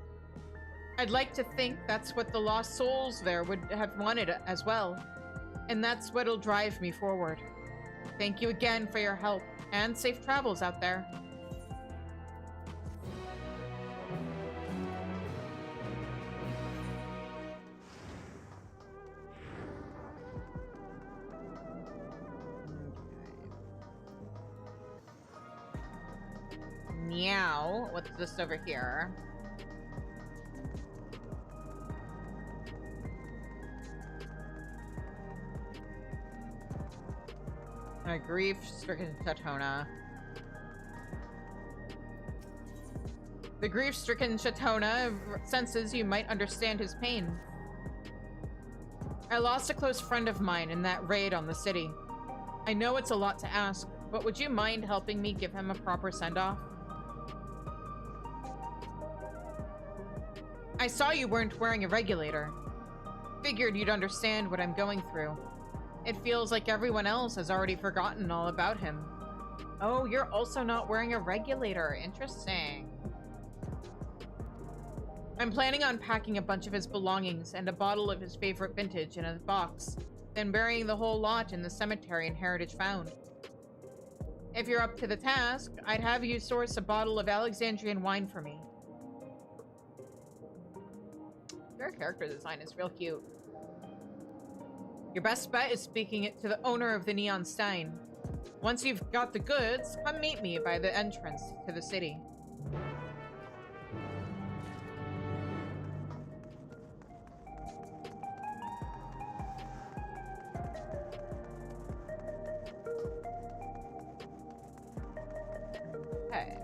I'd like to think that's what the lost souls there would have wanted as well, and that's what'll drive me forward. Thank you again for your help, and safe travels out there. Meow. What's this over here? A grief-stricken Shatona. The grief-stricken Shatona senses you might understand his pain. I lost a close friend of mine in that raid on the city. I know it's a lot to ask, but would you mind helping me give him a proper send-off? I saw you weren't wearing a regulator. Figured you'd understand what I'm going through. It feels like everyone else has already forgotten all about him. Oh, you're also not wearing a regulator. Interesting. I'm planning on packing a bunch of his belongings and a bottle of his favorite vintage in a box, then burying the whole lot in the cemetery in Heritage Found. If you're up to the task, I'd have you source a bottle of Alexandrian wine for me. Your character design is real cute. Your best bet is speaking it to the owner of the Neon Stein. Once you've got the goods, come meet me by the entrance to the city. Okay.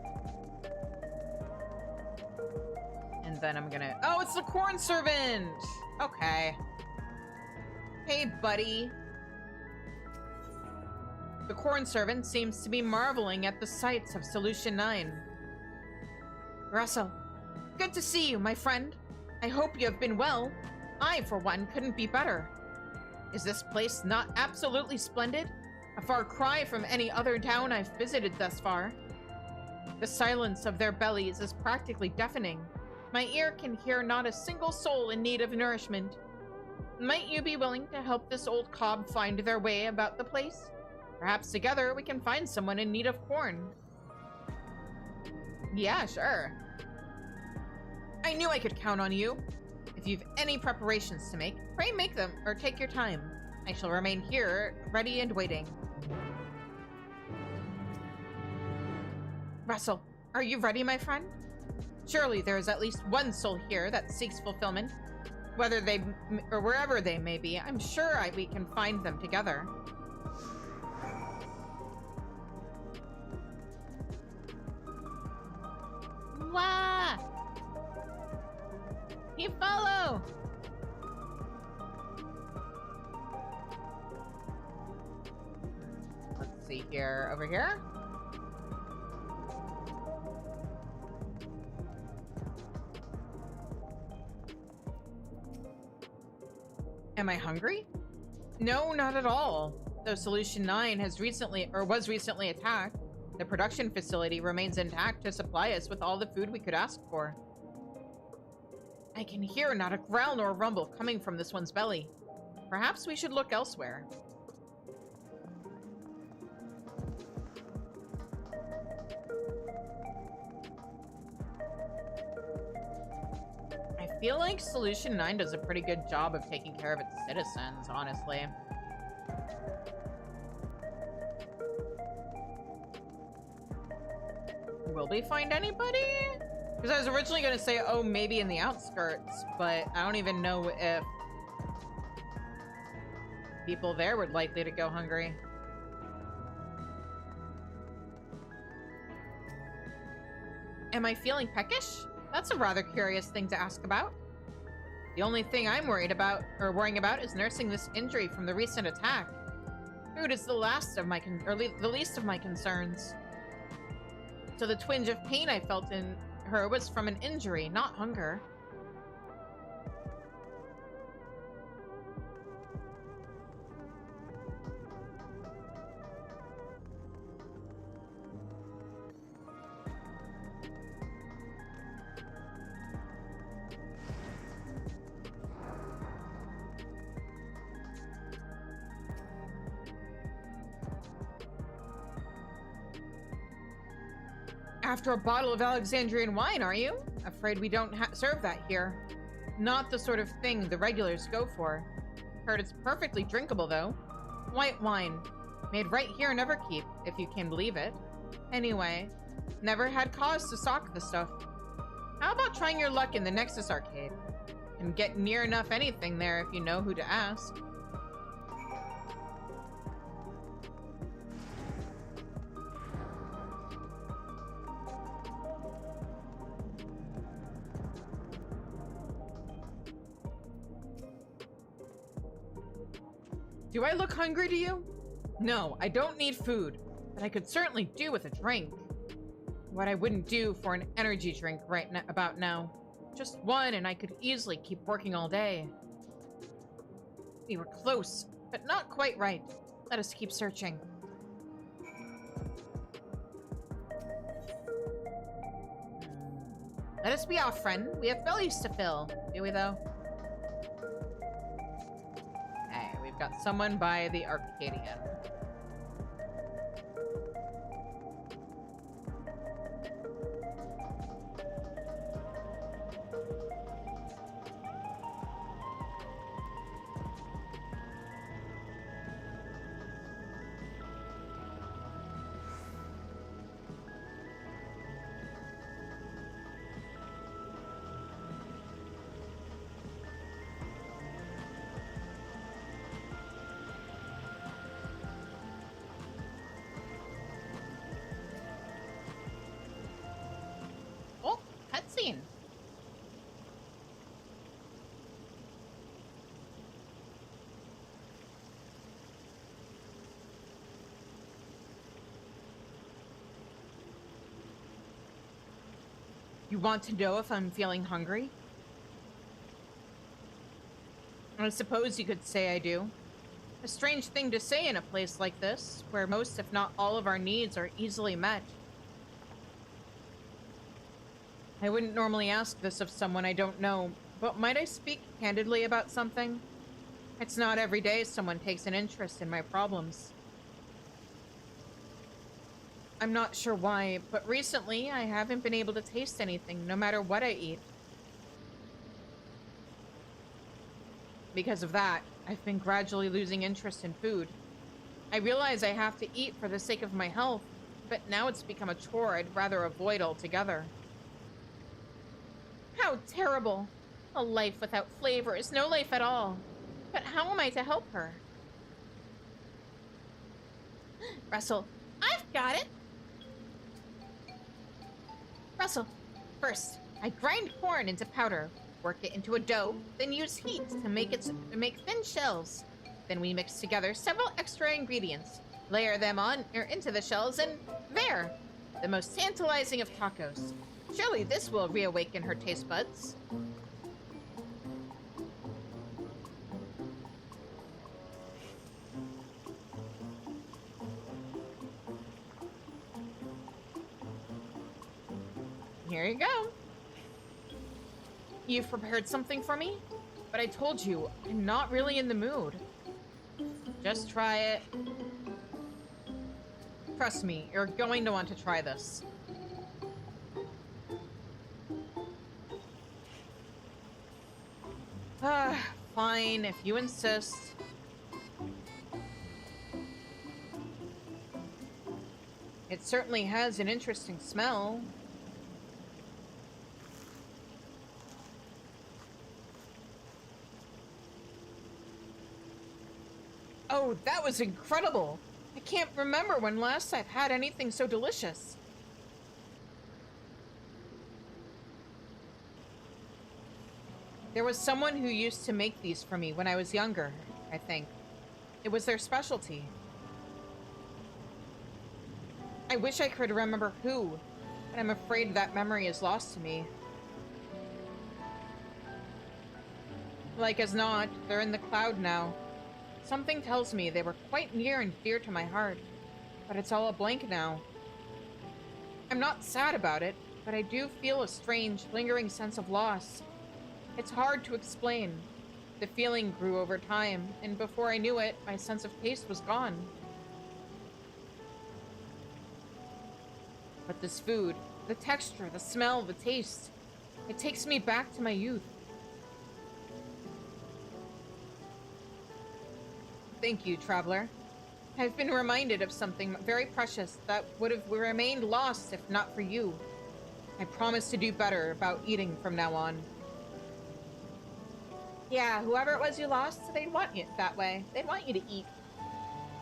And then I'm gonna... Oh, it's the corn servant! Okay. Hey, buddy. The corn servant seems to be marveling at the sights of Solution 9. Russell, good to see you, my friend. I hope you have been well. I, for one, couldn't be better. Is this place not absolutely splendid? A far cry from any other town I've visited thus far. The silence of their bellies is practically deafening. My ear can hear not a single soul in need of nourishment. Might you be willing to help this old cob find their way about the place? Perhaps together we can find someone in need of corn. Yeah, sure. I knew I could count on you. If you've any preparations to make, pray make them, or take your time. I shall remain here, ready and waiting. Russell, are you ready, my friend? Surely there is at least one soul here that seeks fulfillment. Whether they, or wherever they may be, I'm sure we can find them together. Wah! You follow! Let's see here, over here? Am I hungry? No, not at all. Though Solution 9 has recently, or was recently attacked, the production facility remains intact to supply us with all the food we could ask for. I can hear not a growl nor a rumble coming from this one's belly. Perhaps we should look elsewhere. I feel like Solution 9 does a pretty good job of taking care of its citizens, honestly. Will we find anybody? Because I was originally going to say, oh, maybe in the outskirts, but I don't even know if people there would likely to go hungry. Am I feeling peckish? That's a rather curious thing to ask about. The only thing I'm worrying about is nursing this injury from the recent attack. Food is the least of my concerns. So the twinge of pain I felt in her was from an injury, not hunger. After a bottle of Alexandrian wine, are you? Afraid we don't serve that here. Not the sort of thing the regulars go for. Heard it's perfectly drinkable, though. White wine. Made right here in Everkeep, if you can believe it. Anyway, never had cause to stock the stuff. How about trying your luck in the Nexus Arcade? Can get near enough anything there if you know who to ask. Do I look hungry to you? No, I don't need food, but I could certainly do with a drink. What I wouldn't do for an energy drink about now. Just one and I could easily keep working all day. We were close, but not quite right. Let us keep searching. Let us be off, friend. We have bellies to fill. Do we, though? Got someone by the Arcadian. Cutscene. You want to know if I'm feeling hungry? I suppose you could say I do. A strange thing to say in a place like this, where most if not all of our needs are easily met. I wouldn't normally ask this of someone I don't know, but might I speak candidly about something? It's not every day someone takes an interest in my problems. I'm not sure why, but recently I haven't been able to taste anything, no matter what I eat. Because of that, I've been gradually losing interest in food. I realize I have to eat for the sake of my health, but now it's become a chore I'd rather avoid altogether. How terrible! A life without flavor is no life at all. But how am I to help her? Russell, I've got it! Russell, first, I grind corn into powder, work it into a dough, then use heat to make thin shells. Then we mix together several extra ingredients, layer them on or into the shells, and there! The most tantalizing of tacos. Surely this will reawaken her taste buds. Here you go. You've prepared something for me? But I told you, I'm not really in the mood. Just try it. Trust me, you're going to want to try this. Fine, if you insist. It certainly has an interesting smell. Oh, that was incredible! I can't remember when last I've had anything so delicious. There was someone who used to make these for me when I was younger, I think. It was their specialty. I wish I could remember who, but I'm afraid that memory is lost to me. Like as not, they're in the cloud now. Something tells me they were quite near and dear to my heart, but it's all a blank now. I'm not sad about it, but I do feel a strange, lingering sense of loss. It's hard to explain. The feeling grew over time, and before I knew it, my sense of taste was gone. But this food, the texture, the smell, the taste, it takes me back to my youth. Thank you, traveler. I've been reminded of something very precious that would have remained lost if not for you. I promise to do better about eating from now on. Yeah, whoever it was you lost, they'd want you that way. They'd want you to eat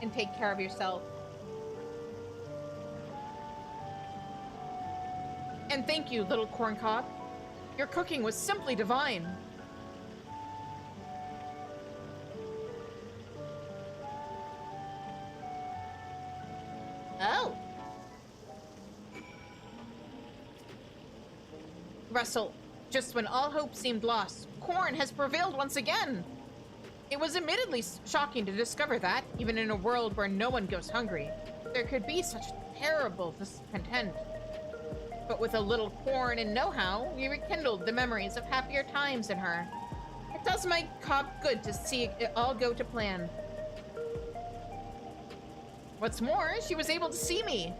and take care of yourself. And thank you, little corncob. Your cooking was simply divine. Oh. Russell, just when all hope seemed lost, corn has prevailed once again. It was admittedly shocking to discover that, even in a world where no one goes hungry, there could be such terrible discontent. But with a little corn and know-how, we rekindled the memories of happier times in her. It does my cob good to see it all go to plan. What's more, she was able to see me.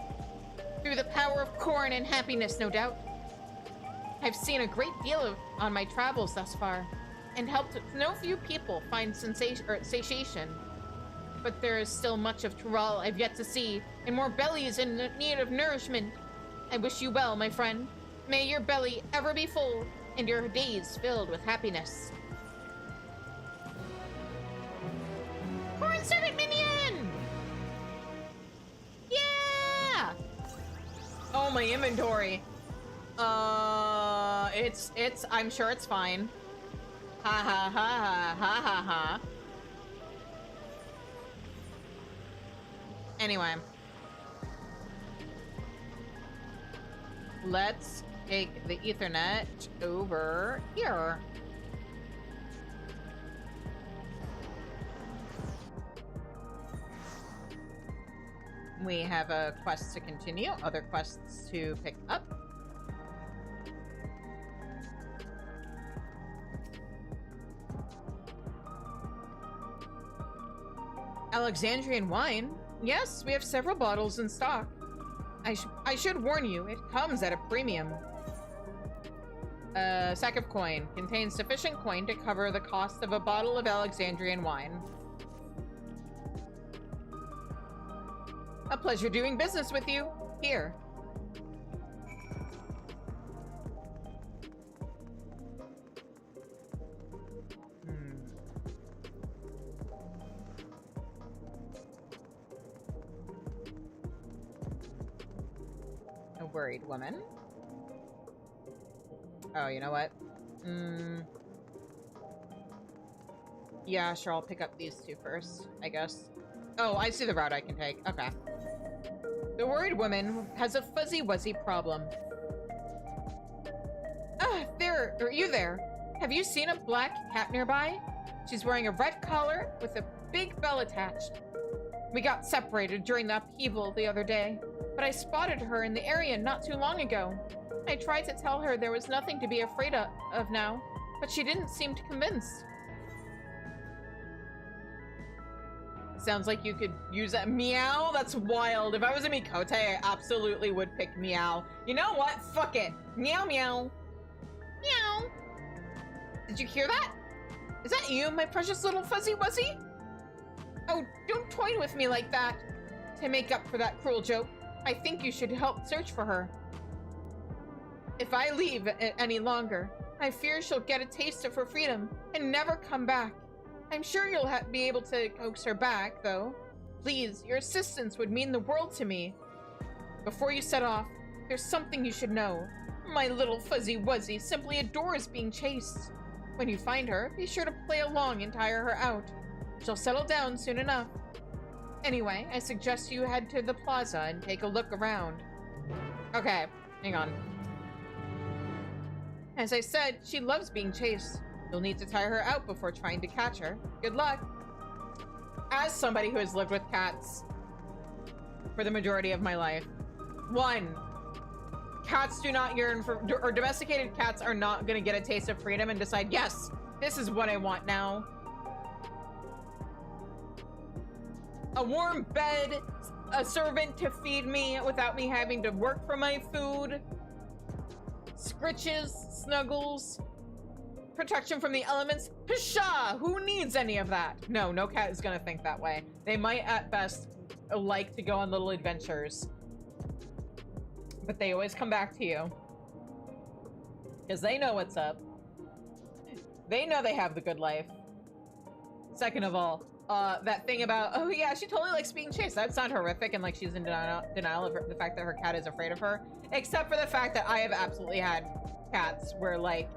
Through the power of corn and happiness, no doubt. I've seen a great deal on my travels thus far, and helped no few people find satiation. But there is still much of Tural I've yet to see, and more bellies in need of nourishment. I wish you well, my friend. May your belly ever be full, and your days filled with happiness. Corn servant minion! Yeah! Oh, my inventory. I'm sure it's fine. Ha ha ha ha ha ha ha. Anyway. Let's take the Ethernet over here. We have a quest to continue, other quests to pick up. Alexandrian wine? Yes, we have several bottles in stock. I should warn you, it comes at a premium. Sack of coin. Contains sufficient coin to cover the cost of a bottle of Alexandrian wine. A pleasure doing business with you. Here. A worried woman. Oh, you know what? Yeah, sure, I'll pick up these two first, I guess. Oh, I see the route I can take. Okay. The worried woman has a fuzzy-wuzzy problem. Ah, there, are you there? Have you seen a black cat nearby? She's wearing a red collar with a big bell attached. We got separated during the upheaval the other day, but I spotted her in the area not too long ago. I tried to tell her there was nothing to be afraid of now, but she didn't seem convinced. Sounds like you could use that. Meow? That's wild. If I was a Mikote, I absolutely would pick meow. You know what? Fuck it. Meow meow. Meow. Did you hear that? Is that you, my precious little fuzzy wuzzy? Oh, don't toy with me like that. To make up for that cruel joke, I think you should help search for her. If I leave any longer, I fear she'll get a taste of her freedom and never come back. I'm sure you'll be able to coax her back, though. Please, your assistance would mean the world to me. Before you set off, there's something you should know. My little fuzzy wuzzy simply adores being chased. When you find her, be sure to play along and tire her out. She'll settle down soon enough. Anyway, I suggest you head to the plaza and take a look around. Okay, hang on. As I said, she loves being chased. You'll need to tire her out before trying to catch her. Good luck. As somebody who has lived with cats for the majority of my life, 1, cats do not yearn for, or domesticated cats are not gonna get a taste of freedom and decide, yes, this is what I want now. A warm bed, a servant to feed me without me having to work for my food, scritches, snuggles, protection from the elements. Pshaw! Who needs any of that? No, no cat is gonna think that way. They might at best like to go on little adventures, but they always come back to you because they know what's up. They know they have the good life. Second of all, that thing about, oh yeah, she totally likes being chased. That sounds horrific and like she's in denial of the fact that her cat is afraid of her. Except for the fact that I have absolutely had cats where like,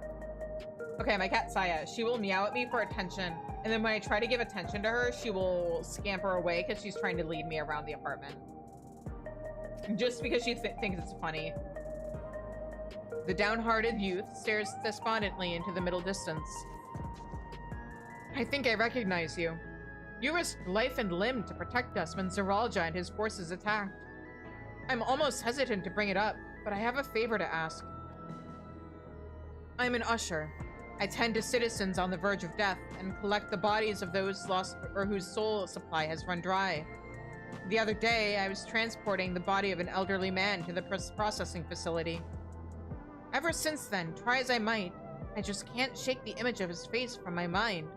okay, my cat Saya, she will meow at me for attention. And then when I try to give attention to her, she will scamper away because she's trying to lead me around the apartment. Just because she thinks it's funny. The downhearted youth stares despondently into the middle distance. I think I recognize you. You risked life and limb to protect us when Zeralja and his forces attacked. I'm almost hesitant to bring it up, but I have a favor to ask. I'm an usher. I tend to citizens on the verge of death and collect the bodies of those lost or whose soul supply has run dry. The other day, I was transporting the body of an elderly man to the processing facility. Ever since then, try as I might, I just can't shake the image of his face from my mind.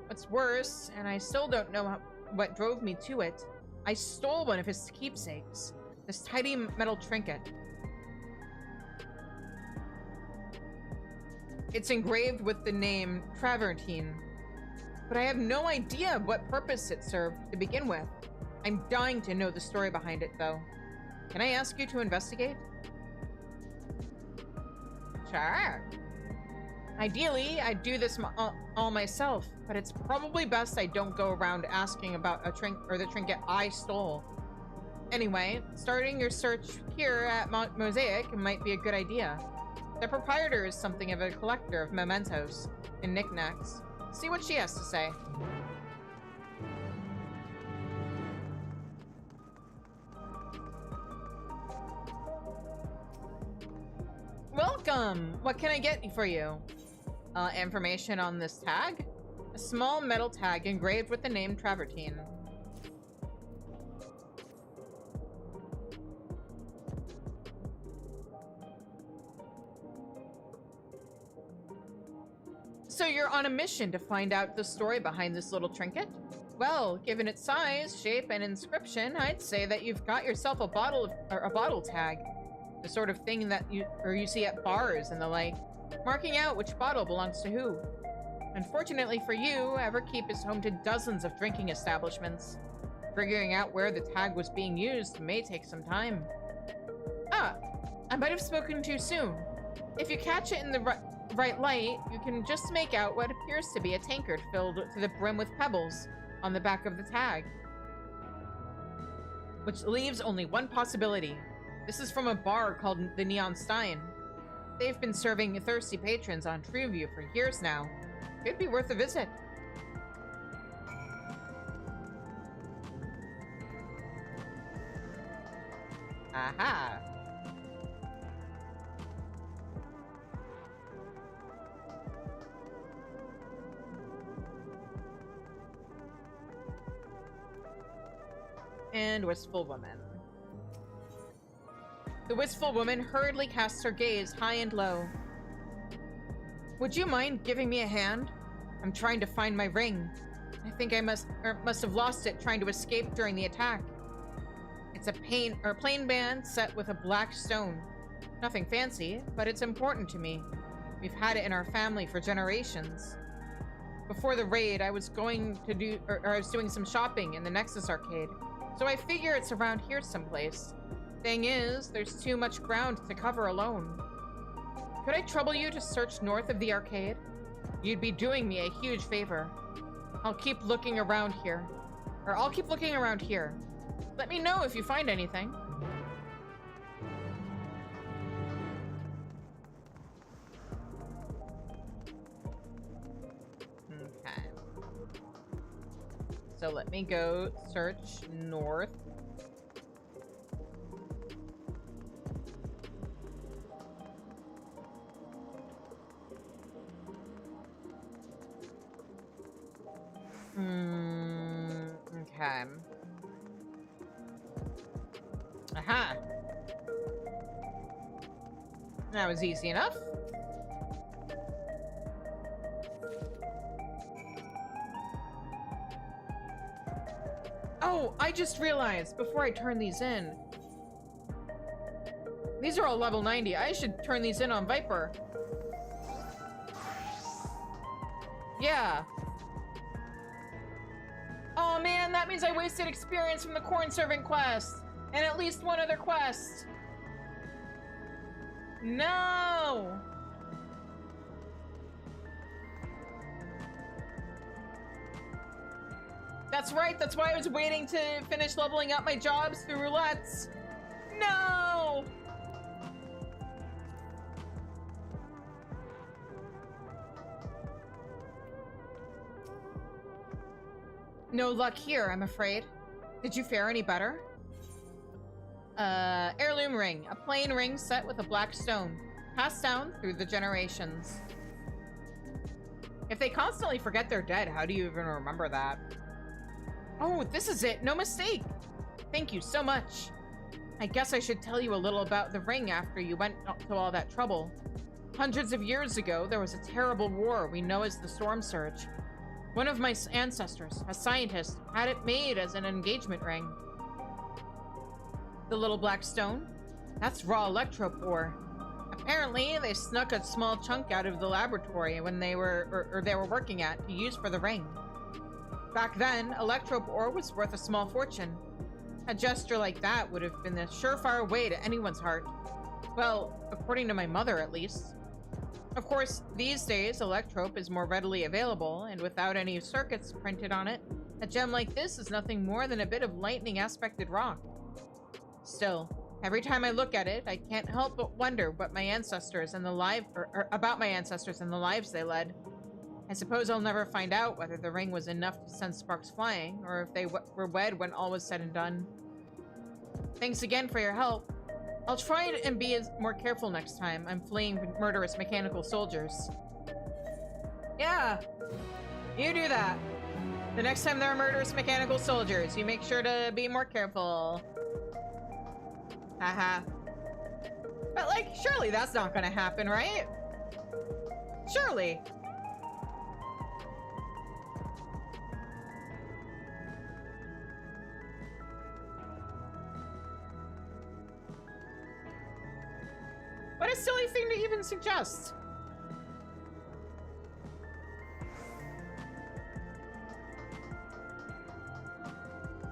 What's worse, and I still don't know what drove me to it, I stole one of his keepsakes, this tiny metal trinket. It's engraved with the name Travertine, but I have no idea what purpose it served to begin with. I'm dying to know the story behind it, though. Can I ask you to investigate? Sure. Ideally, I'd do this all myself, but it's probably best I don't go around asking about the trinket I stole. Anyway, starting your search here at Mosaic might be a good idea. The proprietor is something of a collector of mementos and knickknacks. See what she has to say. Welcome! What can I get for you? Information on this tag? A small metal tag engraved with the name Travertine. So you're on a mission to find out the story behind this little trinket? Well, given its size, shape, and inscription, I'd say that you've got yourself a bottle tag. The sort of thing that you see at bars and the like, marking out which bottle belongs to who. Unfortunately for you, Everkeep is home to dozens of drinking establishments. Figuring out where the tag was being used may take some time. Ah, I might have spoken too soon. If you catch it in the right light, you can just make out what appears to be a tankard filled to the brim with pebbles on the back of the tag. Which leaves only one possibility. This is from a bar called the Neon Stein. They've been serving thirsty patrons on Treeview for years now. It'd be worth a visit. Aha! And Wistful Woman. The wistful woman hurriedly casts her gaze high and low. Would you mind giving me a hand? I'm trying to find my ring. I think I must have lost it trying to escape during the attack. It's a plain band set with a black stone. Nothing fancy, but it's important to me. We've had it in our family for generations. Before the raid, I was doing some shopping in the Nexus arcade, so I figure it's around here someplace. Thing is, there's too much ground to cover alone. Could I trouble you to search north of the arcade? You'd be doing me a huge favor. I'll keep looking around here. Let me know if you find anything. Okay. So let me go search north. Okay. Aha! That was easy enough. Oh, I just realized before I turn these in. These are all level 90. I should turn these in on Viper. Yeah. Oh man, that means I wasted experience from the corn servant quest. And at least one other quest. No! That's right, that's why I was waiting to finish leveling up my jobs through roulettes. No! No luck here, I'm afraid. Did you fare any better? Heirloom ring. A plain ring set with a black stone. Passed down through the generations. If they constantly forget they're dead, how do you even remember that? Oh, this is it. No mistake. Thank you so much. I guess I should tell you a little about the ring after you went to all that trouble. Hundreds of years ago, there was a terrible war we know as the Storm Surge. One of my ancestors, a scientist, had it made as an engagement ring. The little black stone? That's raw electrope ore. Apparently, they snuck a small chunk out of the laboratory when they were working at to use for the ring. Back then, electrope ore was worth a small fortune. A gesture like that would have been the surefire way to anyone's heart. Well, according to my mother, at least. Of course, these days, electrope is more readily available, and without any circuits printed on it, a gem like this is nothing more than a bit of lightning aspected rock. Still, every time I look at it, I can't help but wonder what my ancestors and about my ancestors and the lives they led. I suppose I'll never find out whether the ring was enough to send sparks flying, or if they were wed when all was said and done. Thanks again for your help. I'll try and be more careful next time I'm fleeing murderous mechanical soldiers. Yeah, you do that. The next time there are murderous mechanical soldiers, you make sure to be more careful. Haha. But like, surely that's not gonna happen, right? Surely. What a silly thing to even suggest.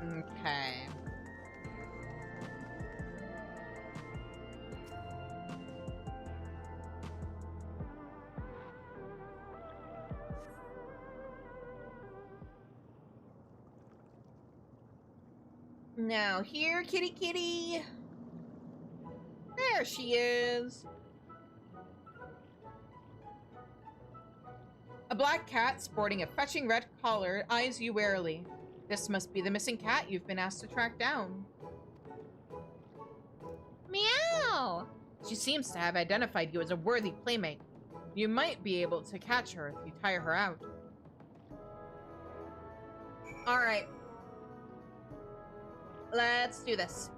Okay. Now here, kitty kitty. There she is. A black cat sporting a fetching red collar eyes you warily. This must be the missing cat you've been asked to track down. Meow! She seems to have identified you as a worthy playmate. You might be able to catch her if you tire her out. Alright. Let's do this.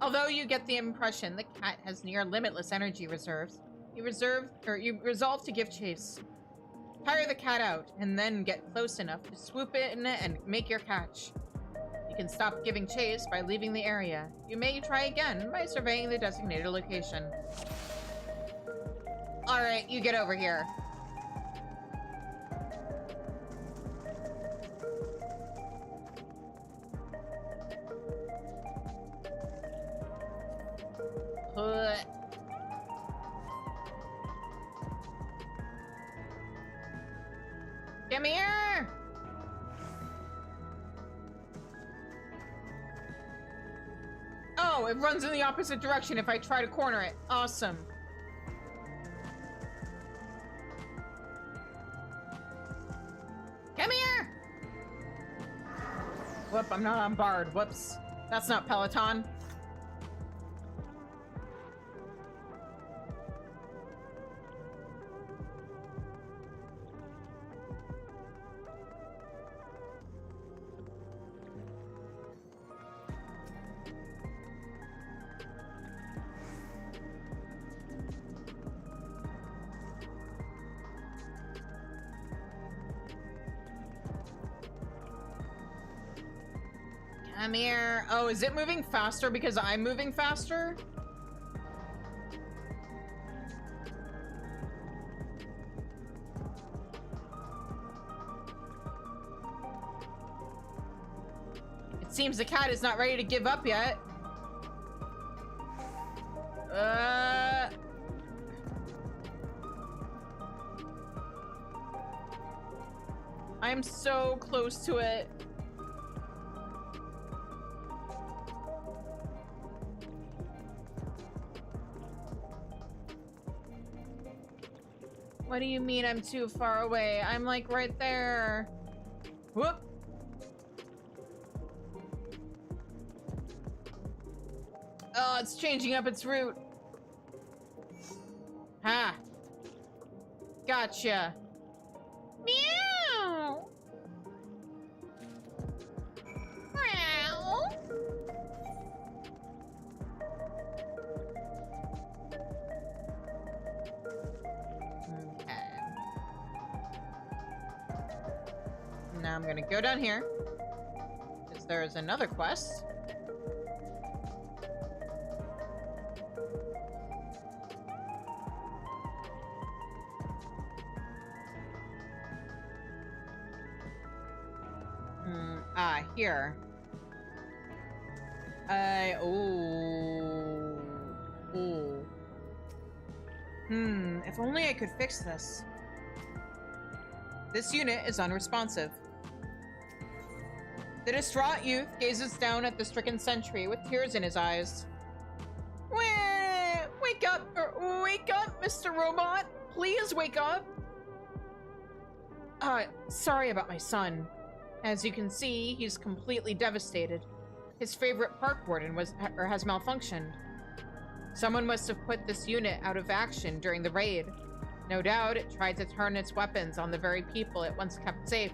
Although you get the impression the cat has near limitless energy reserves, you resolve to give chase. Tire the cat out, and then get close enough to swoop in and make your catch. You can stop giving chase by leaving the area. You may try again by surveying the designated location. Alright, you get over here. Come here! Oh, it runs in the opposite direction if I try to corner it. Awesome. Come here! Whoop, I'm not on Bard. Whoops. That's not Peloton. Come here. Oh, is it moving faster because I'm moving faster? It seems the cat is not ready to give up yet. I'm so close to it. What do you mean I'm too far away? I'm like right there. Whoop. Oh, it's changing up its route. Ha. Gotcha. Meow. Meow. Now I'm gonna go down here, because there's another quest. Here. If only I could fix this. This unit is unresponsive. The distraught youth gazes down at the stricken sentry with tears in his eyes. Wake up, Mr. Robot! Please wake up! Sorry about my son. As you can see, he's completely devastated. His favorite park warden has malfunctioned. Someone must have put this unit out of action during the raid. No doubt it tried to turn its weapons on the very people it once kept safe.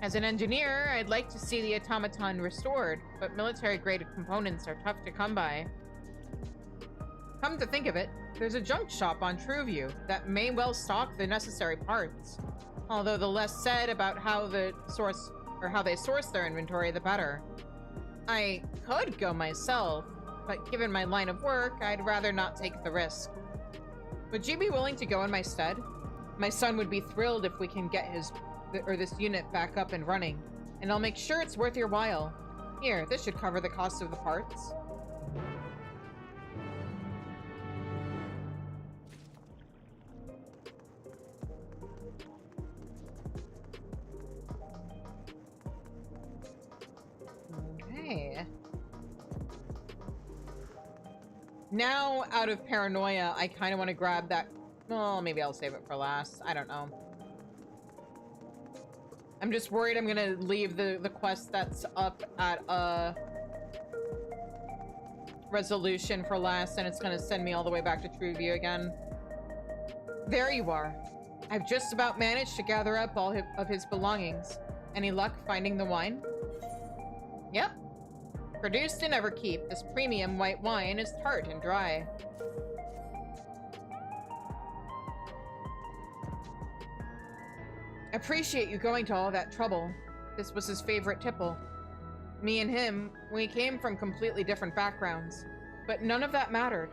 As an engineer, I'd like to see the automaton restored, but military-grade components are tough to come by. Come to think of it, there's a junk shop on Trueview that may well stock the necessary parts. Although the less said about how they source their inventory, the better. I could go myself, but given my line of work, I'd rather not take the risk. Would you be willing to go in my stead? My son would be thrilled if we can get this unit back up and running, and I'll make sure it's worth your while. Here, this should cover the cost of the parts. Okay. Now, out of paranoia, I kind of want to grab that. Well, maybe I'll save it for last. I don't know. I'm just worried I'm gonna leave the quest that's up at resolution for last, and it's gonna send me all the way back to Trueview again. There you are. I've just about managed to gather up all of his belongings. Any luck finding the wine? Yep. Produced in Everkeep, this premium white wine is tart and dry. Appreciate you going to all that trouble. This was his favorite tipple. Me and him, we came from completely different backgrounds, but none of that mattered.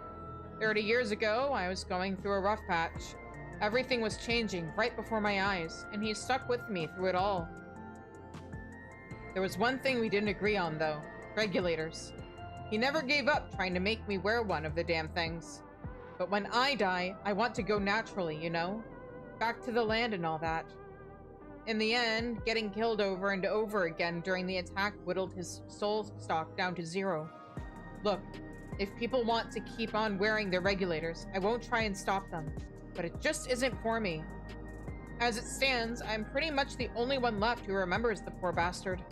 30 years ago, I was going through a rough patch. Everything was changing right before my eyes, and he stuck with me through it all. There was one thing we didn't agree on, though. Regulators. He never gave up trying to make me wear one of the damn things. But when I die, I want to go naturally, you know? Back to the land and all that. In the end, getting killed over and over again during the attack whittled his soul stock down to 0. Look, if people want to keep on wearing their regulators, I won't try and stop them. But it just isn't for me. As it stands, I'm pretty much the only one left who remembers the poor bastard.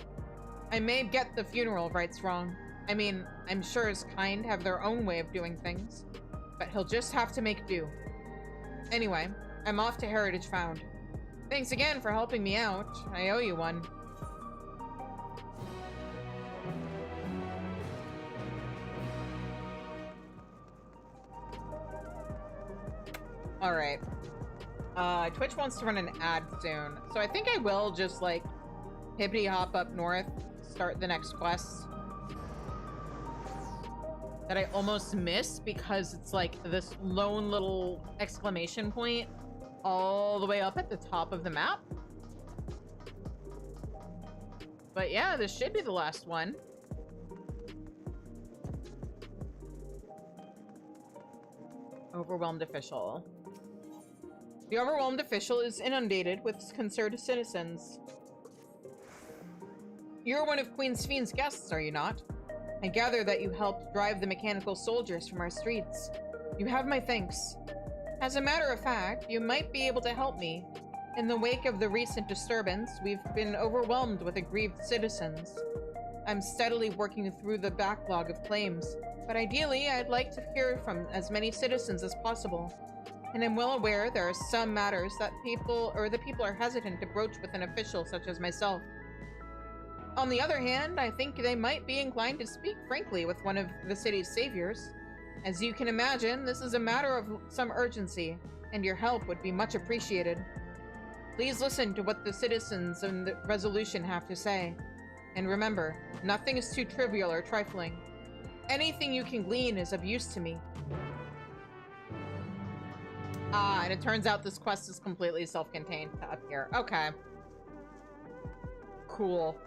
I may get the funeral rites wrong. I mean, I'm sure his kind have their own way of doing things. But he'll just have to make do. Anyway, I'm off to Heritage Found. Thanks again for helping me out. I owe you one. Alright. Twitch wants to run an ad soon. So I think I will just, like, hippity hop up north, start the next quest. That I almost missed because it's, like, this lone little exclamation point all the way up at the top of the map. But yeah, this should be the last one. Overwhelmed official. The overwhelmed official is inundated with concerned citizens. You're one of Queen Sphne's guests, are you not? I gather that you helped drive the mechanical soldiers from our streets. You have my thanks. As a matter of fact, you might be able to help me. In the wake of the recent disturbance, we've been overwhelmed with aggrieved citizens. I'm steadily working through the backlog of claims, but ideally, I'd like to hear from as many citizens as possible. And I'm well aware there are some matters that the people are hesitant to broach with an official such as myself. On the other hand, I think they might be inclined to speak frankly with one of the city's saviors. As you can imagine, this is a matter of some urgency, and your help would be much appreciated. Please listen to what the citizens in the resolution have to say. And remember, nothing is too trivial or trifling. Anything you can glean is of use to me. Ah, and it turns out this quest is completely self-contained up here. Okay. Cool.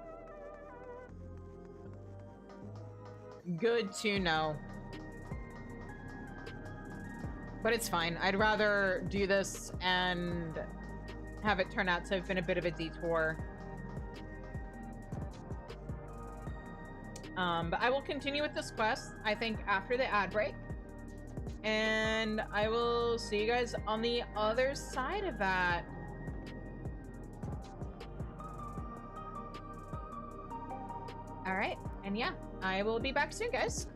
Good to know. But it's fine. I'd rather do this and have it turn out to have been a bit of a detour. But I will continue with this quest, I think, after the ad break. And I will see you guys on the other side of that. All right. And yeah, I will be back soon, guys.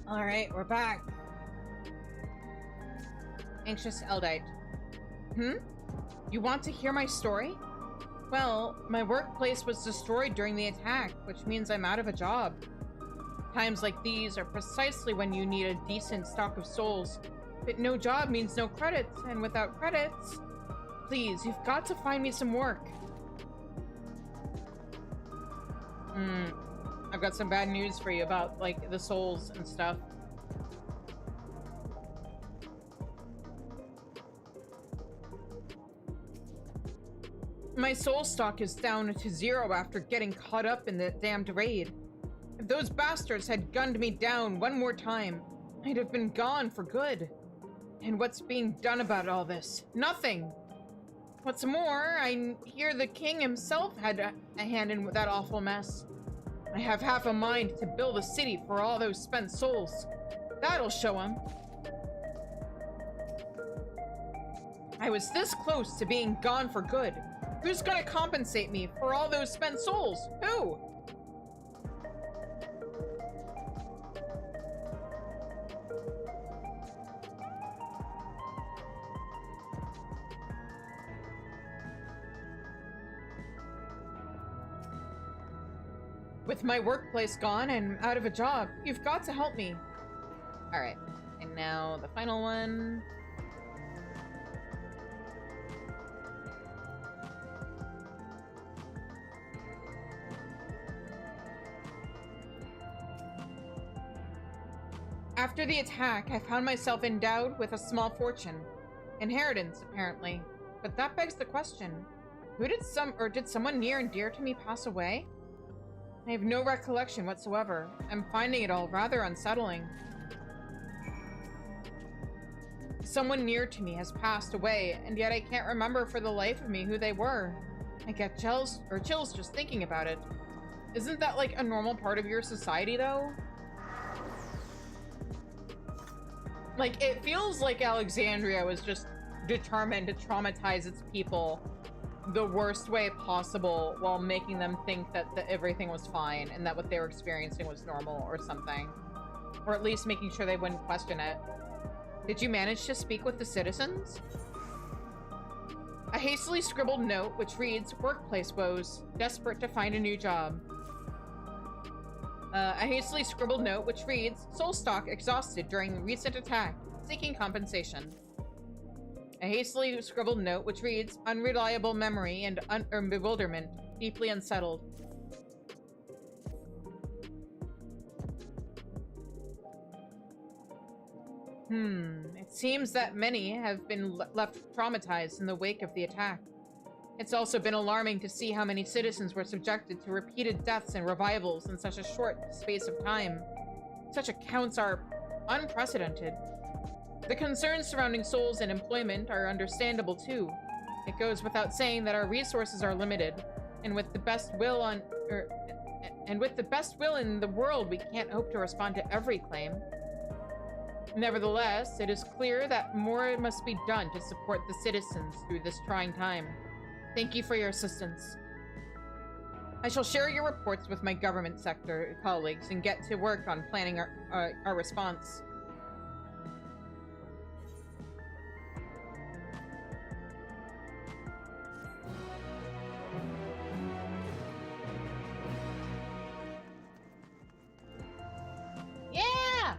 Alright, we're back. Anxious Eldite. You want to hear my story? Well, my workplace was destroyed during the attack, which means I'm out of a job. Times like these are precisely when you need a decent stock of souls. But no job means no credits, and without credits... Please, you've got to find me some work. I've got some bad news for you about, like, the souls and stuff. My soul stock is down to 0 after getting caught up in the damned raid. If those bastards had gunned me down one more time, I'd have been gone for good. And what's being done about all this? Nothing! What's more, I hear the king himself had a hand in that awful mess. I have half a mind to build a city for all those spent souls. That'll show him. I was this close to being gone for good. Who's gonna compensate me for all those spent souls? Who? With my workplace gone and out of a job, you've got to help me. Alright, and now the final one. After the attack, I found myself endowed with a small fortune. Inheritance, apparently. But that begs the question, did someone near and dear to me pass away? I have no recollection whatsoever. I'm finding it all rather unsettling. Someone near to me has passed away, and yet I can't remember for the life of me who they were. I get chills just thinking about it. Isn't that like a normal part of your society, though? Like, it feels like Alexandria was just determined to traumatize its people the worst way possible while making them think that everything was fine and that what they were experiencing was normal or something. Or at least making sure they wouldn't question it. Did you manage to speak with the citizens? A hastily scribbled note which reads, "Workplace woes, desperate to find a new job." A hastily scribbled note which reads, "Soul stock exhausted during the recent attack, seeking compensation." A hastily scribbled note which reads, "Unreliable memory and bewilderment, deeply unsettled." It seems that many have been left traumatized in the wake of the attack. It's also been alarming to see how many citizens were subjected to repeated deaths and revivals in such a short space of time. Such accounts are unprecedented. The concerns surrounding souls and employment are understandable too. It goes without saying that our resources are limited, and with the best will in the world, we can't hope to respond to every claim. Nevertheless, it is clear that more must be done to support the citizens through this trying time. Thank you for your assistance. I shall share your reports with my government sector colleagues and get to work on planning our response. Yeah!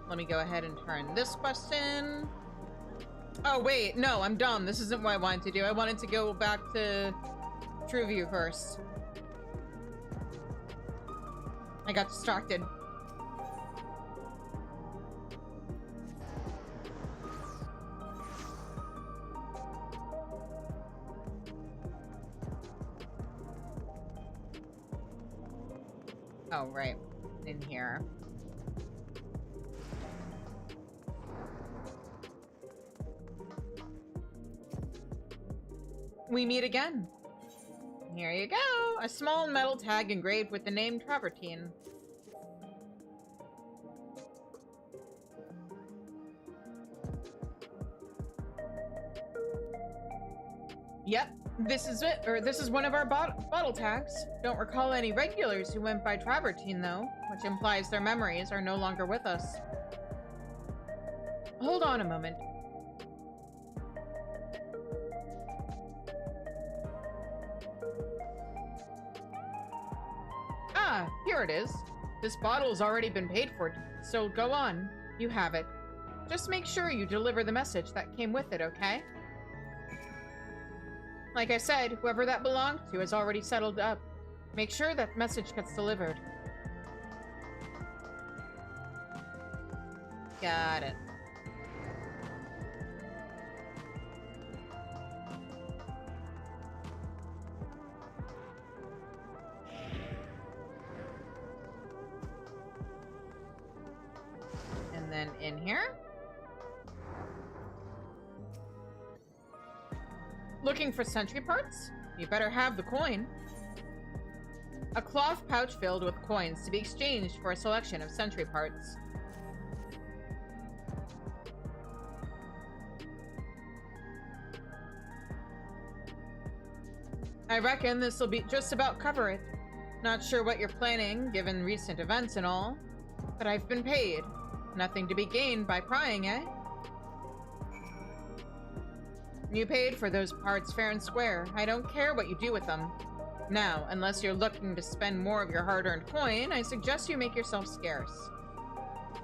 Let me go ahead and turn this question. Oh, wait. No, I'm dumb. This isn't what I wanted to do. I wanted to go back to TrueView first. I got distracted. Oh, right. In here. We meet again. Here you go. A small metal tag engraved with the name Travertine. Yep, this is it, or this is one of our bottle tags. Don't recall any regulars who went by Travertine, though, which implies their memories are no longer with us. Hold on a moment. Ah, here it is. This bottle's already been paid for, so go on. You have it. Just make sure you deliver the message that came with it, okay? Like I said, whoever that belonged to has already settled up. Make sure that message gets delivered. Got it. And then in here? Looking for sentry parts? You better have the coin. A cloth pouch filled with coins to be exchanged for a selection of sentry parts. I reckon this will be just about cover it. Not sure what you're planning, given recent events and all, but I've been paid. Nothing to be gained by prying, eh? You paid for those parts fair and square. I don't care what you do with them. Now, unless you're looking to spend more of your hard-earned coin, I suggest you make yourself scarce.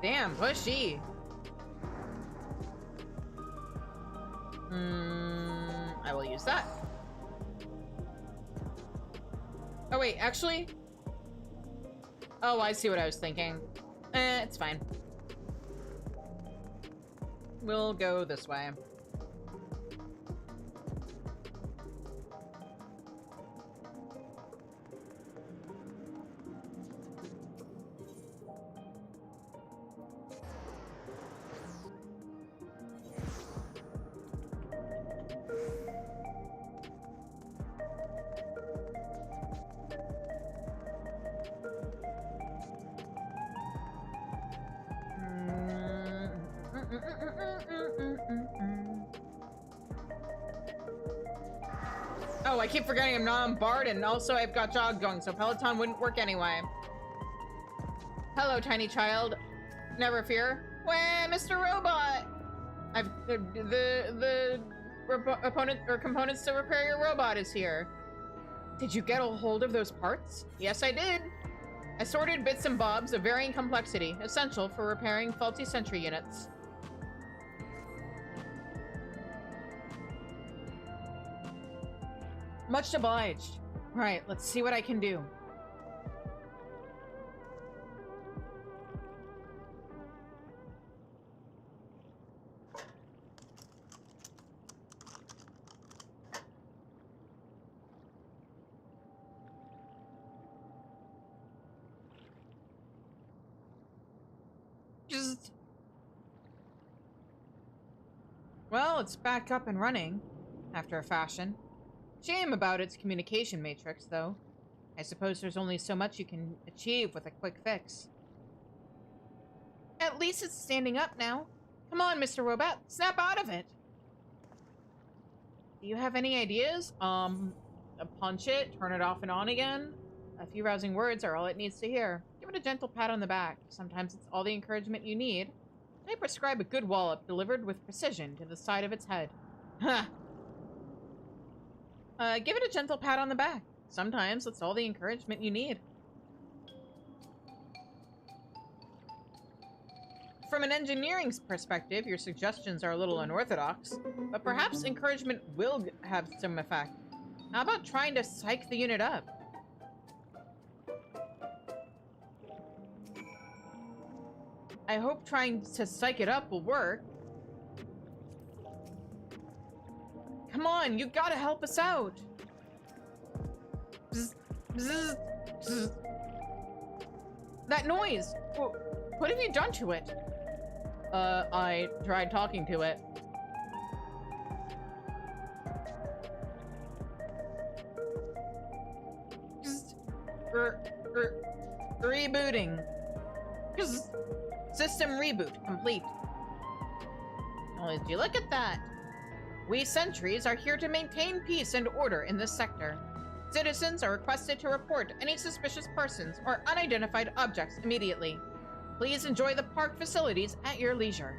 Damn, pushy. I will use that. Oh wait, actually? Oh, I see what I was thinking. It's fine. We'll go this way. Oh, I keep forgetting I'm not on Bard, and also I've got jog going, so Peloton wouldn't work anyway. Hello, tiny child. Never fear. Wah, Mr. Robot! I've the opponent or components to repair your robot is here. Did you get a hold of those parts? Yes, I did. Assorted bits and bobs of varying complexity, essential for repairing faulty sentry units. Much obliged. Right, let's see what I can do. Well, it's back up and running, after a fashion. Shame about its communication matrix, though. I suppose there's only so much you can achieve with a quick fix. At least it's standing up now. Come on, Mr. Robot, snap out of it! Do you have any ideas? Punch it, turn it off and on again? A few rousing words are all it needs to hear. Give it a gentle pat on the back. Sometimes it's all the encouragement you need. I prescribe a good wallop delivered with precision to the side of its head. Huh. Give it a gentle pat on the back. Sometimes it's all the encouragement you need. From an engineering perspective, your suggestions are a little unorthodox, but perhaps encouragement will have some effect. How about trying to psych the unit up? I hope trying to psych it up will work. Come on, you gotta help us out. Bzz, bzz, bzz. That noise! What have you done to it? I tried talking to it. Just... rebooting. Just... system reboot complete. Well, did you look at that? We sentries are here to maintain peace and order in this sector. Citizens are requested to report any suspicious persons or unidentified objects immediately. Please enjoy the park facilities at your leisure.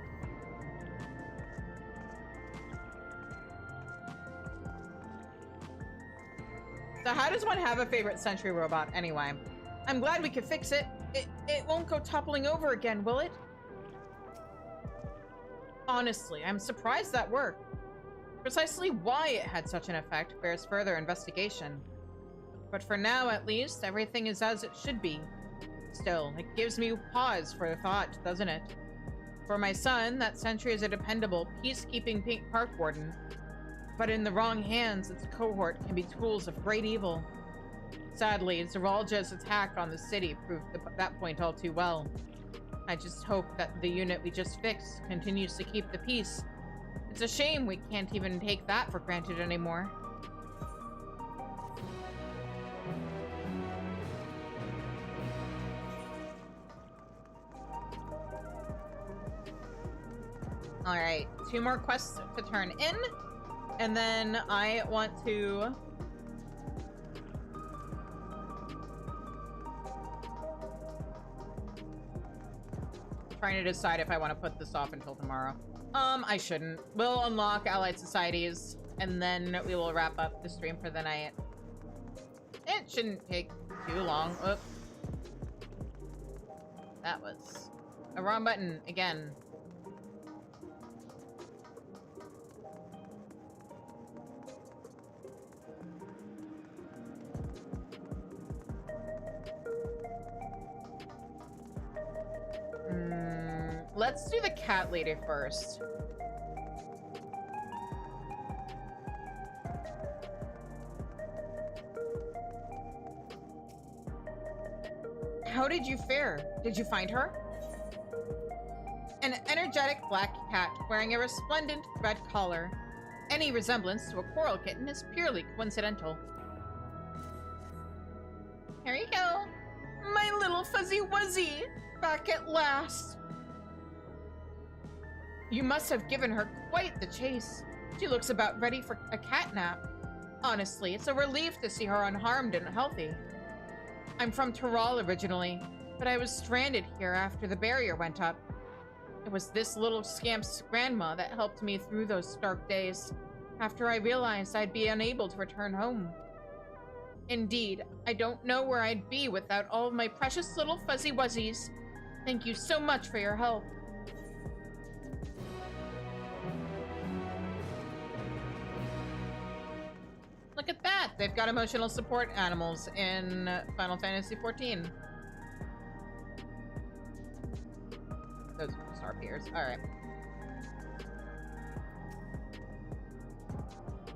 So how does one have a favorite sentry robot anyway? I'm glad we could fix it. It won't go toppling over again, will it? Honestly, I'm surprised that worked. Precisely why it had such an effect bears further investigation. But for now, at least, everything is as it should be. Still, it gives me pause for thought, doesn't it? For my son, that sentry is a dependable, peacekeeping pink park warden. But in the wrong hands, its cohort can be tools of great evil. Sadly, Zeralja's attack on the city proved that point all too well. I just hope that the unit we just fixed continues to keep the peace. It's a shame we can't even take that for granted anymore. Alright, 2 more quests to turn in, and then I want to... trying to decide if I want to put this off until tomorrow. I shouldn't. We'll unlock allied societies, and then we will wrap up the stream for the night. It shouldn't take too long. Oop. That was a wrong button again. Let's do the cat lady first. How did you fare? Did you find her? An energetic black cat wearing a resplendent red collar. Any resemblance to a coral kitten is purely coincidental. Here you go. My little fuzzy wuzzy. Back at last. You must have given her quite the chase. She looks about ready for a cat nap. Honestly, it's a relief to see her unharmed and healthy. I'm from Taral originally, but I was stranded here after the barrier went up. It was this little scamp's grandma that helped me through those dark days, after I realized I'd be unable to return home. Indeed, I don't know where I'd be without all of my precious little fuzzy wuzzies. Thank you so much for your help. Look at that! They've got emotional support animals in Final Fantasy XIV. Those are just our peers. Alright.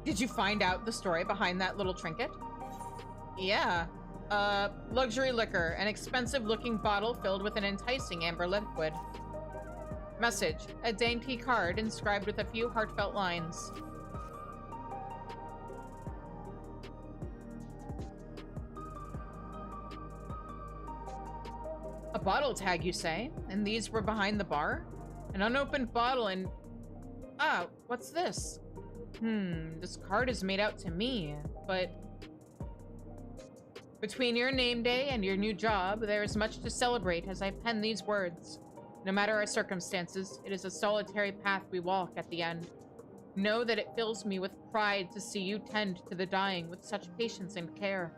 Did you find out the story behind that little trinket? Yeah. Luxury liquor. An expensive-looking bottle filled with an enticing amber liquid. Message. A dainty card inscribed with a few heartfelt lines. A bottle tag, you say? And these were behind the bar? An unopened bottle and... Ah, what's this? This card is made out to me, but... Between your name day and your new job, there is much to celebrate as I pen these words. No matter our circumstances, it is a solitary path we walk at the end. Know that it fills me with pride to see you tend to the dying with such patience and care.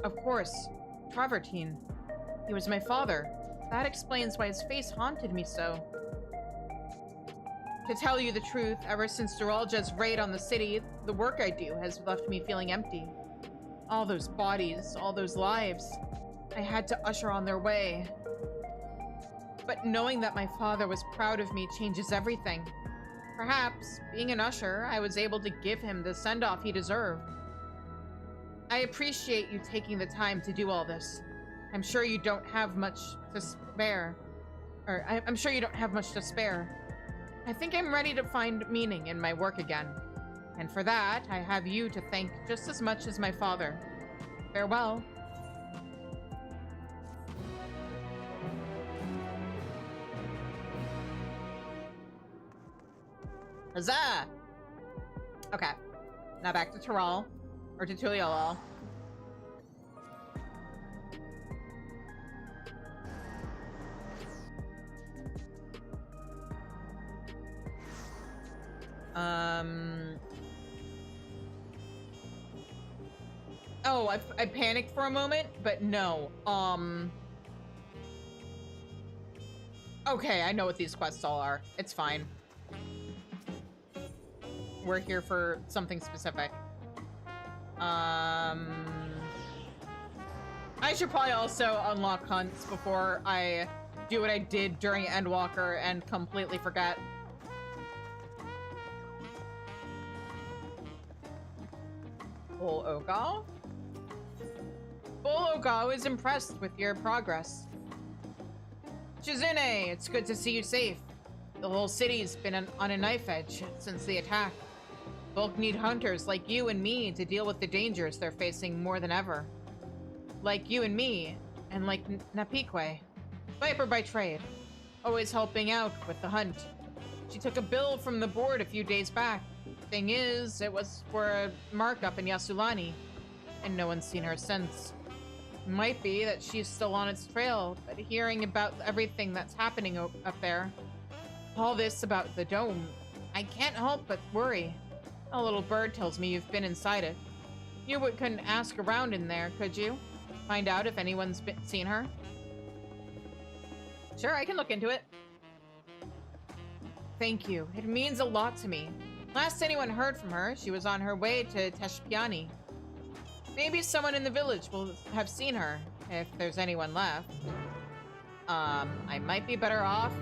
Of course, Travertine. He was my father. That explains why his face haunted me so. To tell you the truth, ever since Zeralja's raid on the city, the work I do has left me feeling empty. All those bodies, all those lives, I had to usher on their way. But knowing that my father was proud of me changes everything. Perhaps, being an usher, I was able to give him the send-off he deserved. I appreciate you taking the time to do all this. I'm sure you don't have much to spare. I'm sure you don't have much to spare. I think I'm ready to find meaning in my work again. And for that, I have you to thank just as much as my father. Farewell. Huzzah! Okay. Now back to Tural. Or to Tuliolol. Oh, I panicked for a moment, but no. Okay, I know what these quests all are. It's fine. We're here for something specific. I should probably also unlock hunts before I do what I did during Endwalker and completely forget. Bull Ogal? Bull Ogal is impressed with your progress. Shizune, it's good to see you safe. The whole city's been on a knife edge since the attack. Folk need hunters like you and me to deal with the dangers they're facing more than ever. Like you and me, and like Napique. Viper by trade, always helping out with the hunt. She took a bill from the board a few days back. Thing is, it was for a markup in Yasulani, and no one's seen her since. Might be that she's still on its trail, but hearing about everything that's happening up there, all this about the dome, I can't help but worry. A little bird tells me you've been inside it. You couldn't ask around in there, could you? Find out if anyone's seen her? Sure, I can look into it. Thank you. It means a lot to me. Last anyone heard from her, she was on her way to Teshpiani. Maybe someone in the village will have seen her, if there's anyone left. I might be better off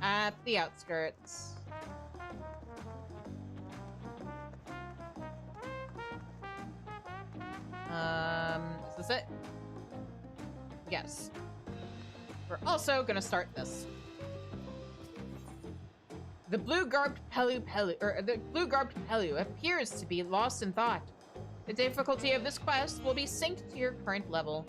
at the outskirts. Is this it? Yes. We're also gonna start this. The blue-garbed Pelu appears to be lost in thought. The difficulty of this quest will be synced to your current level.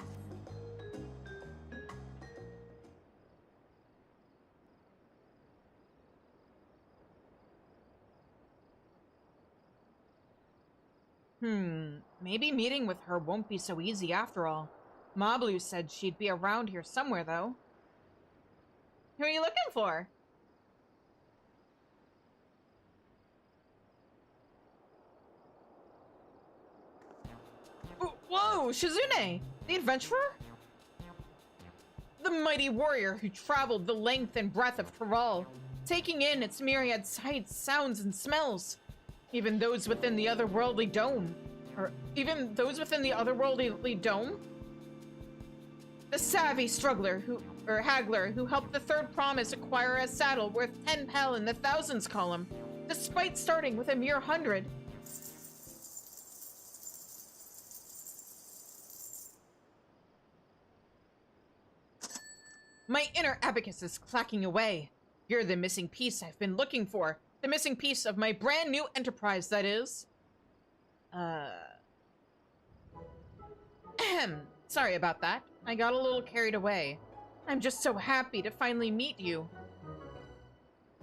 Maybe meeting with her won't be so easy after all. Mablu said she'd be around here somewhere, though. Who are you looking for? Whoa, Shizune! The adventurer? The mighty warrior who traveled the length and breadth of Tural, taking in its myriad sights, sounds, and smells. Even those within the otherworldly dome. The savvy haggler who helped the Third Promise acquire a saddle worth 10 pel in the thousands column, despite starting with a mere 100. My inner abacus is clacking away. You're the missing piece I've been looking for. The missing piece of my brand new enterprise, that is. Sorry about that. I got a little carried away. I'm just so happy to finally meet you.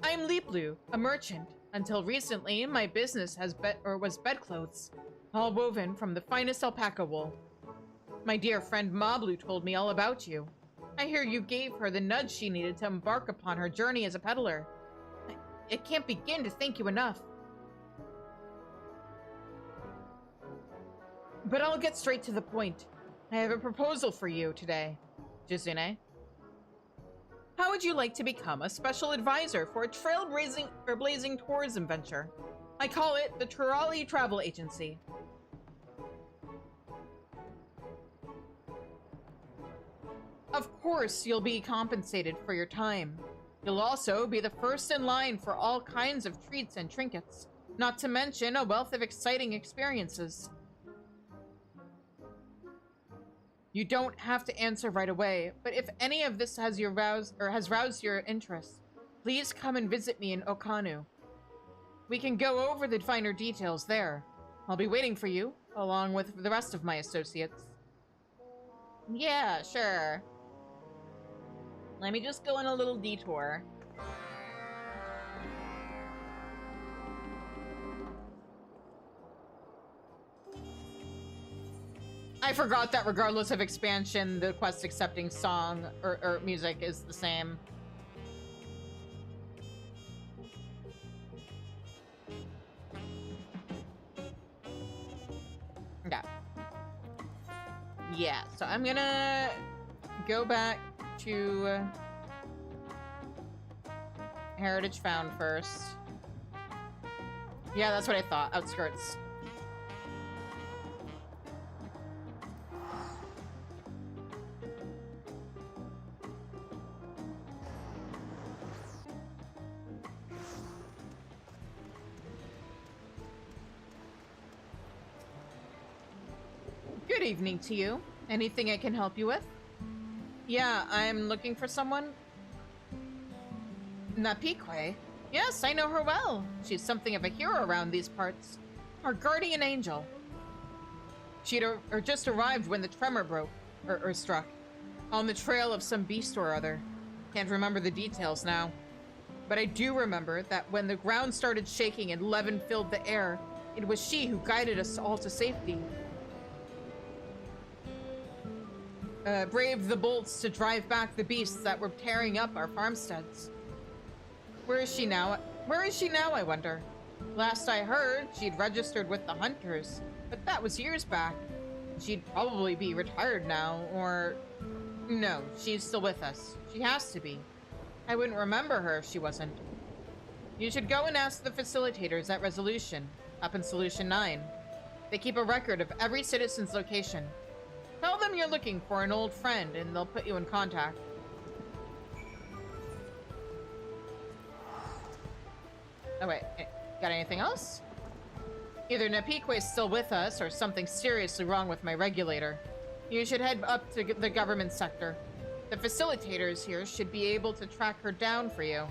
I'm Liplu, a merchant. Until recently, my business was bedclothes, all woven from the finest alpaca wool. My dear friend Mablu told me all about you. I hear you gave her the nudge she needed to embark upon her journey as a peddler. I can't begin to thank you enough. But I'll get straight to the point. I have a proposal for you today, Jizune. How would you like to become a special advisor for a trailblazing tourism venture? I call it the Turali Travel Agency. Of course, you'll be compensated for your time. You'll also be the first in line for all kinds of treats and trinkets, not to mention a wealth of exciting experiences. You don't have to answer right away, but if any of this has roused your interest, please come and visit me in Okanu. We can go over the finer details there. I'll be waiting for you, along with the rest of my associates. Yeah, sure. Let me just go on a little detour. I forgot that regardless of expansion, the quest accepting song or music is the same. Okay. Yeah, so I'm gonna go back to Heritage Found first. Yeah, that's what I thought. Outskirts. Good evening to you. Anything I can help you with? Yeah, I'm looking for someone. Napique? Yes, I know her well. She's something of a hero around these parts. Our guardian angel. She'd just arrived when the tremor broke, or struck. On the trail of some beast or other. Can't remember the details now. But I do remember that when the ground started shaking and levin filled the air, it was she who guided us all to safety. Braved the bolts to drive back the beasts that were tearing up our farmsteads. Where is she now, I wonder? Last I heard, she'd registered with the Hunters, but that was years back. She'd probably be retired now, or... No, she's still with us. She has to be. I wouldn't remember her if she wasn't. You should go and ask the facilitators at Resolution, up in Solution 9. They keep a record of every citizen's location. Tell them you're looking for an old friend, and they'll put you in contact. Oh wait, got anything else? Either Napique's still with us, or something's seriously wrong with my regulator. You should head up to the government sector. The facilitators here should be able to track her down for you.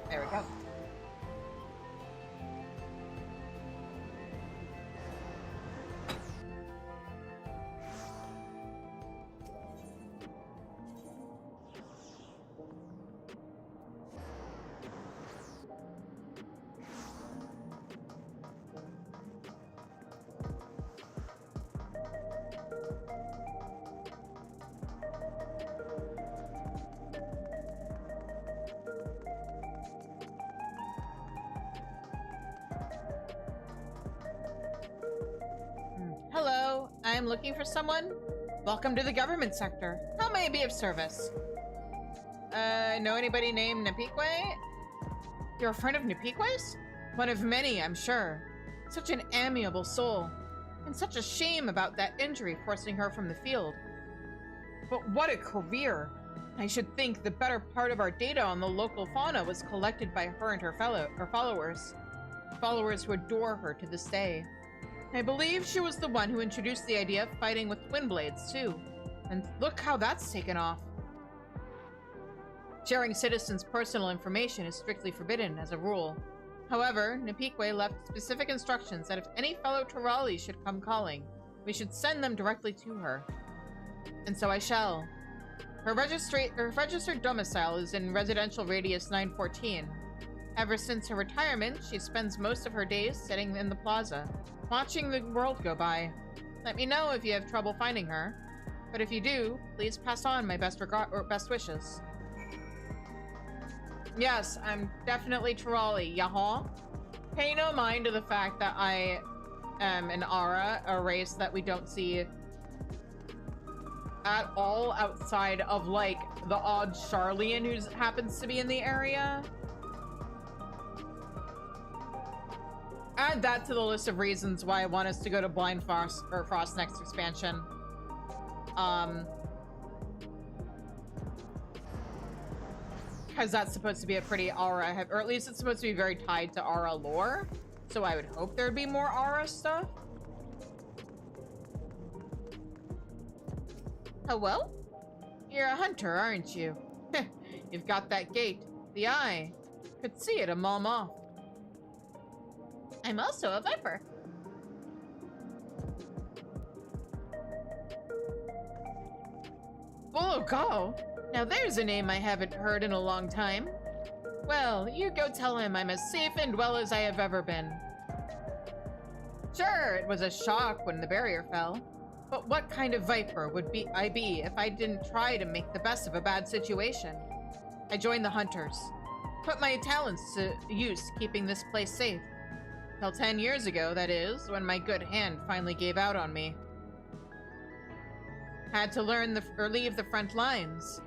There we go. Hello, I am looking for someone. Welcome to the government sector. How may I be of service? Know anybody named Napique? You're a friend of Napique's? One of many, I'm sure. Such an amiable soul. And such a shame about that injury forcing her from the field. But what a career! I should think the better part of our data on the local fauna was collected by her and her followers. Followers who adore her to this day. I believe she was the one who introduced the idea of fighting with twin blades, too. And look how that's taken off. Sharing citizens' personal information is strictly forbidden, as a rule. However, Napique left specific instructions that if any fellow Turali should come calling, we should send them directly to her. And so I shall. Her registered domicile is in Residential Radius 914. Ever since her retirement, she spends most of her days sitting in the plaza, watching the world go by. Let me know if you have trouble finding her. But if you do, please pass on my best wishes. Yes, I'm definitely Turali, yaha. Pay no mind to the fact that I am an Ara, a race that we don't see at all outside of, like, the odd Charlian who happens to be in the area. Add that to the list of reasons why I want us to go to Blind Frost, or Frost next expansion. because that's supposed to be a pretty aura, or at least it's supposed to be very tied to aura lore. So I would hope there'd be more aura stuff. Hello? You're a hunter, aren't you? You've got that gait. The eye. Could see it a mile off. I'm also a viper. Bologal? Now there's a name I haven't heard in a long time. Well, you go tell him I'm as safe and well as I have ever been. Sure, it was a shock when the barrier fell. But what kind of viper would I be if I didn't try to make the best of a bad situation? I joined the hunters. Put my talents to use keeping this place safe. Till 10 years ago, that is, when my good hand finally gave out on me. Had to learn or leave the front lines.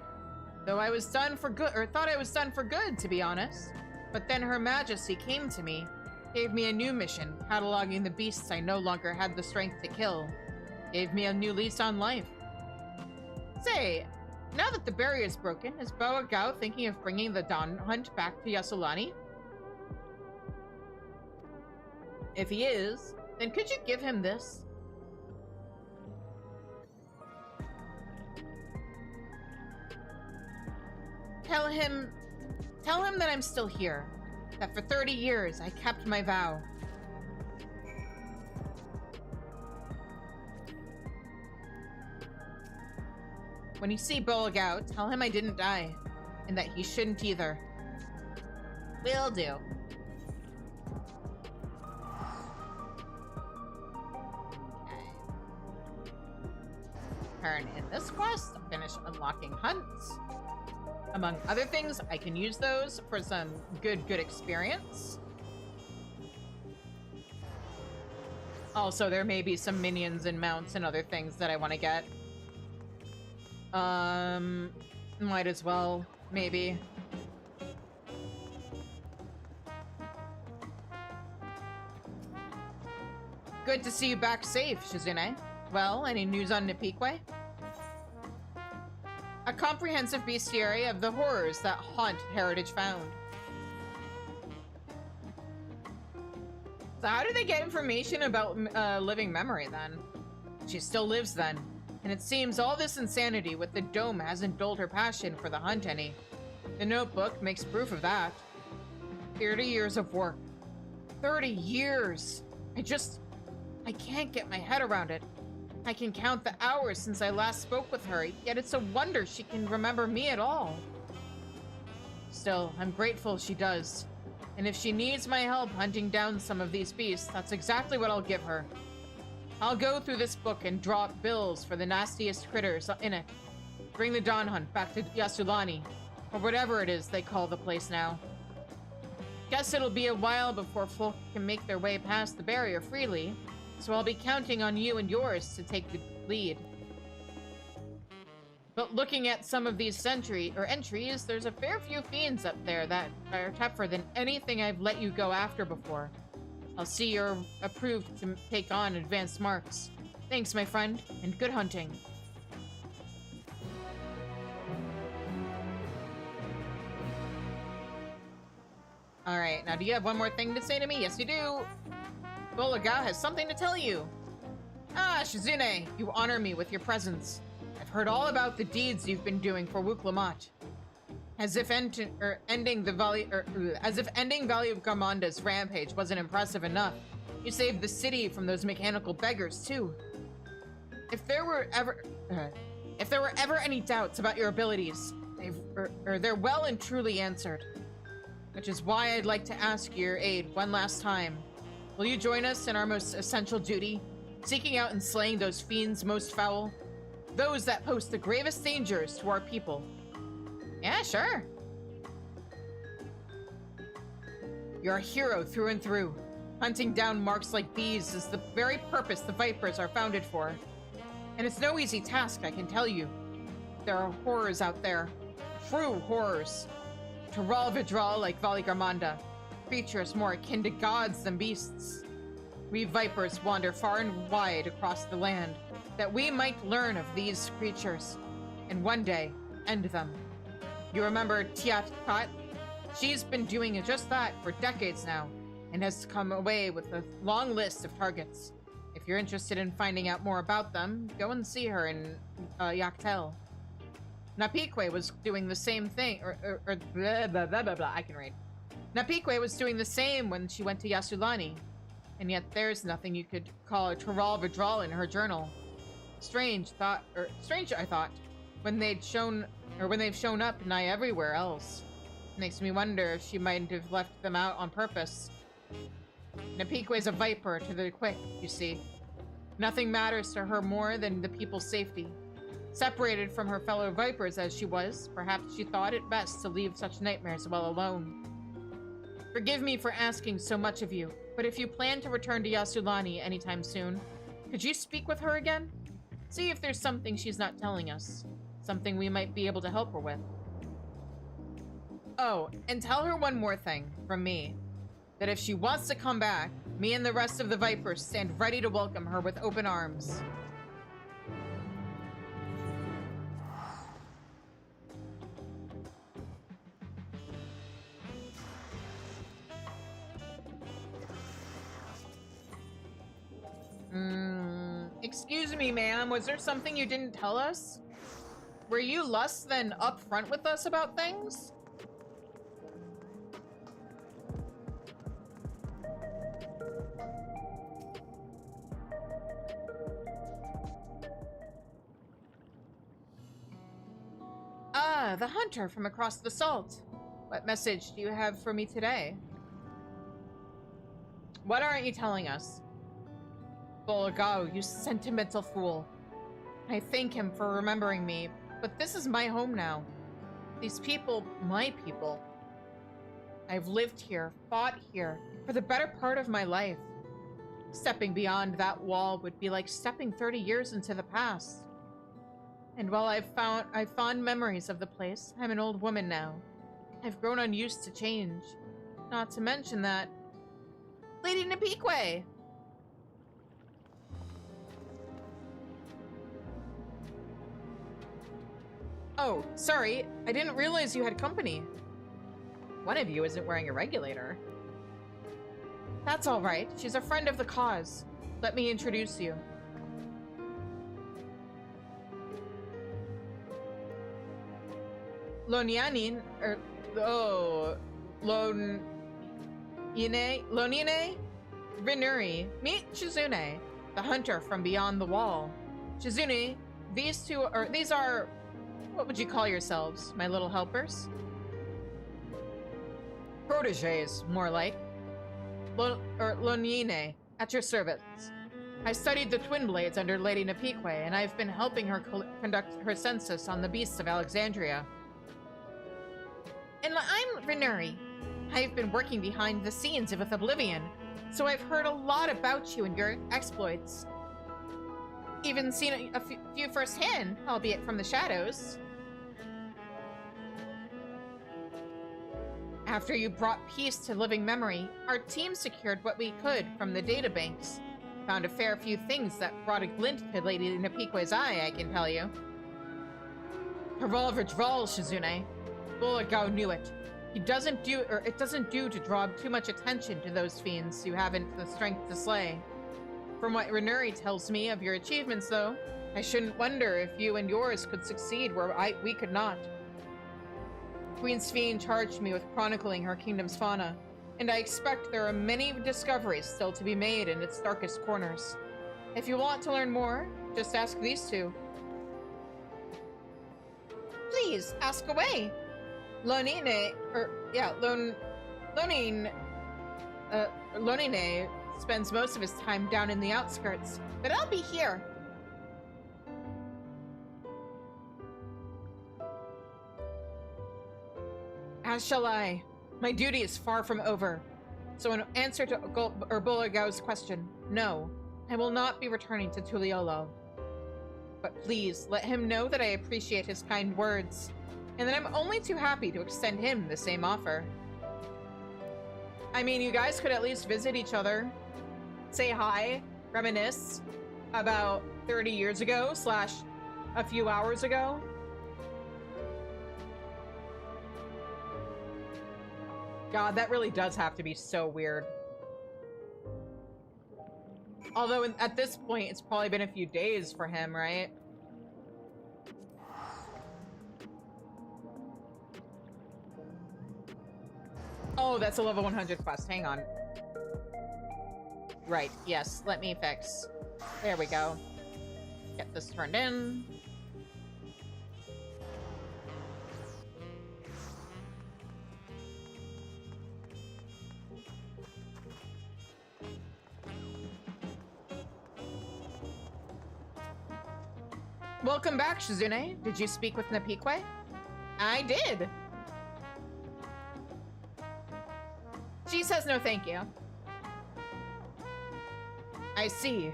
Though I was done for good, or thought I was done for good, to be honest. But then Her Majesty came to me, gave me a new mission, cataloging the beasts I no longer had the strength to kill. Gave me a new lease on life. Say, now that the barrier's broken, is Boa Gao thinking of bringing the Dawn Hunt back to Yassolani? If he is, then could you give him this? Tell him that I'm still here. That for 30 years I kept my vow. When you see Bolagao, tell him I didn't die, and that he shouldn't either. Will do. Okay. Turn in this quest, finish unlocking hunts. Among other things, I can use those for some good experience. Also, there may be some minions and mounts and other things that I want to get. Might as well, maybe. Good to see you back safe, Shizune. Well, any news on Nipique? A comprehensive bestiary of the horrors that haunt Heritage Found. So how do they get information about living memory, then? She still lives, then. And it seems all this insanity with the dome hasn't dulled her passion for the hunt any. The notebook makes proof of that. 30 years of work. 30 years! I can't get my head around it. I can count the hours since I last spoke with her, yet it's a wonder she can remember me at all. Still, I'm grateful she does. And if she needs my help hunting down some of these beasts, that's exactly what I'll give her. I'll go through this book and draw up bills for the nastiest critters in it. Bring the Dawn Hunt back to Yassolani, or whatever it is they call the place now. Guess it'll be a while before folk can make their way past the barrier freely, so I'll be counting on you and yours to take the lead. But looking at some of these entries, there's a fair few fiends up there that are tougher than anything I've let you go after before. I'll see you're approved to take on advanced marks. Thanks, my friend, and good hunting. Alright, now do you have one more thing to say to me? Yes, you do! Bolagao has something to tell you! Ah, Shizune, you honor me with your presence. I've heard all about the deeds you've been doing for Wuklamat. As if ending Valley of Garmonda's rampage wasn't impressive enough, you saved the city from those mechanical beggars too. If there were ever any doubts about your abilities, they're well and truly answered. Which is why I'd like to ask your aid one last time. Will you join us in our most essential duty, seeking out and slaying those fiends most foul? Those that pose the gravest dangers to our people. Yeah, sure. You're a hero through and through. Hunting down marks like these is the very purpose the Vipers are founded for. And it's no easy task, I can tell you. There are horrors out there. True horrors. Taral Vidral like Valley Garmonda. Creatures more akin to gods than beasts. We Vipers wander far and wide across the land, that we might learn of these creatures, and one day, end them. You remember Tiat-Kat? She's been doing just that for decades now, and has come away with a long list of targets. If you're interested in finding out more about them, go and see her in Yaktel. Napikwe was doing the same thing, or blah, blah, blah, blah, blah, I can read. Napikwe was doing the same when she went to Yasulani, and yet there's nothing you could call a Taral Vidral in her journal. Strange, I thought, when they've shown up nigh everywhere else. Makes me wonder if she might have left them out on purpose. Napikwe's a viper to the quick, you see. Nothing matters to her more than the people's safety. Separated from her fellow vipers as she was, perhaps she thought it best to leave such nightmares well alone. Forgive me for asking so much of you, but if you plan to return to Yasulani anytime soon, could you speak with her again? See if there's something she's not telling us. Something we might be able to help her with. Oh, and tell her one more thing, from me. That if she wants to come back, me and the rest of the Vipers stand ready to welcome her with open arms. Excuse me, ma'am, was there something you didn't tell us? Were you less than upfront with us about things? Ah, the hunter from across the salt. What message do you have for me today? What aren't you telling us? Bolagao, you sentimental fool. I thank him for remembering me, but this is my home now. These people, my people. I've lived here, fought here, for the better part of my life. Stepping beyond that wall would be like stepping 30 years into the past. And while I've fond memories of the place, I'm an old woman now. I've grown unused to change. Not to mention that... Lady Napikwe! Oh, sorry. I didn't realize you had company. One of you isn't wearing a regulator. That's all right. She's a friend of the cause. Let me introduce you. Lonyanin, Lonine Rinuri. Meet Shizune, the hunter from beyond the wall. Shizune, these are, what would you call yourselves, my little helpers? Proteges, more like. Lonine, at your service. I studied the Twin Blades under Lady Napikwe, and I've been helping her conduct her census on the beasts of Alexandria. And I'm Rinuri. I've been working behind the scenes with Oblivion, so I've heard a lot about you and your exploits. Even seen a few firsthand, albeit from the shadows. After you brought peace to living memory, our team secured what we could from the databanks. Found a fair few things that brought a glint to Lady Napikwe's eye, I can tell you. Revolver Dral, Shizune. Bolagao knew it. It doesn't do to draw too much attention to those fiends you haven't the strength to slay. From what Rinuri tells me of your achievements, though, I shouldn't wonder if you and yours could succeed where we could not. Queen Sphene charged me with chronicling her kingdom's fauna, and I expect there are many discoveries still to be made in its darkest corners. If you want to learn more, just ask these two. Please, ask away! Lonine spends most of his time down in the outskirts, but I'll be here. As shall I. My duty is far from over. So in answer to Bolagao's question, no, I will not be returning to Tuliolo. But please, let him know that I appreciate his kind words, and that I'm only too happy to extend him the same offer. I mean, you guys could at least visit each other, say hi, reminisce about 30 years ago / a few hours ago. God, that really does have to be so weird. Although at this point, it's probably been a few days for him, right? Oh, that's a level 100 quest. Hang on. Right, yes. Let me fix. There we go. Get this turned in. Welcome back, Shizune. Did you speak with Napique? I did. She says no thank you. I see.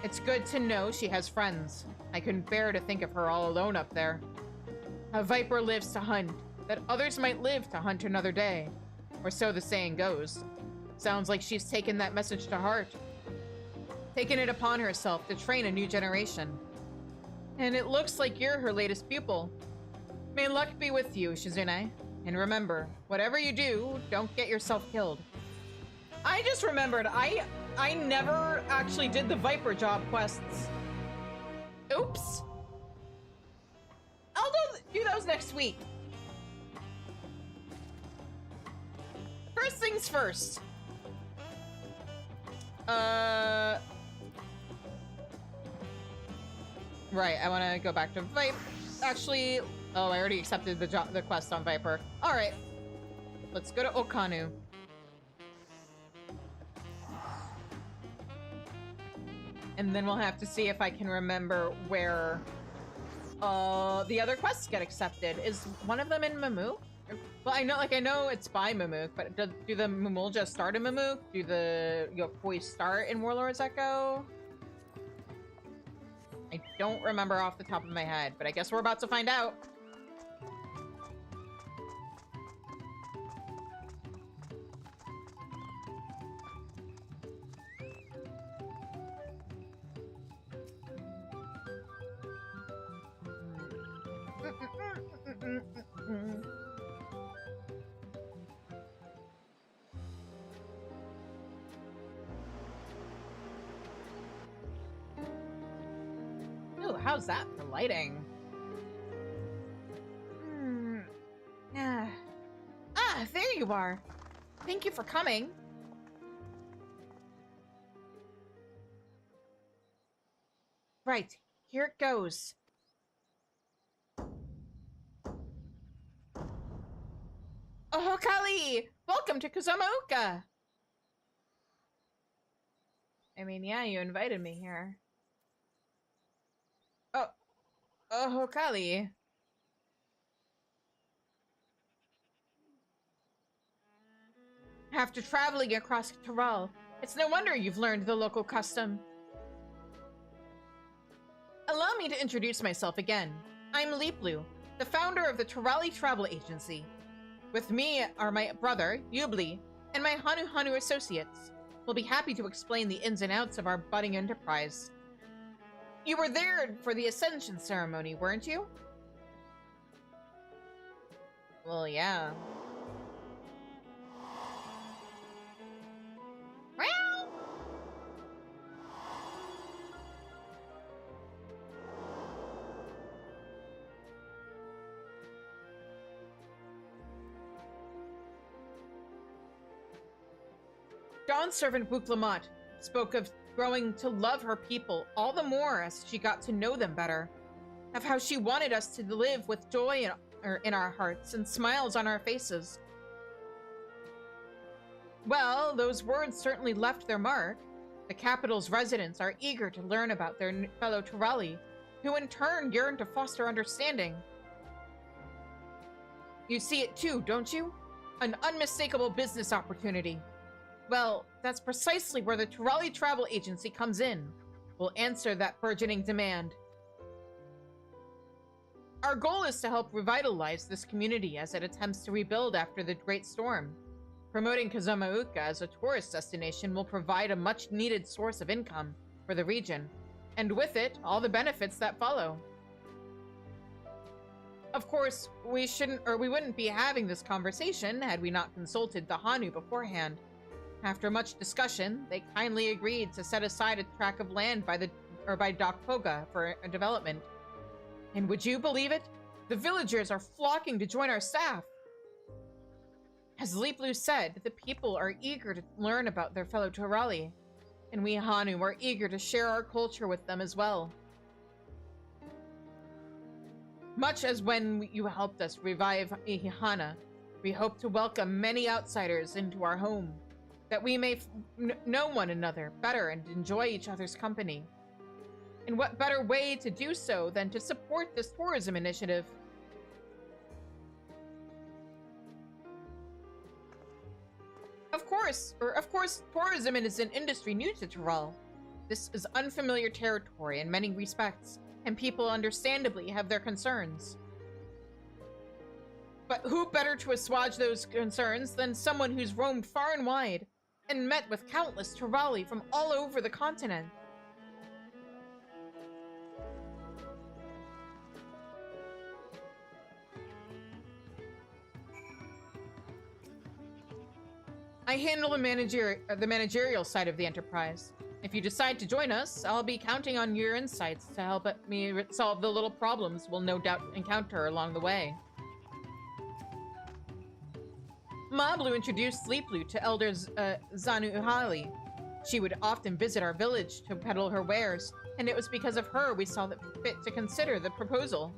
It's good to know she has friends. I couldn't bear to think of her all alone up there. A viper lives to hunt, that others might live to hunt another day. Or so the saying goes. Sounds like she's taken that message to heart. Taken it upon herself to train a new generation. And it looks like you're her latest pupil. May luck be with you, Shizune. And remember, whatever you do, don't get yourself killed. I just remembered, I never actually did the Viper job quests. Oops. I'll do those next week. First things first. Right, I want to go back to Viper. Actually, oh, I already accepted the quest on Viper. All right, let's go to Okanu. And then we'll have to see if I can remember where the other quests get accepted. Is one of them in Mamook? Well, I know it's by Mamook, but do the Mumulja start in Mamook? Do the Yokoi start in Warlord's Echo? I don't remember off the top of my head, but I guess we're about to find out. Ooh, how's that for lighting? There you are. Thank you for coming. Right, here it goes. Oh, Kali! Welcome to Kuzumaoka! I mean, yeah, you invited me here. Oh, Kali. After traveling across Taral, it's no wonder you've learned the local custom. Allow me to introduce myself again. I'm Leaplu, the founder of the Tarali Travel Agency. With me are my brother, Yubli, and my Hanu associates. We'll be happy to explain the ins and outs of our budding enterprise. You were there for the Ascension ceremony, weren't you? Well, yeah. Dawn's servant Bouclamotte spoke of growing to love her people all the more as she got to know them better, of how she wanted us to live with joy in our hearts and smiles on our faces. Well, those words certainly left their mark. The capital's residents are eager to learn about their fellow Tarali, who in turn yearn to foster understanding. You see it too, don't you? An unmistakable business opportunity. Well, that's precisely where the Tarali Travel Agency comes in. We'll answer that burgeoning demand. Our goal is to help revitalize this community as it attempts to rebuild after the Great Storm. Promoting Kuzumaoka as a tourist destination will provide a much-needed source of income for the region, and with it, all the benefits that follow. Of course, we wouldn't be having this conversation had we not consulted the Hanu beforehand. After much discussion, they kindly agreed to set aside a tract of land by Dokpoga for a development. And would you believe it? The villagers are flocking to join our staff. As Leaplu said, the people are eager to learn about their fellow Torali, and we Hanu are eager to share our culture with them as well. Much as when you helped us revive Ihana, we hope to welcome many outsiders into our home, that we may know one another better and enjoy each other's company. And what better way to do so than to support this tourism initiative? Of course, tourism is an industry new to Toral. This is unfamiliar territory in many respects, and people understandably have their concerns. But who better to assuage those concerns than someone who's roamed far and wide and met with countless Torali from all over the continent? I handle the managerial side of the enterprise. If you decide to join us, I'll be counting on your insights to help me solve the little problems we'll no doubt encounter along the way. Mablu introduced Sleeplu to Elder Zanu Uhali. She would often visit our village to peddle her wares, and it was because of her we saw it fit to consider the proposal.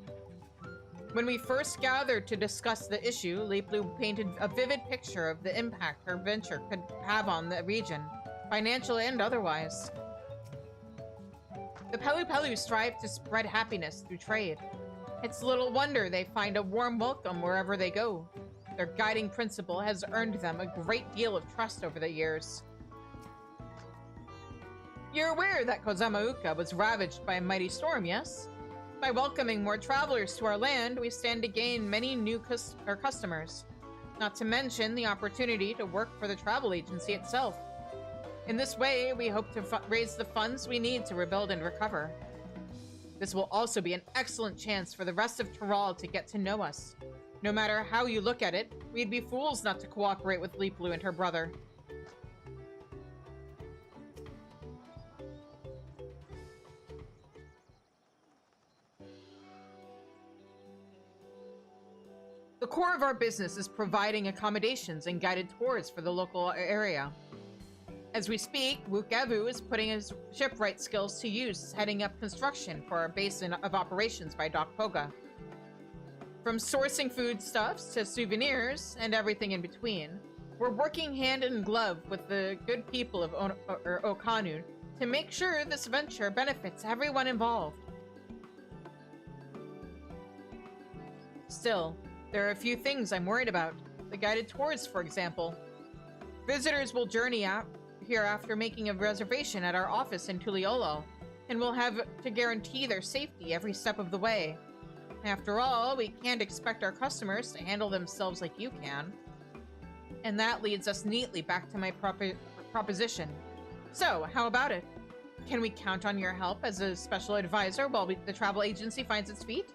When we first gathered to discuss the issue, Leaplu painted a vivid picture of the impact her venture could have on the region, financial and otherwise. The Pelu Pelu strive to spread happiness through trade. It's little wonder they find a warm welcome wherever they go. Their guiding principle has earned them a great deal of trust over the years. You're aware that Kozamauka was ravaged by a mighty storm, yes? By welcoming more travelers to our land, we stand to gain many new customers. Not to mention the opportunity to work for the travel agency itself. In this way, we hope to raise the funds we need to rebuild and recover. This will also be an excellent chance for the rest of Toral to get to know us. No matter how you look at it, we'd be fools not to cooperate with Leaplu and her brother. The core of our business is providing accommodations and guided tours for the local area. As we speak, Wukevu is putting his shipwright skills to use, heading up construction for our base of operations by Dokpoga. From sourcing foodstuffs to souvenirs and everything in between, we're working hand in glove with the good people of Okanu to make sure this venture benefits everyone involved. Still, there are a few things I'm worried about. The guided tours, for example. Visitors will journey out here after making a reservation at our office in Tuliolo, and we'll have to guarantee their safety every step of the way. After all, we can't expect our customers to handle themselves like you can. And that leads us neatly back to my proposition. So, how about it? Can we count on your help as a special advisor while the travel agency finds its feet?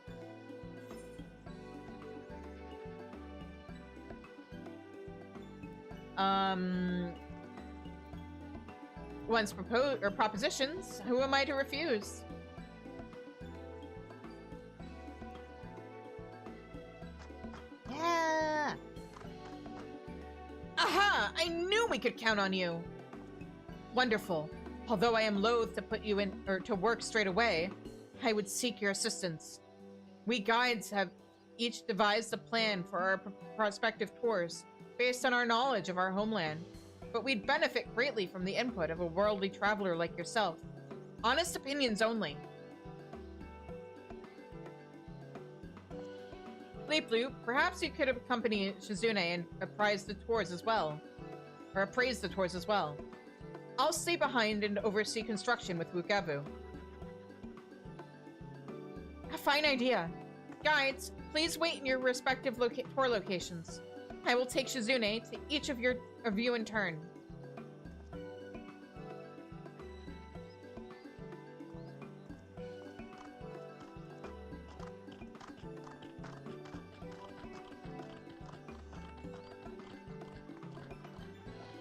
Once propositions, who am I to refuse? Yeah! Aha! I knew we could count on you! Wonderful. Although I am loath to put you to work straight away, I would seek your assistance. We guides have each devised a plan for our prospective tours, based on our knowledge of our homeland, but we'd benefit greatly from the input of a worldly traveler like yourself. Honest opinions only. Leaplu, perhaps you could accompany Shizune and appraise the tours as well. I'll stay behind and oversee construction with Wukevu. A fine idea. Guides, please wait in your respective tour locations. I will take Shizune to each of you in turn.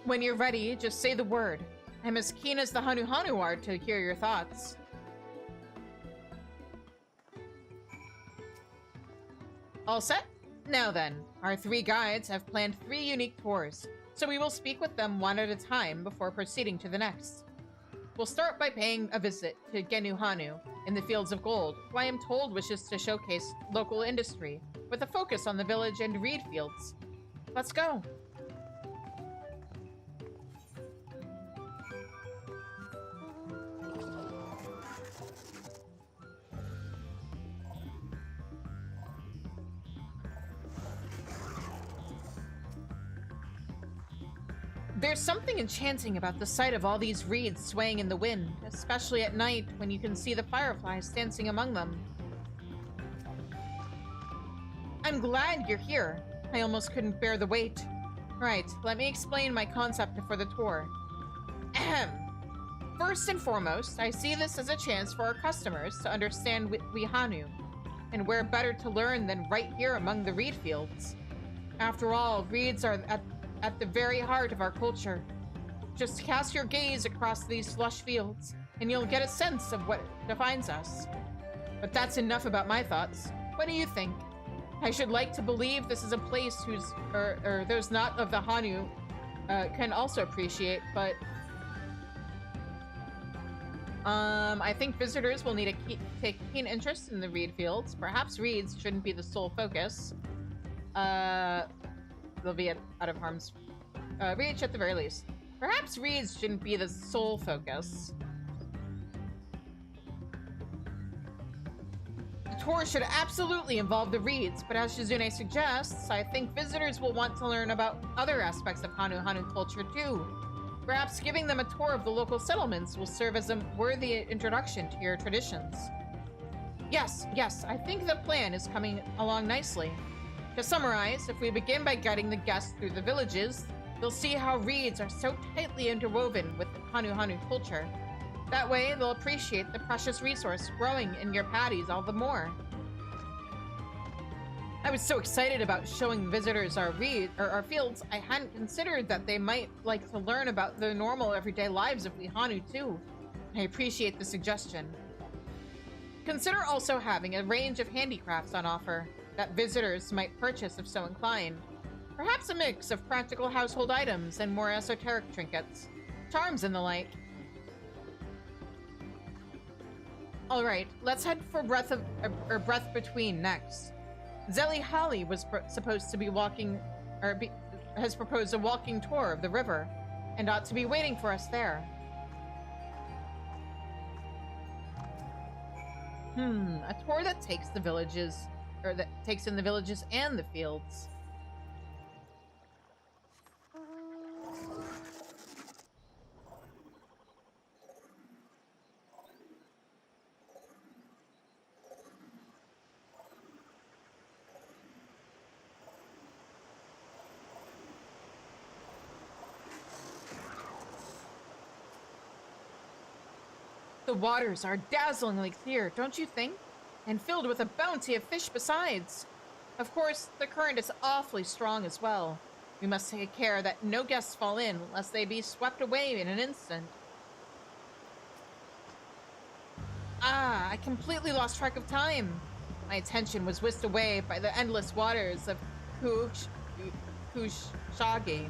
When you're ready, just say the word. I'm as keen as the Hanu Hanu are to hear your thoughts. All set? Now then, our 3 guides have planned 3 unique tours, so we will speak with them one at a time before proceeding to the next. We'll start by paying a visit to Genu Hanu in the Fields of Gold, who I am told wishes to showcase local industry, with a focus on the village and reed fields. Let's go! There's something enchanting about the sight of all these reeds swaying in the wind, especially at night when you can see the fireflies dancing among them. I'm glad you're here. I almost couldn't bear the wait. Right, let me explain my concept for the tour. Ahem. First and foremost, I see this as a chance for our customers to understand Wihanu, and where better to learn than right here among the reed fields. After all, reeds are at the very heart of our culture. Just cast your gaze across these lush fields, and you'll get a sense of what defines us. But that's enough about my thoughts. What do you think? I should like to believe this is a place those not of the Hanu can also appreciate, but I think visitors will need to take keen interest in the reed fields. Perhaps reeds shouldn't be the sole focus. They'll be out of harm's reach at the very least. Perhaps reeds shouldn't be the sole focus. The tour should absolutely involve the reeds, but as Shizune suggests, I think visitors will want to learn about other aspects of Hanu Hanu culture too. Perhaps giving them a tour of the local settlements will serve as a worthy introduction to your traditions. Yes, I think the plan is coming along nicely. To summarize, if we begin by guiding the guests through the villages, they'll see how reeds are so tightly interwoven with Hanu Hanu culture. That way, they'll appreciate the precious resource growing in your paddies all the more. I was so excited about showing visitors our fields, I hadn't considered that they might like to learn about the normal everyday lives of Wihanu too. I appreciate the suggestion. Consider also having a range of handicrafts on offer that visitors might purchase if so inclined. Perhaps a mix of practical household items and more esoteric trinkets, charms and the like. Alright, let's head for Breath Between next. Zeli Holly was supposed to be has proposed a walking tour of the river, and ought to be waiting for us there. A tour that takes the villages that takes in the villages and the fields. The waters are dazzlingly clear, don't you think? And filled with a bounty of fish besides. Of course, the current is awfully strong as well. We must take care that no guests fall in, lest they be swept away in an instant. Ah, I completely lost track of time. My attention was whisked away by the endless waters of Kushage.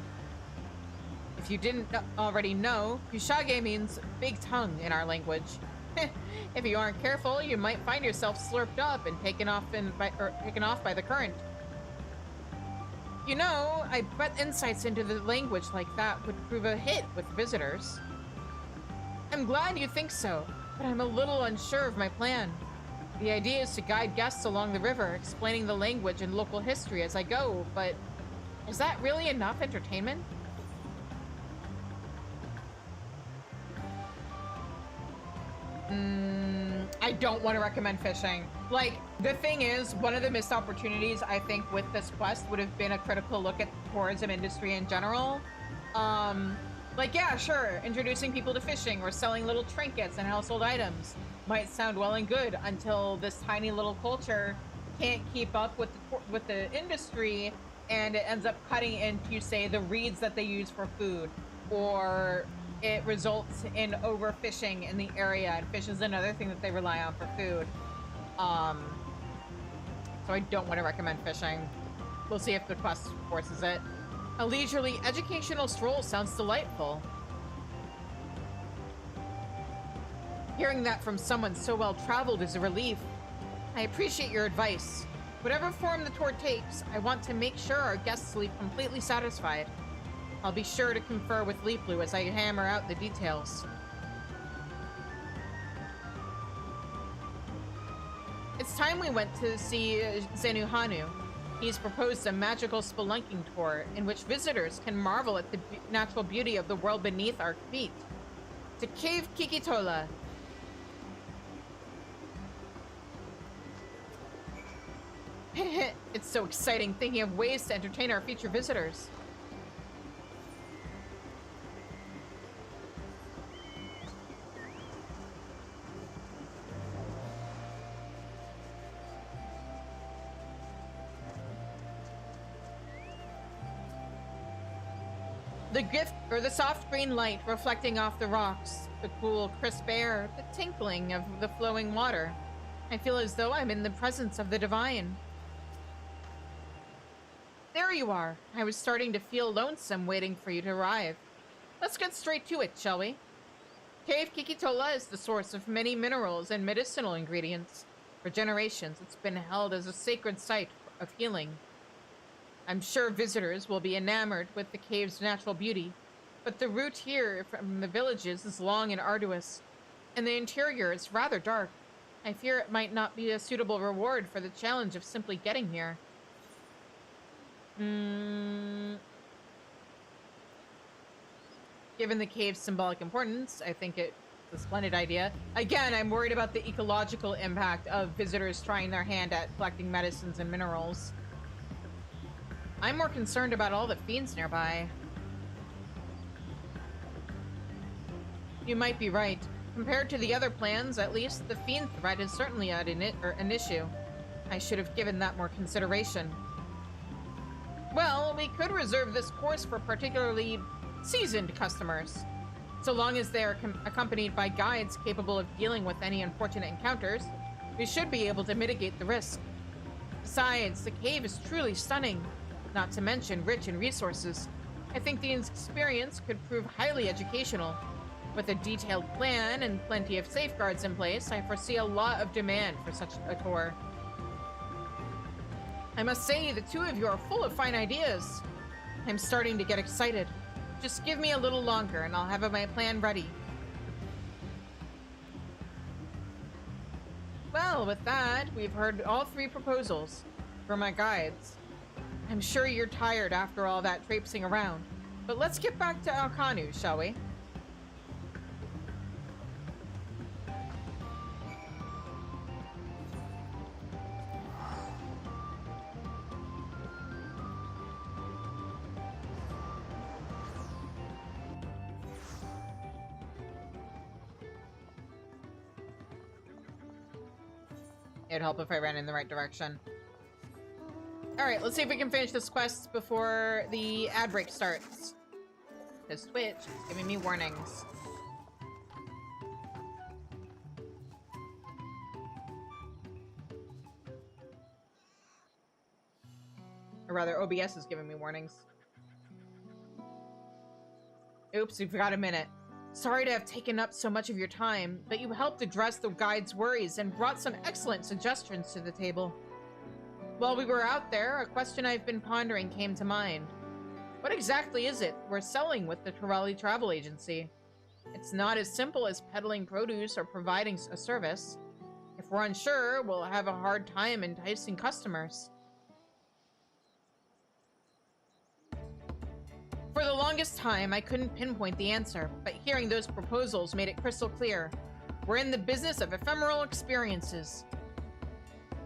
If you didn't already know, Kushage means big tongue in our language. If you aren't careful, you might find yourself slurped up and taken off by the current. You know, I bet insights into the language like that would prove a hit with visitors. I'm glad you think so, but I'm a little unsure of my plan. The idea is to guide guests along the river, explaining the language and local history as I go, but is that really enough entertainment? I don't want to recommend fishing. Like, the thing is, one of the missed opportunities, I think, with this quest would have been a critical look at the tourism industry in general. Like, yeah, sure, introducing people to fishing or selling little trinkets and household items might sound well and good until this tiny little culture can't keep up with the industry and it ends up cutting into, say, the reeds that they use for food, or it results in overfishing in the area, and fish is another thing that they rely on for food. So I don't want to recommend fishing. We'll see if the quest forces it. A leisurely educational stroll sounds delightful. Hearing that from someone so well-traveled is a relief. I appreciate your advice. Whatever form the tour takes, I want to make sure our guests leave completely satisfied. I'll be sure to confer with Leaplu as I hammer out the details. It's time we went to see Zenuhanu. He's proposed a magical spelunking tour in which visitors can marvel at the natural beauty of the world beneath our feet. To Cave Kikitola. It's so exciting thinking of ways to entertain our future visitors. The soft green light reflecting off the rocks, the cool, crisp air, the tinkling of the flowing water. I feel as though I'm in the presence of the divine. There you are. I was starting to feel lonesome waiting for you to arrive. Let's get straight to it, shall we? Cave Kikitola is the source of many minerals and medicinal ingredients. For generations, it's been held as a sacred site of healing. I'm sure visitors will be enamored with the cave's natural beauty, but the route here from the villages is long and arduous, and the interior is rather dark. I fear it might not be a suitable reward for the challenge of simply getting here. Given the cave's symbolic importance, I think it's a splendid idea. Again, I'm worried about the ecological impact of visitors trying their hand at collecting medicines and minerals. I'm more concerned about all the fiends nearby. You might be right. Compared to the other plans, at least, the fiend threat is certainly an issue. I should have given that more consideration. Well, we could reserve this course for particularly seasoned customers. So long as they are accompanied by guides capable of dealing with any unfortunate encounters, we should be able to mitigate the risk. Besides, the cave is truly stunning, not to mention rich in resources. I think the experience could prove highly educational. With a detailed plan and plenty of safeguards in place, I foresee a lot of demand for such a tour. I must say, the two of you are full of fine ideas. I'm starting to get excited. Just give me a little longer and I'll have my plan ready. Well, with that, we've heard all three proposals from my guides. I'm sure you're tired after all that traipsing around, but let's get back to Alkanu, shall we? It'd help if I ran in the right direction. Alright, let's see if we can finish this quest before the ad break starts. This Twitch is giving me warnings. Or rather, OBS is giving me warnings. Oops, we forgot a minute. Sorry to have taken up so much of your time, but you helped address the guide's worries and brought some excellent suggestions to the table. While we were out there, a question I've been pondering came to mind. What exactly is it we're selling with the Torelli Travel Agency? It's not as simple as peddling produce or providing a service. If we're unsure, we'll have a hard time enticing customers. For the longest time, I couldn't pinpoint the answer, but hearing those proposals made it crystal clear. We're in the business of ephemeral experiences.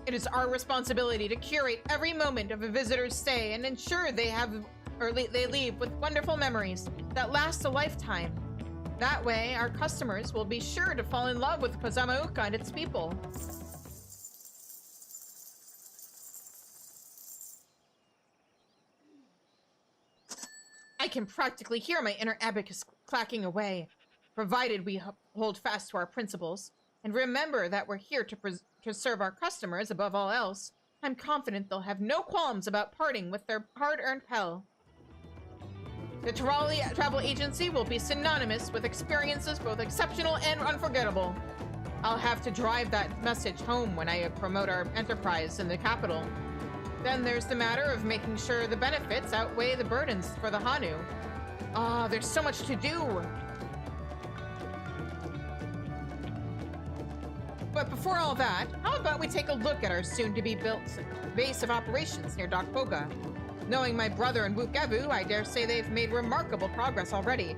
It is our responsibility to curate every moment of a visitor's stay and ensure they leave with wonderful memories that last a lifetime. That way, our customers will be sure to fall in love with Kozamauka and its people. I can practically hear my inner abacus clacking away, provided we hold fast to our principles, and remember that we're here to serve our customers above all else. I'm confident they'll have no qualms about parting with their hard-earned pell. The travel agency will be synonymous with experiences both exceptional and unforgettable. I'll have to drive that message home when I promote our enterprise in the capital. Then there's the matter of making sure the benefits outweigh the burdens for the Hanu. There's so much to do. But before all that, how about we take a look at our soon-to-be-built base of operations near Dokpoga? Knowing my brother and Wukevu, I dare say they've made remarkable progress already.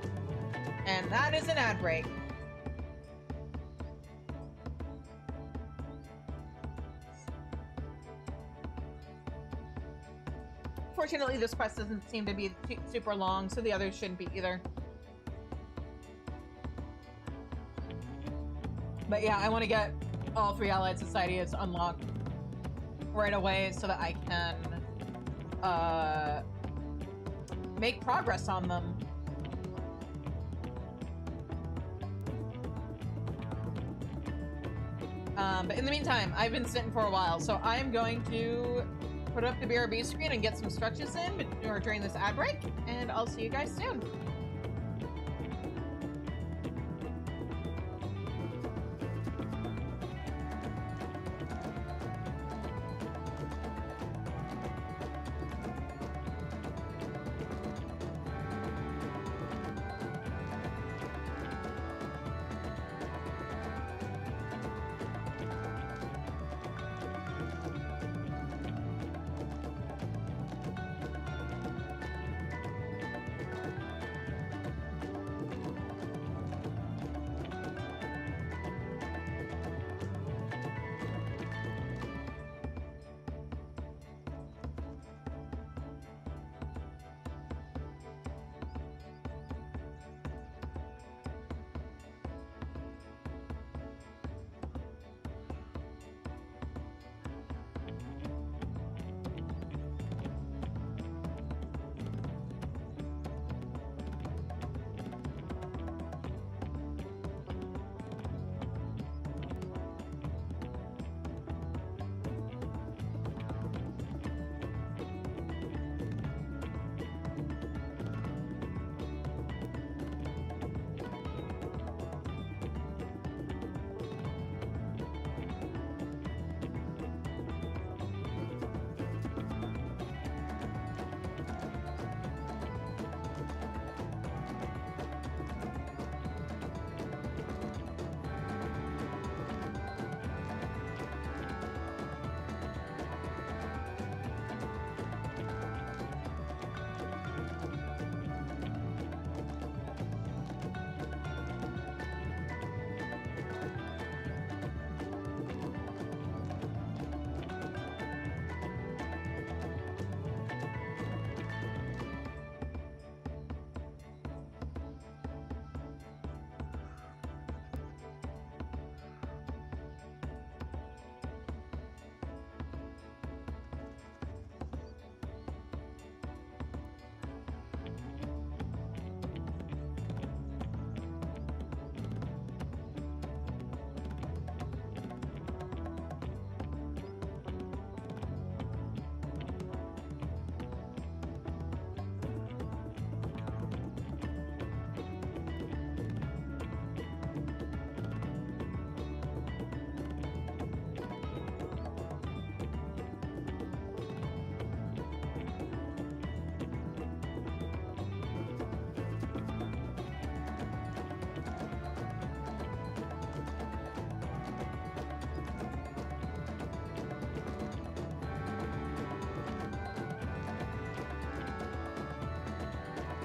And that is an ad break. Fortunately, this quest doesn't seem to be super long, so the others shouldn't be either. But yeah, I want to get all 3 allied societies unlocked right away so that I can make progress on them. But in the meantime, I've been sitting for a while, so I'm going to put up the BRB screen and get some stretches in during this ad break, and I'll see you guys soon.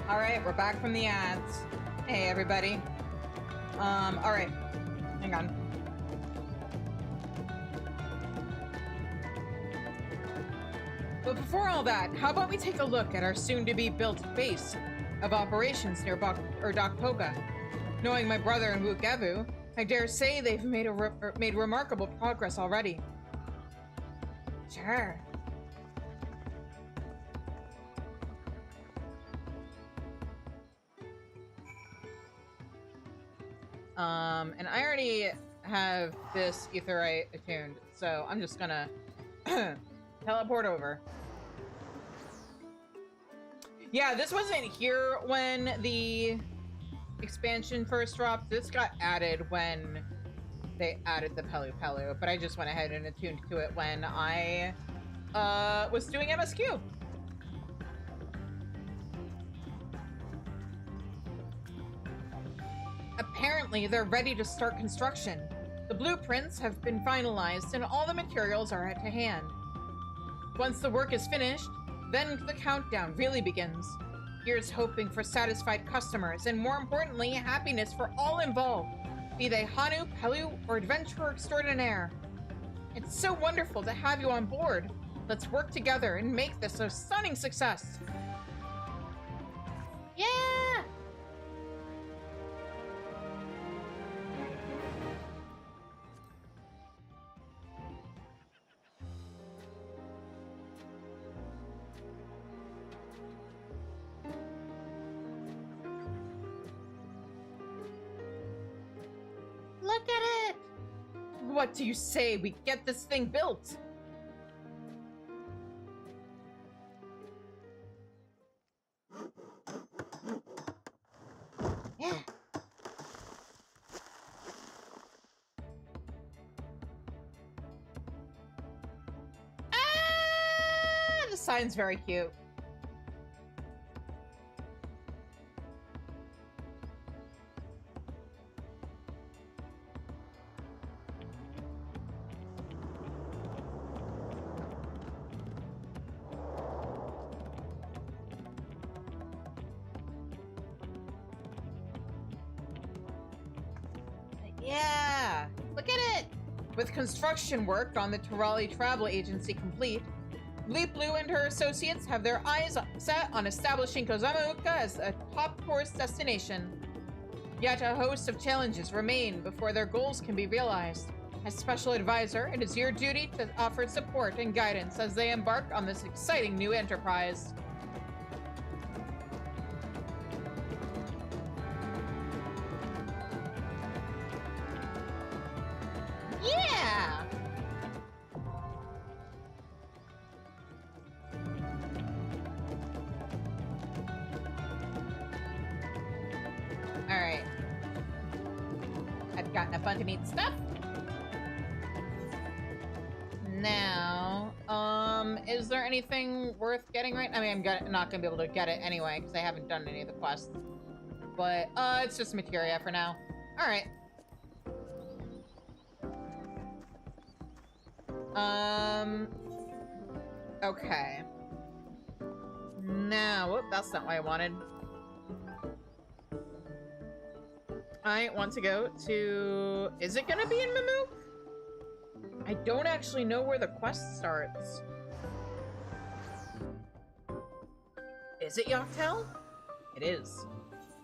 All right, we're back from the ads. Hey, everybody. All right, hang on. But before all that, how about we take a look at our soon-to-be-built base of operations near Dokpoga? Knowing my brother and Wukevu, I dare say they've made remarkable progress already. Sure. And I already have this etherite attuned, so I'm just gonna teleport over. Yeah, this wasn't here when the expansion first dropped. This got added when they added the Pelu Pelu, but I just went ahead and attuned to it when I was doing MSQ. Apparently, they're ready to start construction. The blueprints have been finalized and all the materials are at hand. Once the work is finished, then the countdown really begins. Here's hoping for satisfied customers and, more importantly, happiness for all involved, be they Hanu, Pelu, or adventurer extraordinaire. It's so wonderful to have you on board. Let's work together and make this a stunning success. Yeah! Look at it! What do you say we get this thing built? Yeah. Ah, the sign's very cute. Yeah, look at it! With construction work on the Terali Travel Agency complete, Bleep Blue and her associates have their eyes set on establishing Kozamauka as a top tourist destination. Yet a host of challenges remain before their goals can be realized. As special advisor, it is your duty to offer support and guidance as they embark on this exciting new enterprise. Yeah! Alright. I've gotten a bunch of neat stuff. Now, is there anything worth getting right? I mean, I'm not gonna be able to get it anyway, because I haven't done any of the quests. But, it's just materia for now. Alright. Okay. Now, whoop, that's not what I wanted. I want to go to... Is it gonna be in Mamook? I don't actually know where the quest starts. Is it Yachtel? It is.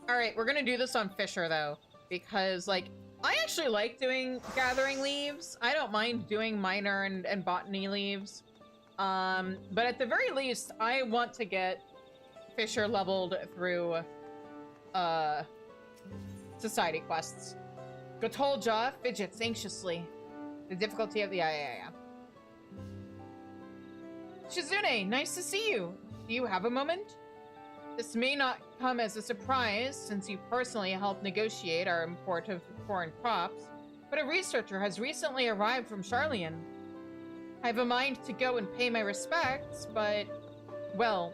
Alright, we're gonna do this on Fisher, though. Because, like, I actually like doing gathering leaves. I don't mind doing minor and botany leaves. But at the very least, I want to get Fisher leveled through, society quests. Gotolja fidgets anxiously. The difficulty of the... Yeah. Shizune, nice to see you. Do you have a moment? This may not come as a surprise, since you personally helped negotiate our import of foreign crops, but a researcher has recently arrived from Charlian. I have a mind to go and pay my respects, but... Well,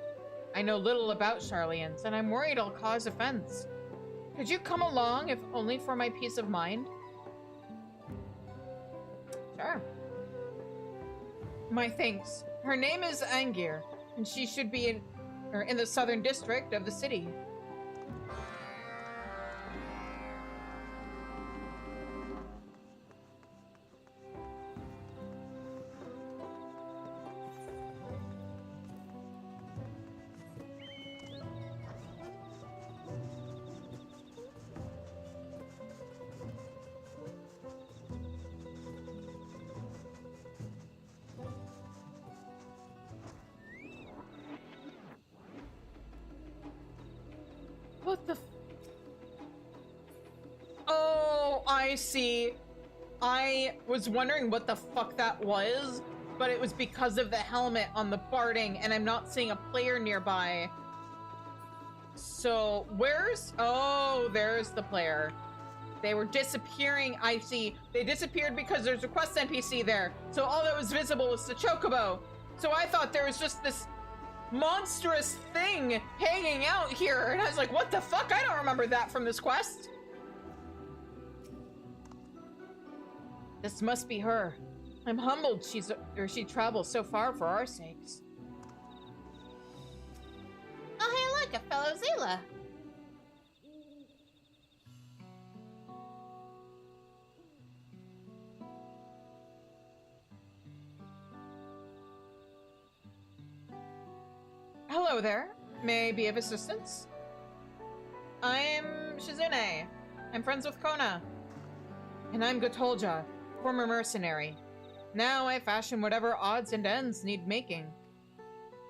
I know little about Charlians, and I'm worried I'll cause offense. Could you come along, if only for my peace of mind? Sure. My thanks. Her name is Angir, and she should be in the southern district of the city. I see. I was wondering what the fuck that was, but it was because of the helmet on the barding, and I'm not seeing a player nearby. So, where's... Oh, there's the player. They were disappearing, I see. They disappeared because there's a quest NPC there. So all that was visible was the chocobo. So I thought there was just this monstrous thing hanging out here. And I was like, what the fuck? I don't remember that from this quest. This must be her. I'm humbled she travels so far for our sakes. Oh, hey, look, a fellow Zayla. Hello there. May I be of assistance? I'm Shizune. I'm friends with Kona. And I'm Gotolja, former mercenary. Now I fashion whatever odds and ends need making.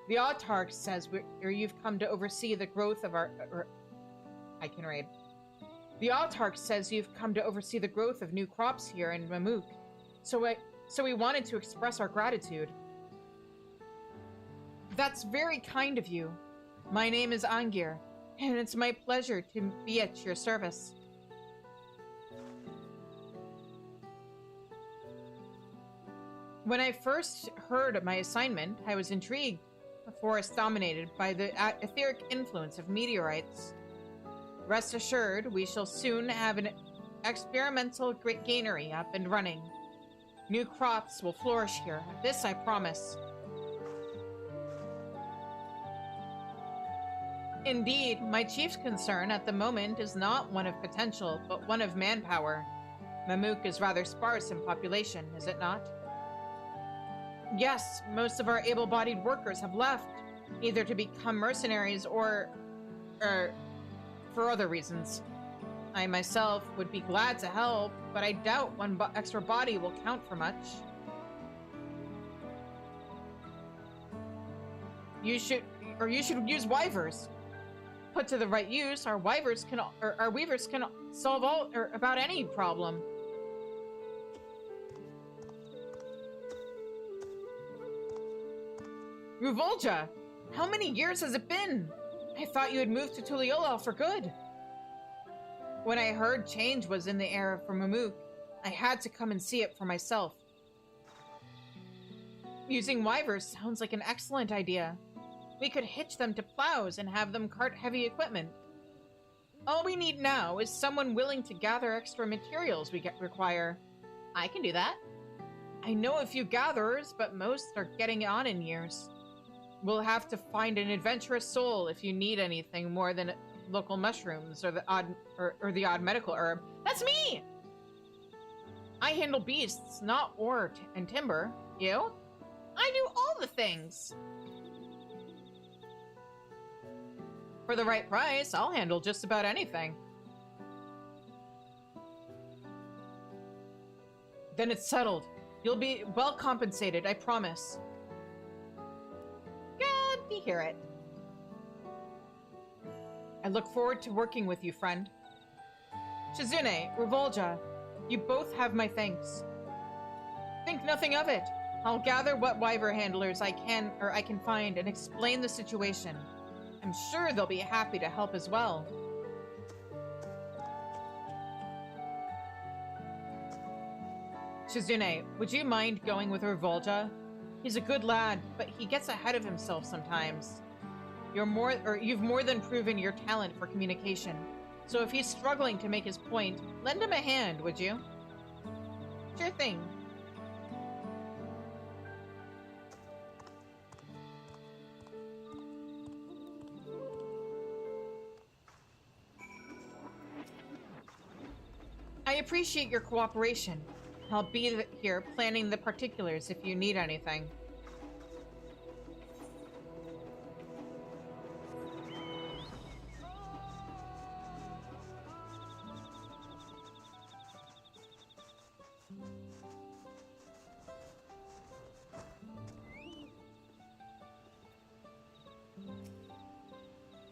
The Autarch says you've come to oversee the growth of our... I can read. The Autarch says you've come to oversee the growth of new crops here in Mamuk. So we wanted to express our gratitude. That's very kind of you. My name is Angir, and it's my pleasure to be at your service. When I first heard of my assignment, I was intrigued. A forest dominated by the etheric influence of meteorites. Rest assured, we shall soon have an experimental granary up and running. New crops will flourish here. This I promise. Indeed, my chief concern at the moment is not one of potential, but one of manpower. Mamuk is rather sparse in population, is it not? Yes, most of our able-bodied workers have left, either to become mercenaries or for other reasons. I myself would be glad to help, but I doubt one extra body will count for much. You should use weavers. Put to the right use, our weavers can solve about any problem. Ruvolja, how many years has it been? I thought you had moved to Tuliolal for good. When I heard change was in the air for Mamuk, I had to come and see it for myself. Using weavers sounds like an excellent idea. We could hitch them to plows and have them cart heavy equipment. All we need now is someone willing to gather extra materials we require. I can do that. I know a few gatherers, but most are getting on in years. We'll have to find an adventurous soul if you need anything more than local mushrooms or the odd medical herb. That's me! I handle beasts, not ore and timber. You? I do all the things. For the right price, I'll handle just about anything. Then it's settled. You'll be well compensated, I promise. Good to hear it. I look forward to working with you, friend. Shizune, Ruvolja, you both have my thanks. Think nothing of it. I'll gather what wyver handlers I can find and explain the situation. I'm sure they'll be happy to help as well. Shizune, would you mind going with Ruvolja? He's a good lad, but he gets ahead of himself sometimes. You've more than proven your talent for communication. So if he's struggling to make his point, lend him a hand, would you? Sure thing. I appreciate your cooperation. I'll be here planning the particulars if you need anything.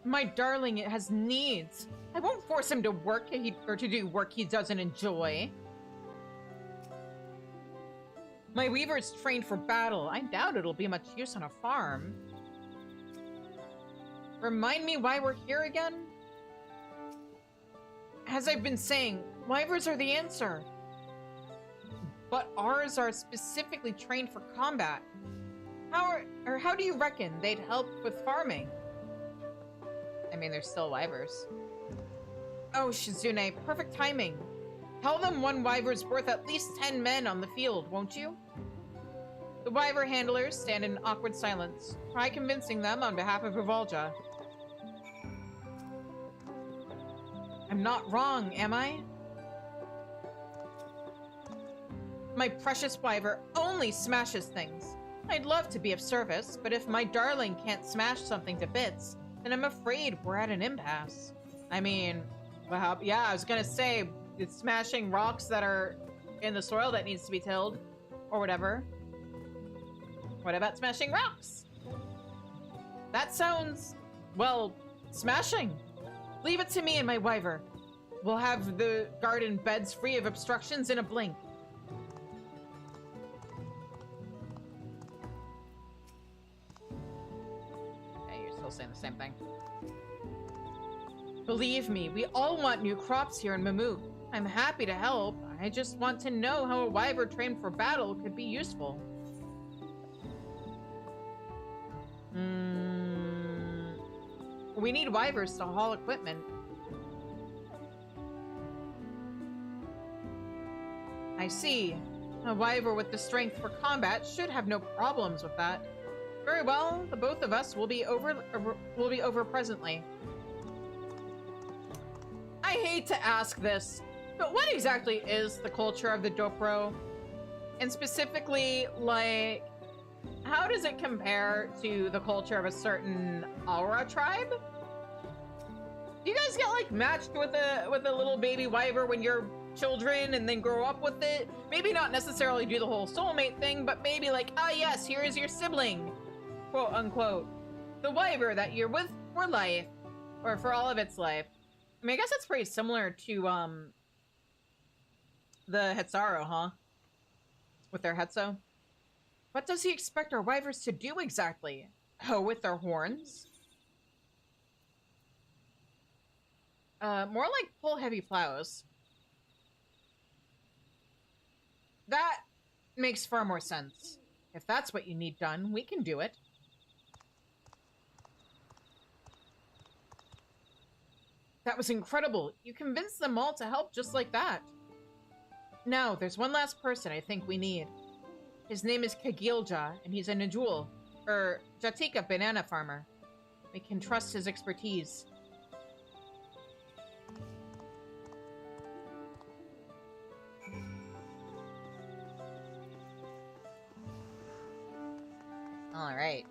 My darling, it has needs. I won't force him to work or to do work he doesn't enjoy. My weaver's trained for battle. I doubt it'll be much use on a farm. Remind me why we're here again? As I've been saying, weavers are the answer. But ours are specifically trained for combat. How do you reckon they'd help with farming? I mean, they're still weavers. Oh, Shizune, perfect timing. Tell them one wyver's worth at least 10 men on the field, won't you? The wyver handlers stand in awkward silence. Try convincing them on behalf of Revolja. I'm not wrong, am I? My precious wyver only smashes things. I'd love to be of service, but if my darling can't smash something to bits, then I'm afraid we're at an impasse. I mean, well, yeah, I was gonna say, it's smashing rocks that are in the soil that needs to be tilled, or whatever. What about smashing rocks? That sounds, well, smashing. Leave it to me and my wyver. We'll have the garden beds free of obstructions in a blink. Okay, you're still saying the same thing. Believe me, we all want new crops here in Mamook. I'm happy to help. I just want to know how a wyver trained for battle could be useful. We need wyvers to haul equipment. I see. A wyver with the strength for combat should have no problems with that. Very well, the both of us will be over presently. I hate to ask this, but what exactly is the culture of the Dopro? And specifically, like, how does it compare to the culture of a certain Aura tribe? Do you guys get like matched with a little baby wyver when you're children and then grow up with it? Maybe not necessarily do the whole soulmate thing, but maybe like, ah yes, here is your sibling, quote unquote. The wyver that you're with for life, or for all of its life. I mean, I guess that's pretty similar to the Hetzaru, huh? With their Hetzo. What does he expect our wyvers to do exactly? Hoe with their horns? More like pull heavy plows. That makes far more sense. If that's what you need done, we can do it. That was incredible. You convinced them all to help just like that. Now, there's one last person I think we need. His name is Kagilja, and he's a Najul, or Jatika banana farmer. We can trust his expertise. All right.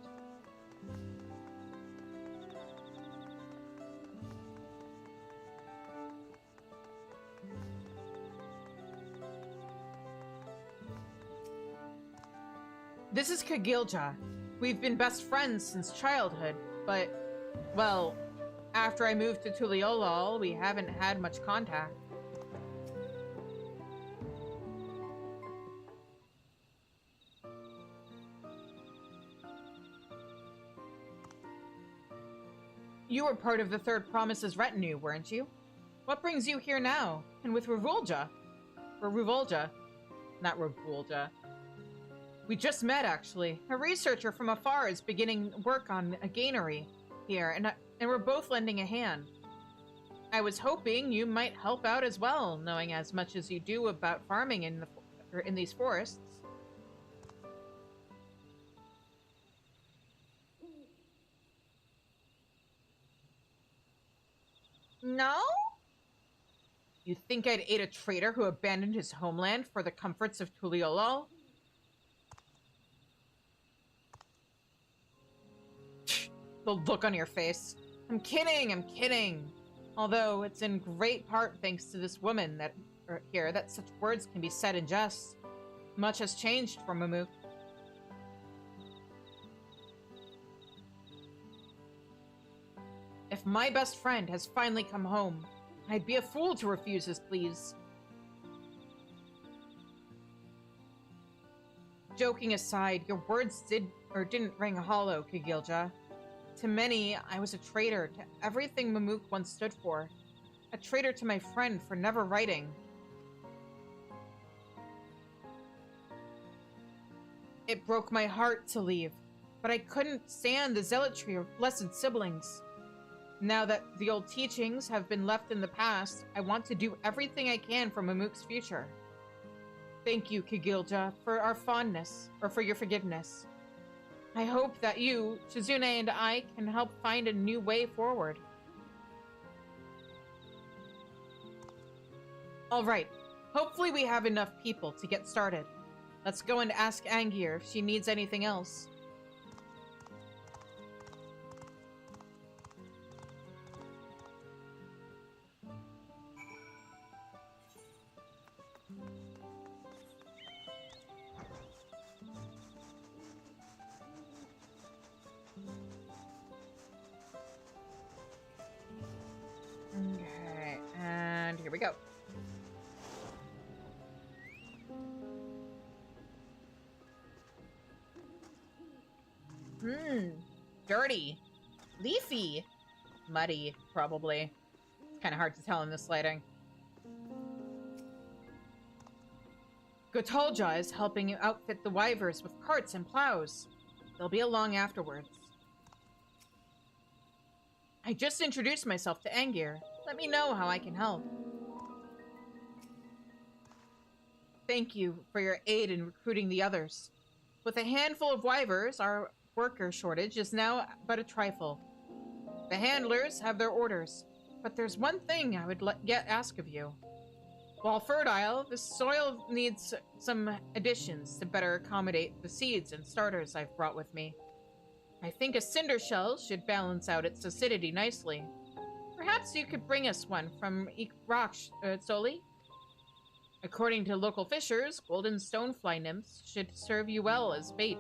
This is Kagilja. We've been best friends since childhood, but, well, after I moved to Tuliolol, we haven't had much contact. You were part of the Third Promise's retinue, weren't you? What brings you here now? And with Revolja? Or Revolja. Not Revolja. We just met, actually. A researcher from afar is beginning work on a gainery here, and we're both lending a hand. I was hoping you might help out as well, knowing as much as you do about farming in these forests. No? You think I'd aid a traitor who abandoned his homeland for the comforts of Tuliolol? The look on your face. I'm kidding, I'm kidding. Although it's in great part thanks to this woman that such words can be said in jest. Much has changed for Mamook. If my best friend has finally come home, I'd be a fool to refuse his pleas. Joking aside, your words didn't ring hollow, Kagilja. To many, I was a traitor to everything Mamook once stood for. A traitor to my friend for never writing. It broke my heart to leave, but I couldn't stand the zealotry of blessed siblings. Now that the old teachings have been left in the past, I want to do everything I can for Mamook's future. Thank you, Kagilja, for our fondness, or for your forgiveness. I hope that you, Shizune, and I can help find a new way forward. Alright, hopefully we have enough people to get started. Let's go and ask Angier if she needs anything else. Okay, and here we go. Dirty. Leafy. Muddy, probably. It's kind of hard to tell in this lighting. Gotalja is helping you outfit the wyvers with carts and plows. They'll be along afterwards. I just introduced myself to Angier. Let me know how I can help. Thank you for your aid in recruiting the others. With a handful of wyvers, our worker shortage is now but a trifle. The handlers have their orders, but there's one thing I would ask of you. While fertile, the soil needs some additions to better accommodate the seeds and starters I've brought with me. I think a cinder shell should balance out its acidity nicely. Perhaps you could bring us one from Ikraksh, Soli? According to local fishers, golden stonefly nymphs should serve you well as bait.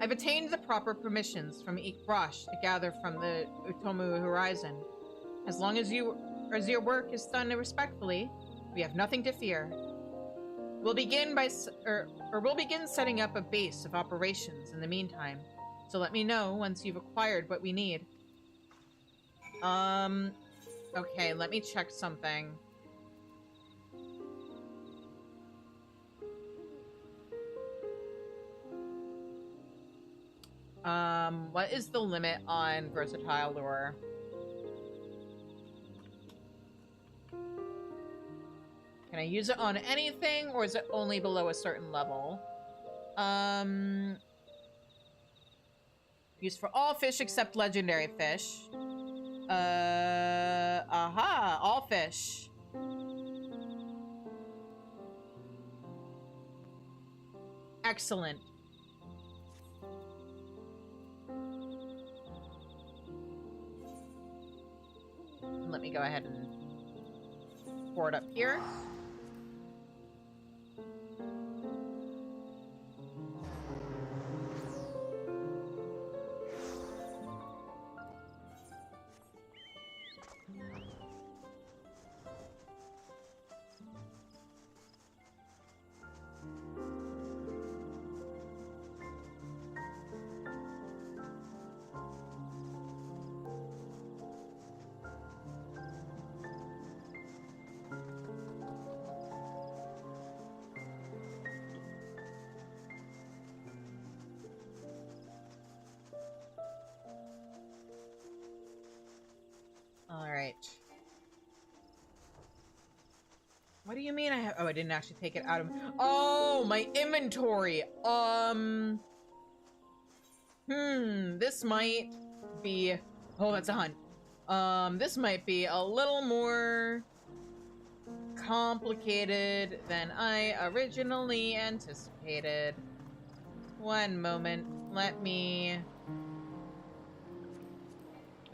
I've attained the proper permissions from Ikraksh to gather from the Utomu horizon. As long as your work is done respectfully, we have nothing to fear. We'll begin setting up a base of operations in the meantime. So let me know once you've acquired what we need. Okay, let me check something. What is the limit on versatile lure? Can I use it on anything, or is it only below a certain level? Used for all fish except legendary fish. Aha, all fish. Excellent. Let me go ahead and pour it up here. Alright. What do you mean I have... Oh, I didn't actually take it out of... Oh, my inventory! This might be... Oh, that's a hunt. This might be a little more complicated than I originally anticipated. One moment. Let me...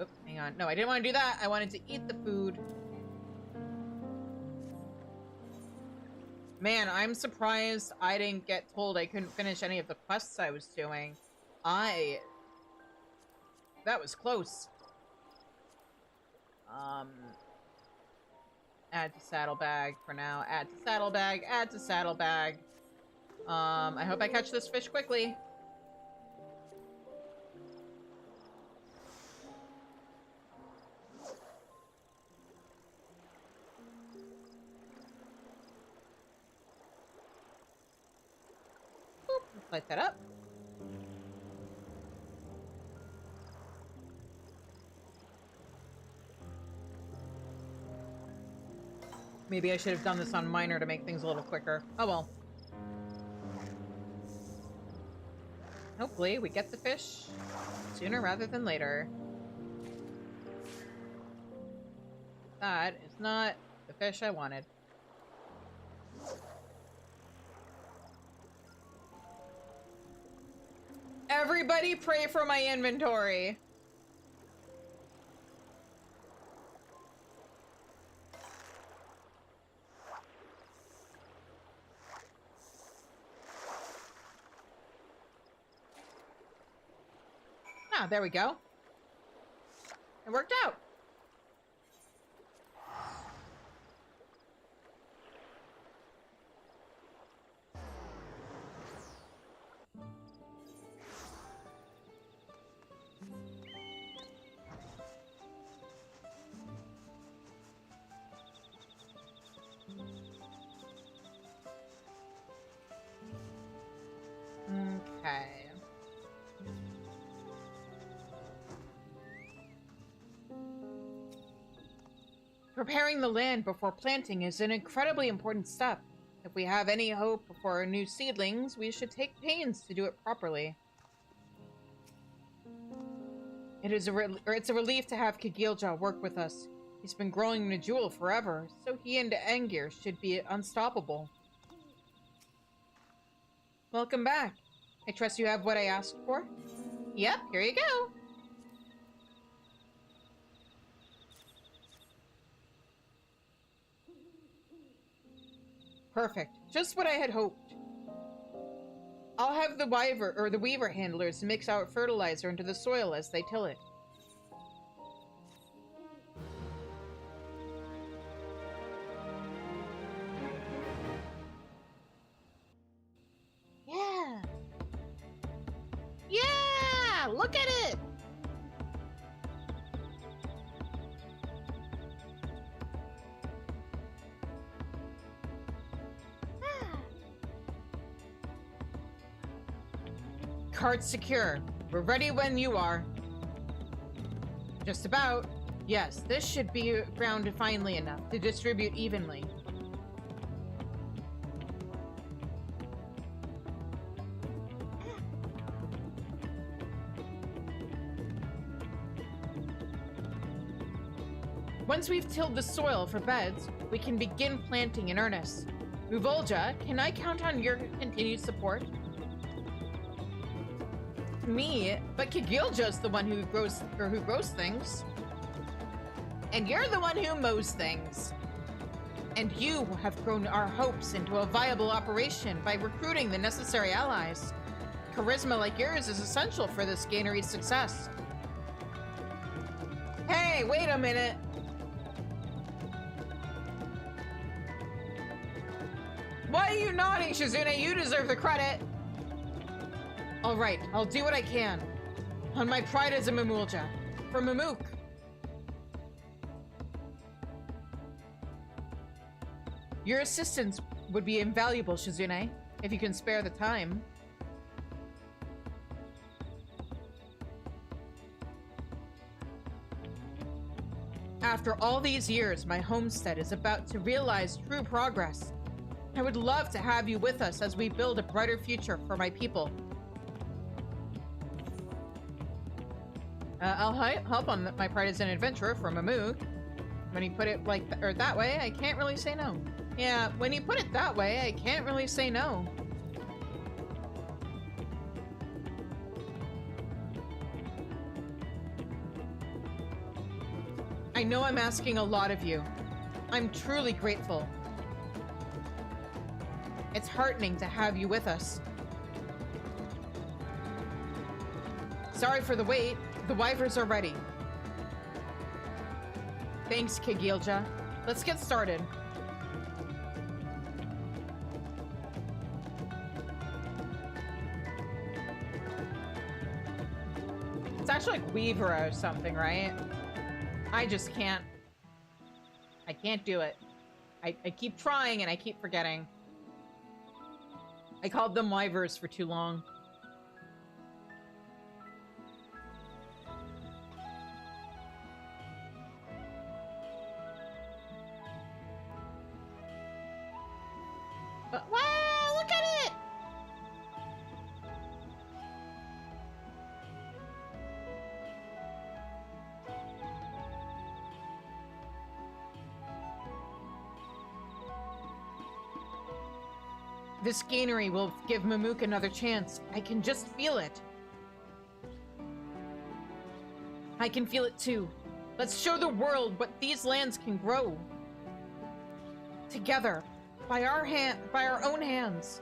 Oh, hang on. No, I didn't want to do that. I wanted to eat the food. Man, I'm surprised I didn't get told I couldn't finish any of the quests I was doing. That was close. Add to saddlebag for now. Add to saddlebag. Add to saddlebag. I hope I catch this fish quickly. Boop, let's light that up. Maybe I should have done this on minor to make things a little quicker. Oh well. Hopefully we get the fish sooner rather than later. That is not the fish I wanted. Everybody pray for my inventory. Ah, there we go. It worked out. Okay. Preparing the land before planting is an incredibly important step. If we have any hope for our new seedlings, we should take pains to do it properly. It's a relief to have Kagilja work with us. He's been growing Najul forever, so he and Angir should be unstoppable. Welcome back. I trust you have what I asked for? Yep, here you go. Perfect. Just what I had hoped. I'll have the weaver handlers mix out fertilizer into the soil as they till it. Yeah. Yeah! Look at it! Cart secure. We're ready when you are. Just about. Yes, this should be ground finely enough to distribute evenly. Once we've tilled the soil for beds, we can begin planting in earnest. Uvolja, can I count on your continued support? Me, but Kagilja's the one who grows things. And you're the one who mows things. And you have grown our hopes into a viable operation by recruiting the necessary allies. Charisma like yours is essential for this gainery's success. Hey, wait a minute. Why are you nodding, Shizune? You deserve the credit. All right, I'll do what I can. On my pride as a Mamulja. For Mamook. Your assistance would be invaluable, Shizune, if you can spare the time. After all these years, my homestead is about to realize true progress. I would love to have you with us as we build a brighter future for my people. I'll help on my pride as an adventurer for Mamook. When you put it or that way, I can't really say no. Yeah, when you put it that way, I can't really say no. I know I'm asking a lot of you. I'm truly grateful. It's heartening to have you with us. Sorry for the wait. The wyverns are ready. Thanks, Kigilja. Let's get started. It's actually like Weaver or something, right? I just can't. I can't do it. I keep trying and I keep forgetting. I called them Wyvers for too long. But, wow, look at it! This scannery will give Mamook another chance. I can just feel it. I can feel it too. Let's show the world what these lands can grow. Together, by our own hands.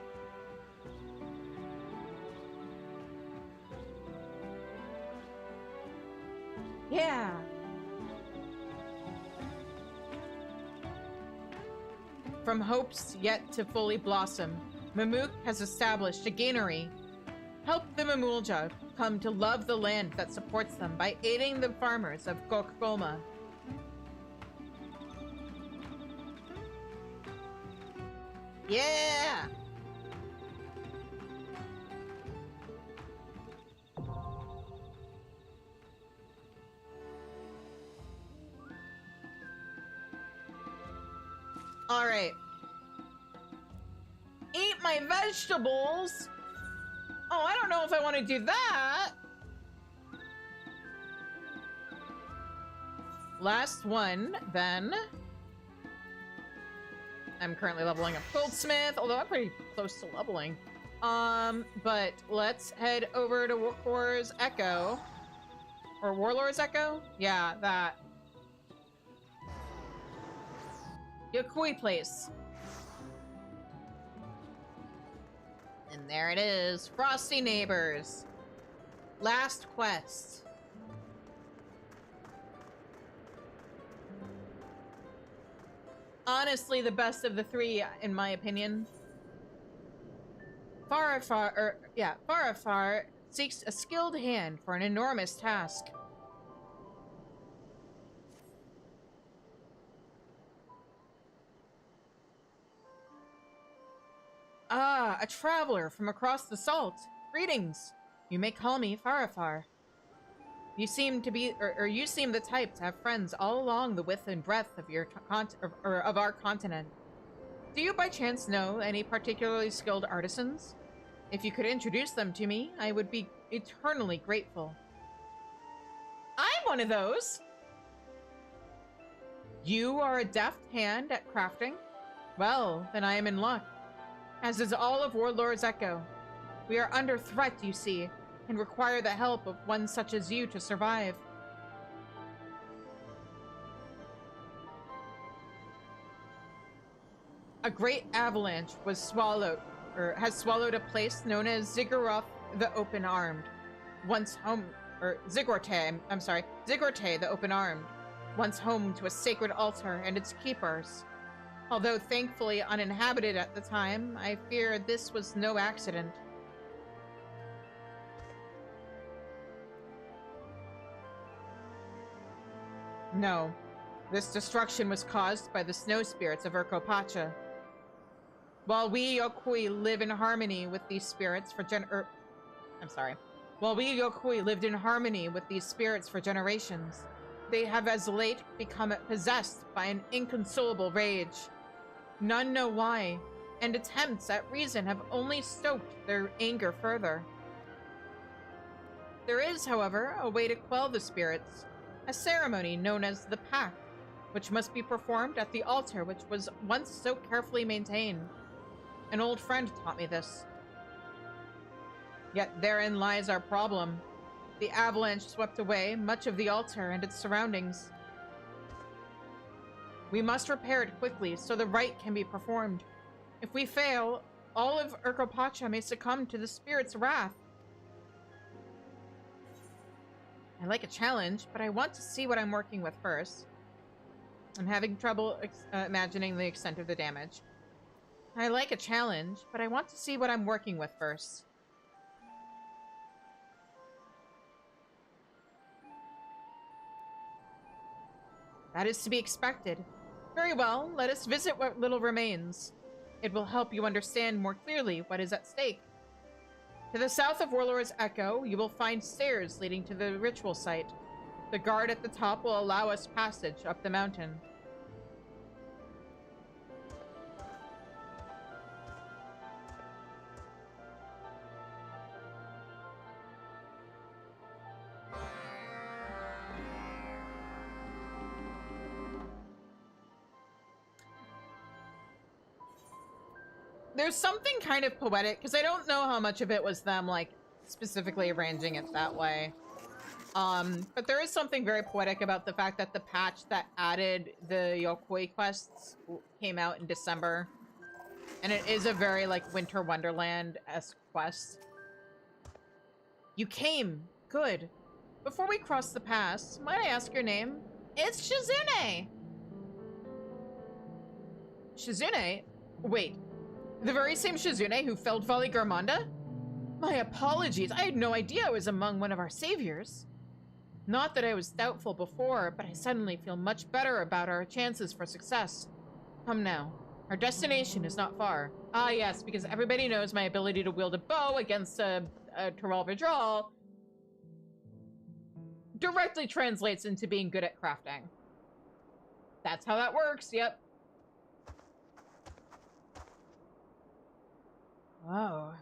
Yeah. From hopes yet to fully blossom, Mamook has established a granary. Help the Mamulja come to love the land that supports them by aiding the farmers of Gokgoma. Yeah! All right. Eat my vegetables. Oh, I don't know if I want to do that. Last one, then. I'm currently leveling up Goldsmith, although I'm pretty close to leveling. But let's head over to Warlord's Echo. Or Warlord's Echo? Yeah, that. Yokui Place. And there it is. Frosty Neighbors. Last quest. Honestly, the best of the three, in my opinion. Farafar seeks a skilled hand for an enormous task. Ah, a traveler from across the salt. Greetings. You may call me Farafar. You seem to be, you seem the type to have friends all along the width and breadth of your of our continent. Do you by chance know any particularly skilled artisans? If you could introduce them to me, I would be eternally grateful. I'm one of those. You are a deft hand at crafting? Well, then I am in luck. As is all of Warlord's Echo. We are under threat, you see, and require the help of one such as you to survive. A great avalanche was swallowed, or has swallowed a place known as Ziggurat the Open-Armed. Once home, or Ziggurat, I'm sorry, Ziggurat the Open-Armed. Once home to a sacred altar and its keepers. Although thankfully uninhabited at the time, I fear this was no accident. No, this destruction was caused by the snow spirits of Urkopacha. While we Yokui live in harmony with these spirits for While we Yokui lived in harmony with these spirits for generations, they have as late become possessed by an inconsolable rage. None know why, and attempts at reason have only stoked their anger further. There is, however, a way to quell the spirits, a ceremony known as the Pact, which must be performed at the altar which was once so carefully maintained. An old friend taught me this. Yet therein lies our problem. The avalanche swept away much of the altar and its surroundings. We must repair it quickly so the rite can be performed. If we fail, all of Urkopacha may succumb to the spirit's wrath. I like a challenge, but I want to see what I'm working with first. I'm having trouble imagining the extent of the damage. I like a challenge, but I want to see what I'm working with first. That is to be expected. Very well, let us visit what little remains. It will help you understand more clearly what is at stake. To the south of Warlord's Echo, you will find stairs leading to the ritual site. The guard at the top will allow us passage up the mountain. There's something kind of poetic, because I don't know how much of it was them, like, specifically arranging it that way. But there is something very poetic about the fact that the patch that added the Yokoi quests came out in December. And it is a very, like, Winter Wonderland-esque quest. You came. Good. Before we cross the pass, might I ask your name? It's Shizune! Shizune? Wait. The very same Shizune who felled Vali Garmanda? My apologies, I had no idea I was among one of our saviors. Not that I was doubtful before, but I suddenly feel much better about our chances for success. Come now. Our destination is not far. Ah yes, because everybody knows my ability to wield a bow against a Terrell Vidral directly translates into being good at crafting. That's how that works, yep. Whoa.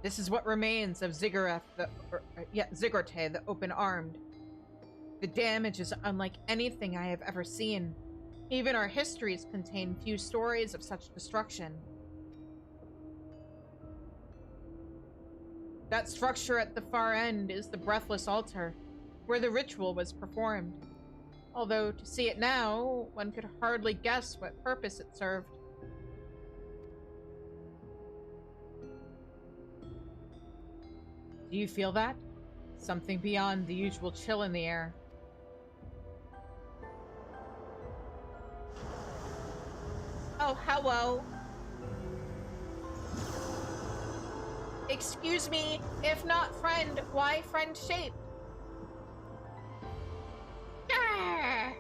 This is what remains of Ziggurat, Zigguarte, the open-armed. The damage is unlike anything I have ever seen. Even our histories contain few stories of such destruction. That structure at the far end is the Breathless Altar, where the ritual was performed. Although, to see it now, one could hardly guess what purpose it served. Do you feel that? Something beyond the usual chill in the air. Oh, hello. Excuse me, if not friend, why friend shaped? Ah!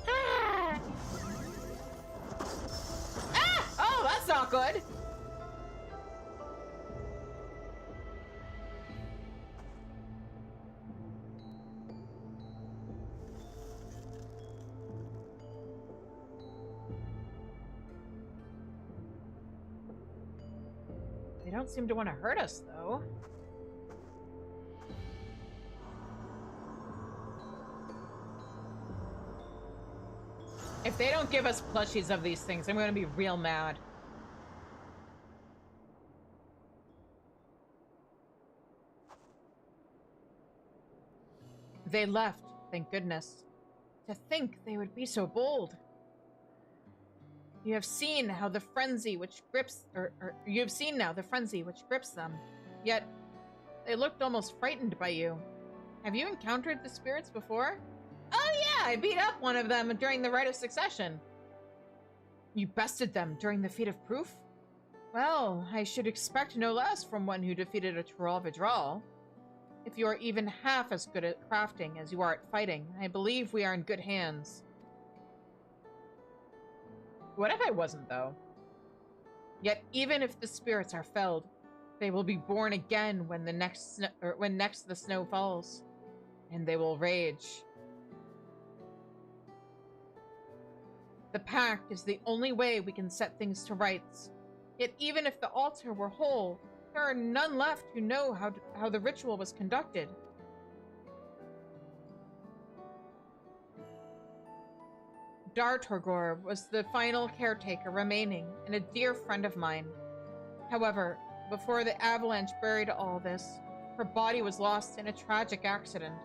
Ah! Ah! Oh, that's not good. They don't seem to want to hurt us, though. If they don't give us plushies of these things, I'm going to be real mad. They left, thank goodness. To think they would be so bold. You have seen how the frenzy which grips, you have seen now the frenzy which grips them. Yet, they looked almost frightened by you. Have you encountered the spirits before? Oh yeah, I beat up one of them during the Rite of Succession. You bested them during the Feat of Proof? Well, I should expect no less from one who defeated a Terrell Vidral. If you are even half as good at crafting as you are at fighting, I believe we are in good hands. What if I wasn't, though? Yet even if the spirits are felled, they will be born again when next the snow falls, and they will rage. The pact is the only way we can set things to rights. Yet even if the altar were whole, there are none left who know how the ritual was conducted. Dartorgor was the final caretaker remaining, and a dear friend of mine. However, before the avalanche buried all this, her body was lost in a tragic accident.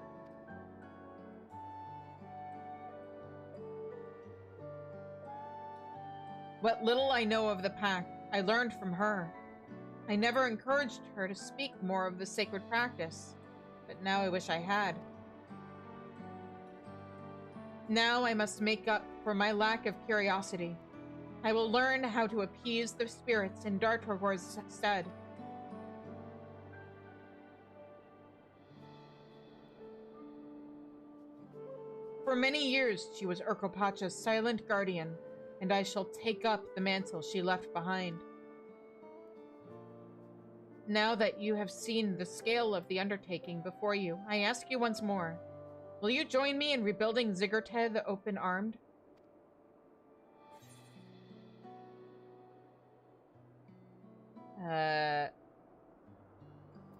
What little I know of the pact, I learned from her. I never encouraged her to speak more of the sacred practice, but now I wish I had. Now I must make up for my lack of curiosity. I will learn how to appease the spirits in Dartorgor's stead. For many years, she was Urkopacha's silent guardian, and I shall take up the mantle she left behind. Now that you have seen the scale of the undertaking before you, I ask you once more, will you join me in rebuilding Zigurte the Open-Armed?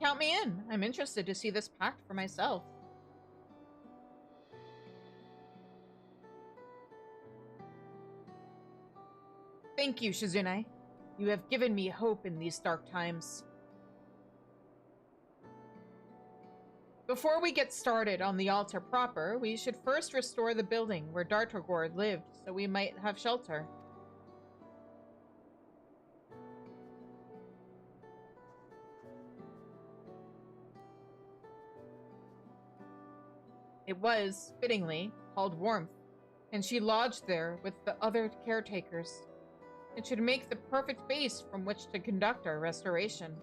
Count me in. I'm interested to see this pact for myself. Thank you, Shizune. You have given me hope in these dark times. Before we get started on the altar proper, we should first restore the building where Dartorgor lived so we might have shelter. It was, fittingly, called Warmth, and she lodged there with the other caretakers. It should make the perfect base from which to conduct our restoration.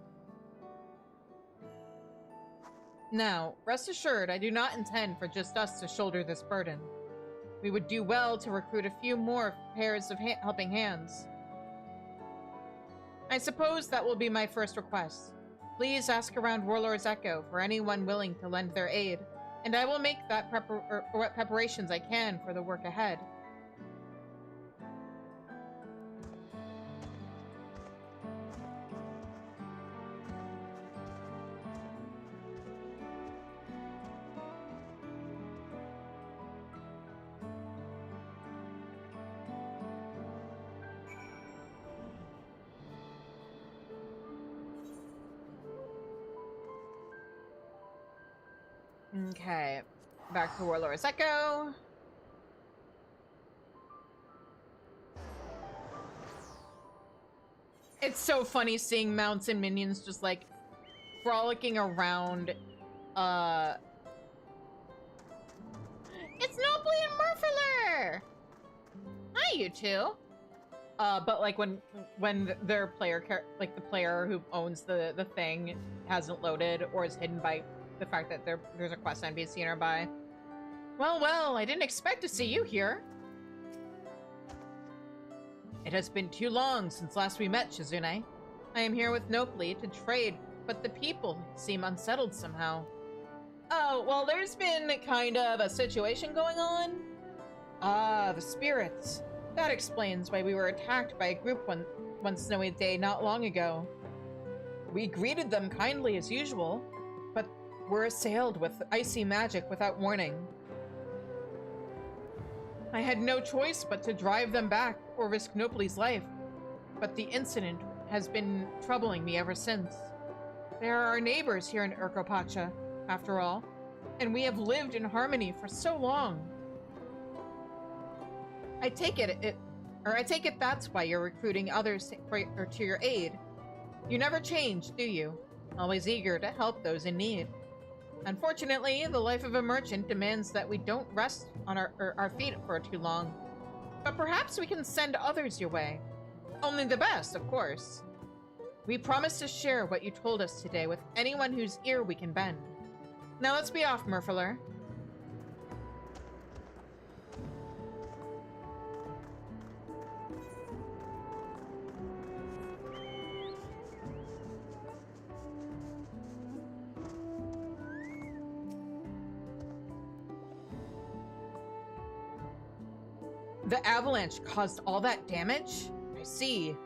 Now, rest assured, I do not intend for just us to shoulder this burden. We would do well to recruit a few more pairs of helping hands. I suppose that will be my first request. Please ask around Warlord's Echo for anyone willing to lend their aid, and I will make that what preparations I can for the work ahead. Okay, back to Warlord's Echo. It's so funny seeing mounts and minions just like frolicking around. It's Nobly and Murphyler! Hi, you two. But like when their player, like the player who owns the thing hasn't loaded or is hidden by the fact that there's a quest NPC nearby. Well, I didn't expect to see you here. It has been too long since last we met, Shizune. I am here with Nopli to trade, but the people seem unsettled somehow. Oh, well, there's been kind of a situation going on. Ah, the spirits. That explains why we were attacked by a group one snowy day not long ago. We greeted them kindly as usual, but were assailed with icy magic without warning. I had no choice but to drive them back or risk Nopli's life, but the incident has been troubling me ever since. They are our neighbors here in Urkopacha, after all, and we have lived in harmony for so long. I take it that's why you're recruiting others to your aid. You never change, do you? Always eager to help those in need. Unfortunately, the life of a merchant demands that we don't rest on our feet for too long. But perhaps we can send others your way. Only the best, of course. We promise to share what you told us today with anyone whose ear we can bend. Now let's be off, Murphyler. The avalanche caused all that damage? I see.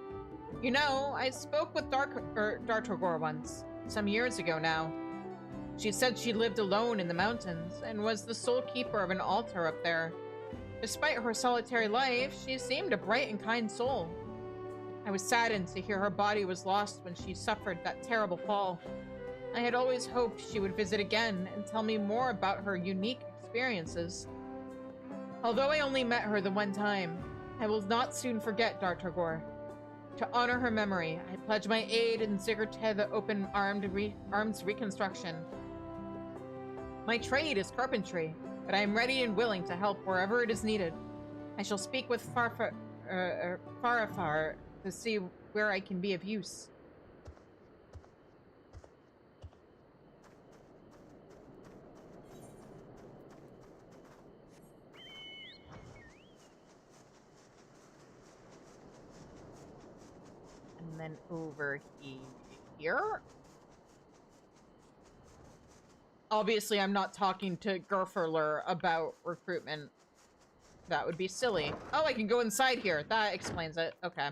You know, I spoke with Dartorgor once, some years ago now. She said she lived alone in the mountains and was the sole keeper of an altar up there. Despite her solitary life, she seemed a bright and kind soul. I was saddened to hear her body was lost when she suffered that terrible fall. I had always hoped she would visit again and tell me more about her unique experiences. Although I only met her the one time, I will not soon forget Dartagor. To honor her memory, I pledge my aid in Zigurte the Open-Arms reconstruction. My trade is carpentry, but I am ready and willing to help wherever it is needed. I shall speak with Farafar to see where I can be of use. And then over here. Obviously, I'm not talking to Gerferler about recruitment. That would be silly. Oh, I can go inside here. That explains it. Okay.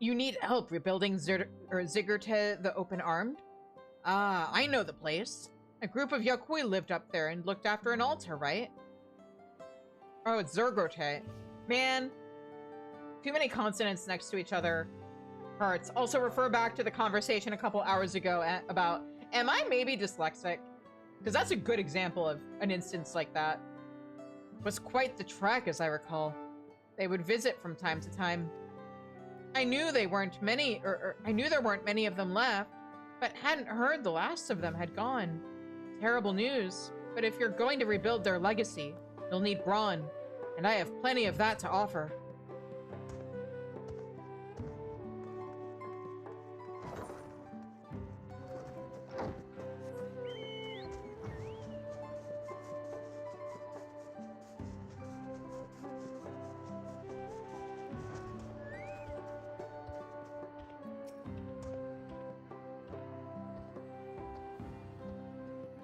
You need help rebuilding Zigurte the Open-Armed? Ah, I know the place. A group of Yakui lived up there and looked after an altar, right? Oh, it's Zergote. Man, too many consonants next to each other hurts. Also, refer back to the conversation a couple hours ago about, am I maybe dyslexic? Because that's a good example of an instance like that. It was quite the trek, as I recall. They would visit from time to time. I knew there weren't many of them left, but hadn't heard the last of them had gone. Terrible news. But if you're going to rebuild their legacy, you'll need brawn, and I have plenty of that to offer.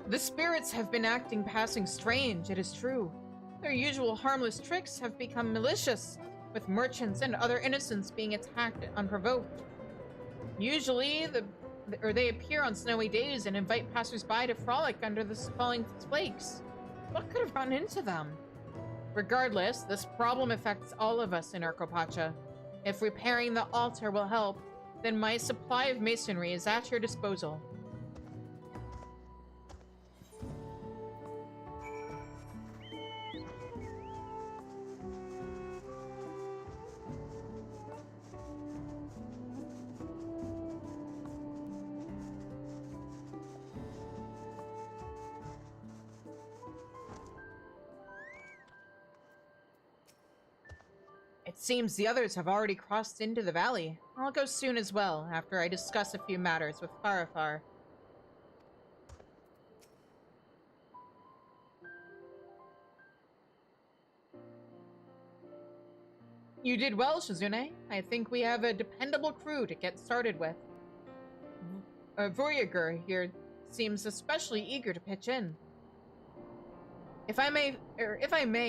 The spirits have been acting passing strange, it is true. Their usual harmless tricks have become malicious, with merchants and other innocents being attacked unprovoked. Usually, they appear on snowy days and invite passers-by to frolic under the falling flakes. What could have gotten into them? Regardless, this problem affects all of us in Urkopacha. If repairing the altar will help, then my supply of masonry is at your disposal. It seems the others have already crossed into the valley. I'll go soon as well, after I discuss a few matters with Farafar. You did well, Shizune. I think we have a dependable crew to get started with. Voyager here seems especially eager to pitch in. If I may,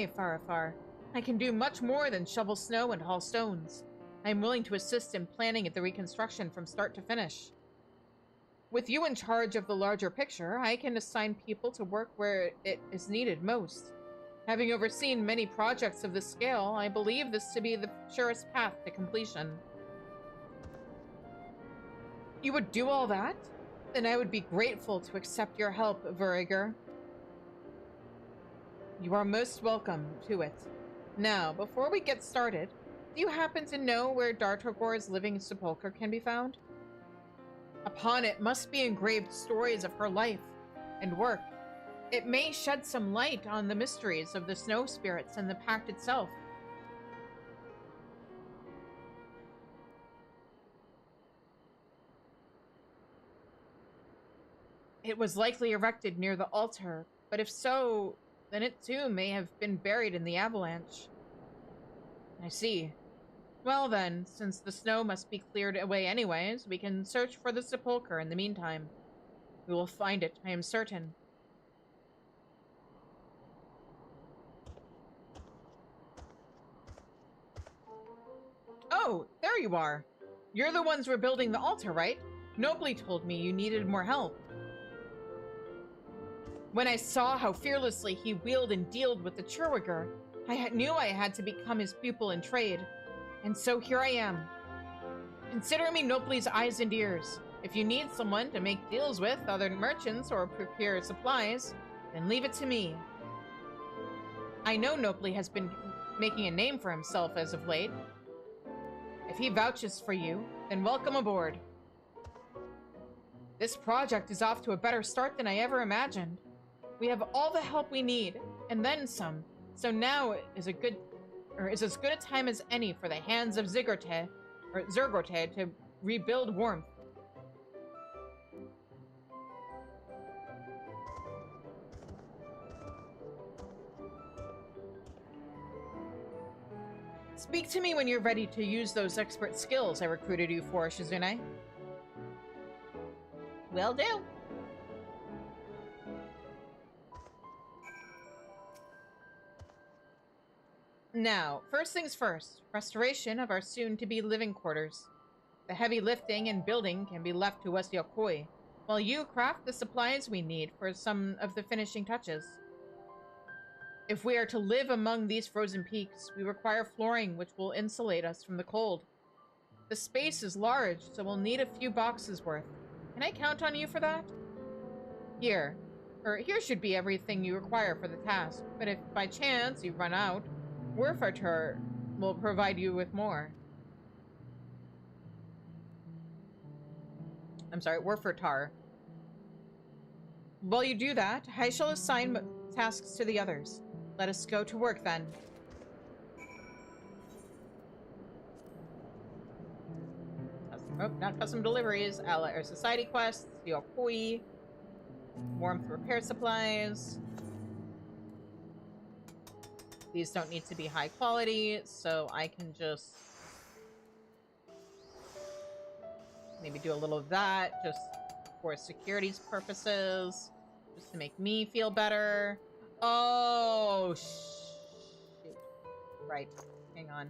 Farafar, I can do much more than shovel snow and haul stones. I am willing to assist in planning the reconstruction from start to finish. With you in charge of the larger picture, I can assign people to work where it is needed most. Having overseen many projects of this scale, I believe this to be the surest path to completion. You would do all that? Then I would be grateful to accept your help, Voyager. You are most welcome to it. Now, before we get started, do you happen to know where Dartagor's living sepulcher can be found? Upon it must be engraved stories of her life and work. It may shed some light on the mysteries of the snow spirits and the pact itself. It was likely erected near the altar, but if so, then it too may have been buried in the avalanche. I see. Well then, since the snow must be cleared away anyways, we can search for the sepulcher in the meantime. We will find it, I am certain. Oh, there you are. You're the ones rebuilding the altar, right? Nobly told me you needed more help. When I saw how fearlessly he wheeled and dealed with the Churwiger, I knew I had to become his pupil in trade. And so here I am. Consider me Nobly's eyes and ears. If you need someone to make deals with other merchants or procure supplies, then leave it to me. I know Nopli has been making a name for himself as of late. If he vouches for you, then welcome aboard. This project is off to a better start than I ever imagined. We have all the help we need, and then some. So now is as good a time as any for the hands of Zergote to rebuild warmth. Speak to me when you're ready to use those expert skills I recruited you for, Shizune. Will do. Now, first things first, restoration of our soon-to-be living quarters. The heavy lifting and building can be left to us Yokoi, while you craft the supplies we need for some of the finishing touches. If we are to live among these frozen peaks, we require flooring which will insulate us from the cold. The space is large, so we'll need a few boxes worth. Can I count on you for that? Here should be everything you require for the task, but if by chance you run out, Werfatur will provide you with more. I'm sorry, Werfatur. While you do that, I shall assign tasks to the others. Let us go to work then. Not custom deliveries, ally or society quests, Yokoi, warmth repair supplies. These don't need to be high quality, so I can just maybe do a little of that just for security's purposes, just to make me feel better. Oh, shoot. Right. Hang on.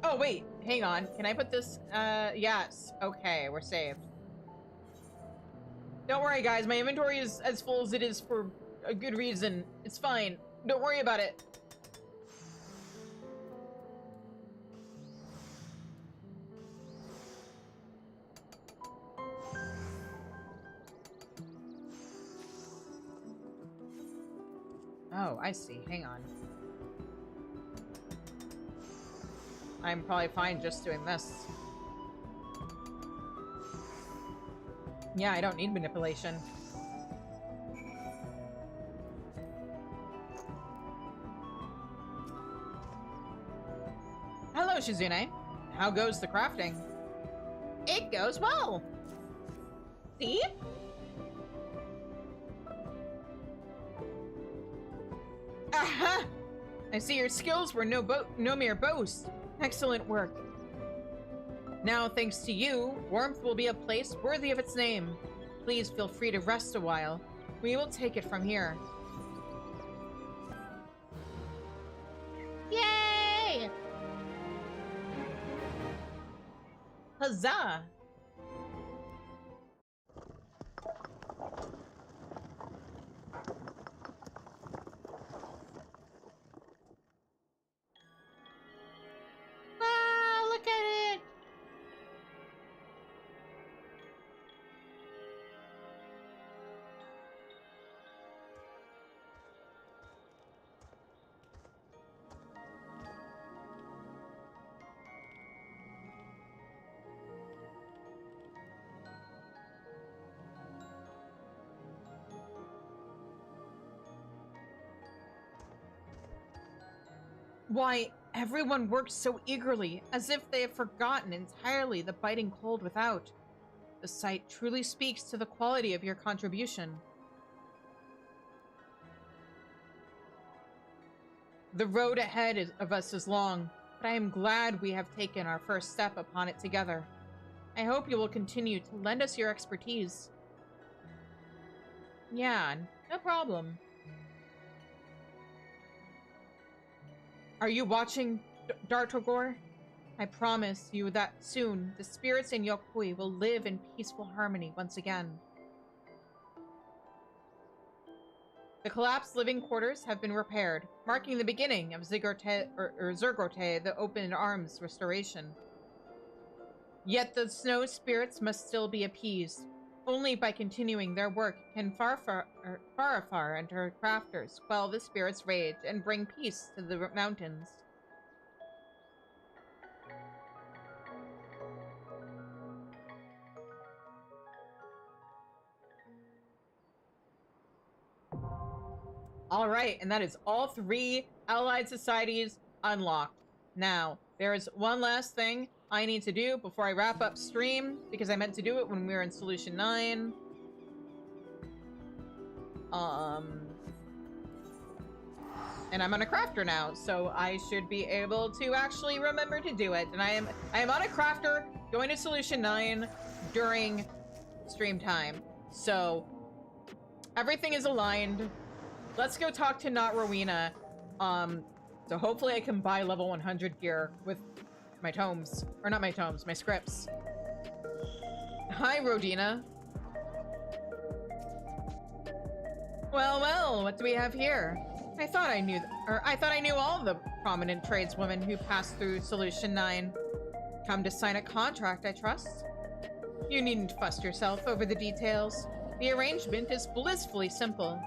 Oh, wait. Hang on. Can I put this? Yes. Okay, we're saved. Don't worry, guys. My inventory is as full as it is for a good reason. It's fine. Don't worry about it. Oh, I see. Hang on. I'm probably fine just doing this. Yeah, I don't need manipulation. Hello, Shizune. How goes the crafting? It goes well. See? Aha! I see your skills were no mere boast. Excellent work. Now, thanks to you, Warmth will be a place worthy of its name. Please feel free to rest a while. We will take it from here. Yay! Huzzah! Wow, look at it! Why, everyone worked so eagerly, as if they have forgotten entirely the biting cold without. The sight truly speaks to the quality of your contribution. The road ahead of us is long, but I am glad we have taken our first step upon it together. I hope you will continue to lend us your expertise. Yeah, no problem. Are you watching, Dartogor? I promise you that soon, the spirits in Yokoi will live in peaceful harmony once again. The collapsed living quarters have been repaired, marking the beginning of Zergote, the Open Arms restoration. Yet the snow spirits must still be appeased. Only by continuing their work can Farafar and her crafters quell the spirit's rage and bring peace to the mountains. All right, and that is all 3 allied societies unlocked. Now, there is one last thing I need to do before I wrap up stream, because I meant to do it when we were in Solution 9. And I'm on a crafter now, so I should be able to actually remember to do it. And I am on a crafter going to Solution 9 during stream time. So everything is aligned. Let's go talk to Not Rowena. So hopefully I can buy level 100 gear with my tomes. Or not my tomes, my scripts. Hi, Rodina. Well, what do we have here? I thought I knew all the prominent tradeswomen who passed through Solution 9. Come to sign a contract, I trust. You needn't fuss yourself over the details. The arrangement is blissfully simple.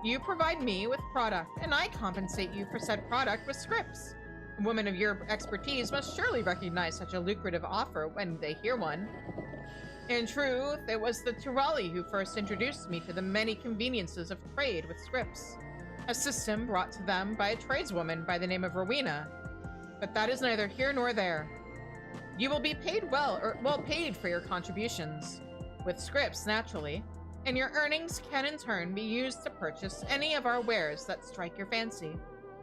You provide me with product, and I compensate you for said product with scripts. A woman of your expertise must surely recognize such a lucrative offer when they hear one. In truth, it was the Turali who first introduced me to the many conveniences of trade with scripts. A system brought to them by a tradeswoman by the name of Rowena. But that is neither here nor there. You will be paid well paid for your contributions. With scripts, naturally. And your earnings can in turn be used to purchase any of our wares that strike your fancy.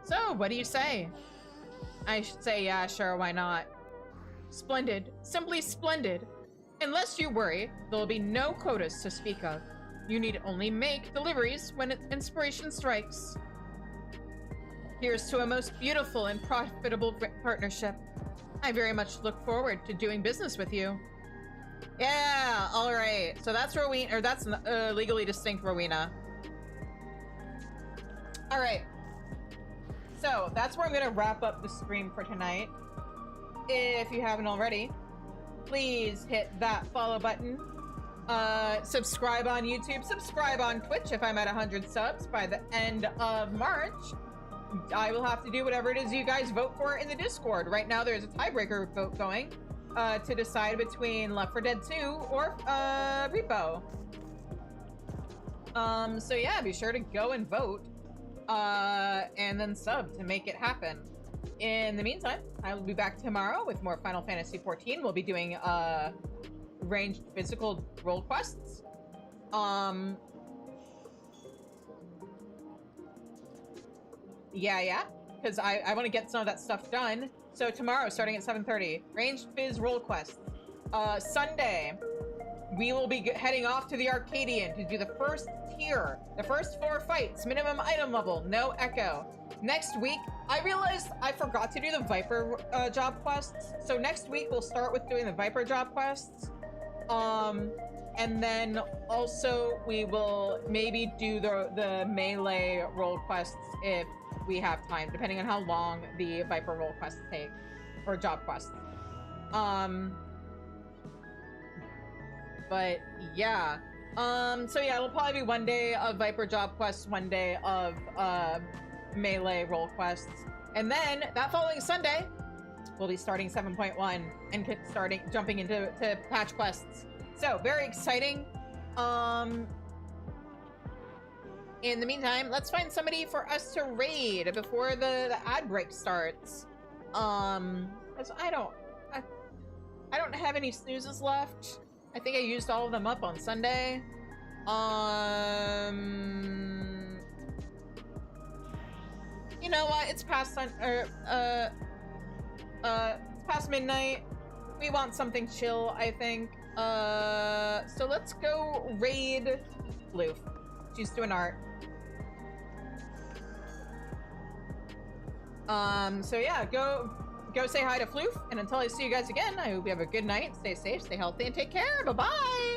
So, what do you say? I should say, yeah, sure, why not? Splendid. Simply splendid. Unless you worry, there will be no quotas to speak of. You need only make deliveries when inspiration strikes. Here's to a most beautiful and profitable partnership. I very much look forward to doing business with you. Yeah, all right. So that's Rowena, or that's legally distinct Rowena. All right. So that's where I'm gonna wrap up the stream for tonight. If you haven't already, please hit that follow button. Subscribe on YouTube, subscribe on Twitch if I'm at 100 subs by the end of March. I will have to do whatever it is you guys vote for in the Discord. Right now there's a tiebreaker vote going to decide between Left 4 Dead 2 or Repo. So yeah, be sure to go and vote and then sub to make it happen. In the meantime, I will be back tomorrow with more Final Fantasy XIV. We'll be doing ranged physical role quests. Yeah, because I want to get some of that stuff done. So tomorrow, starting at 7:30, ranged phys role quests. Sunday, we will be heading off to the Arcadian to do the first tier, the first 4 fights, minimum item level, no echo. Next week, I realized I forgot to do the Viper job quests. So next week, we'll start with doing the Viper job quests. And then also we will maybe do the melee role quests if we have time, depending on how long the Viper role quests take, or job quests. But yeah. So yeah, it'll probably be 1 day of Viper job quests, 1 day of melee role quests. And then that following Sunday, we'll be starting 7.1 and jumping into patch quests. So very exciting. In the meantime, let's find somebody for us to raid before the ad break starts. Because I don't have any snoozes left. I think I used all of them up on Sunday. You know what? It's past it's past midnight. We want something chill, I think. So let's go raid Floof. She's doing art. So yeah, go say hi to Floof, and until I see you guys again, I hope you have a good night, stay safe, stay healthy, and take care. Bye-bye!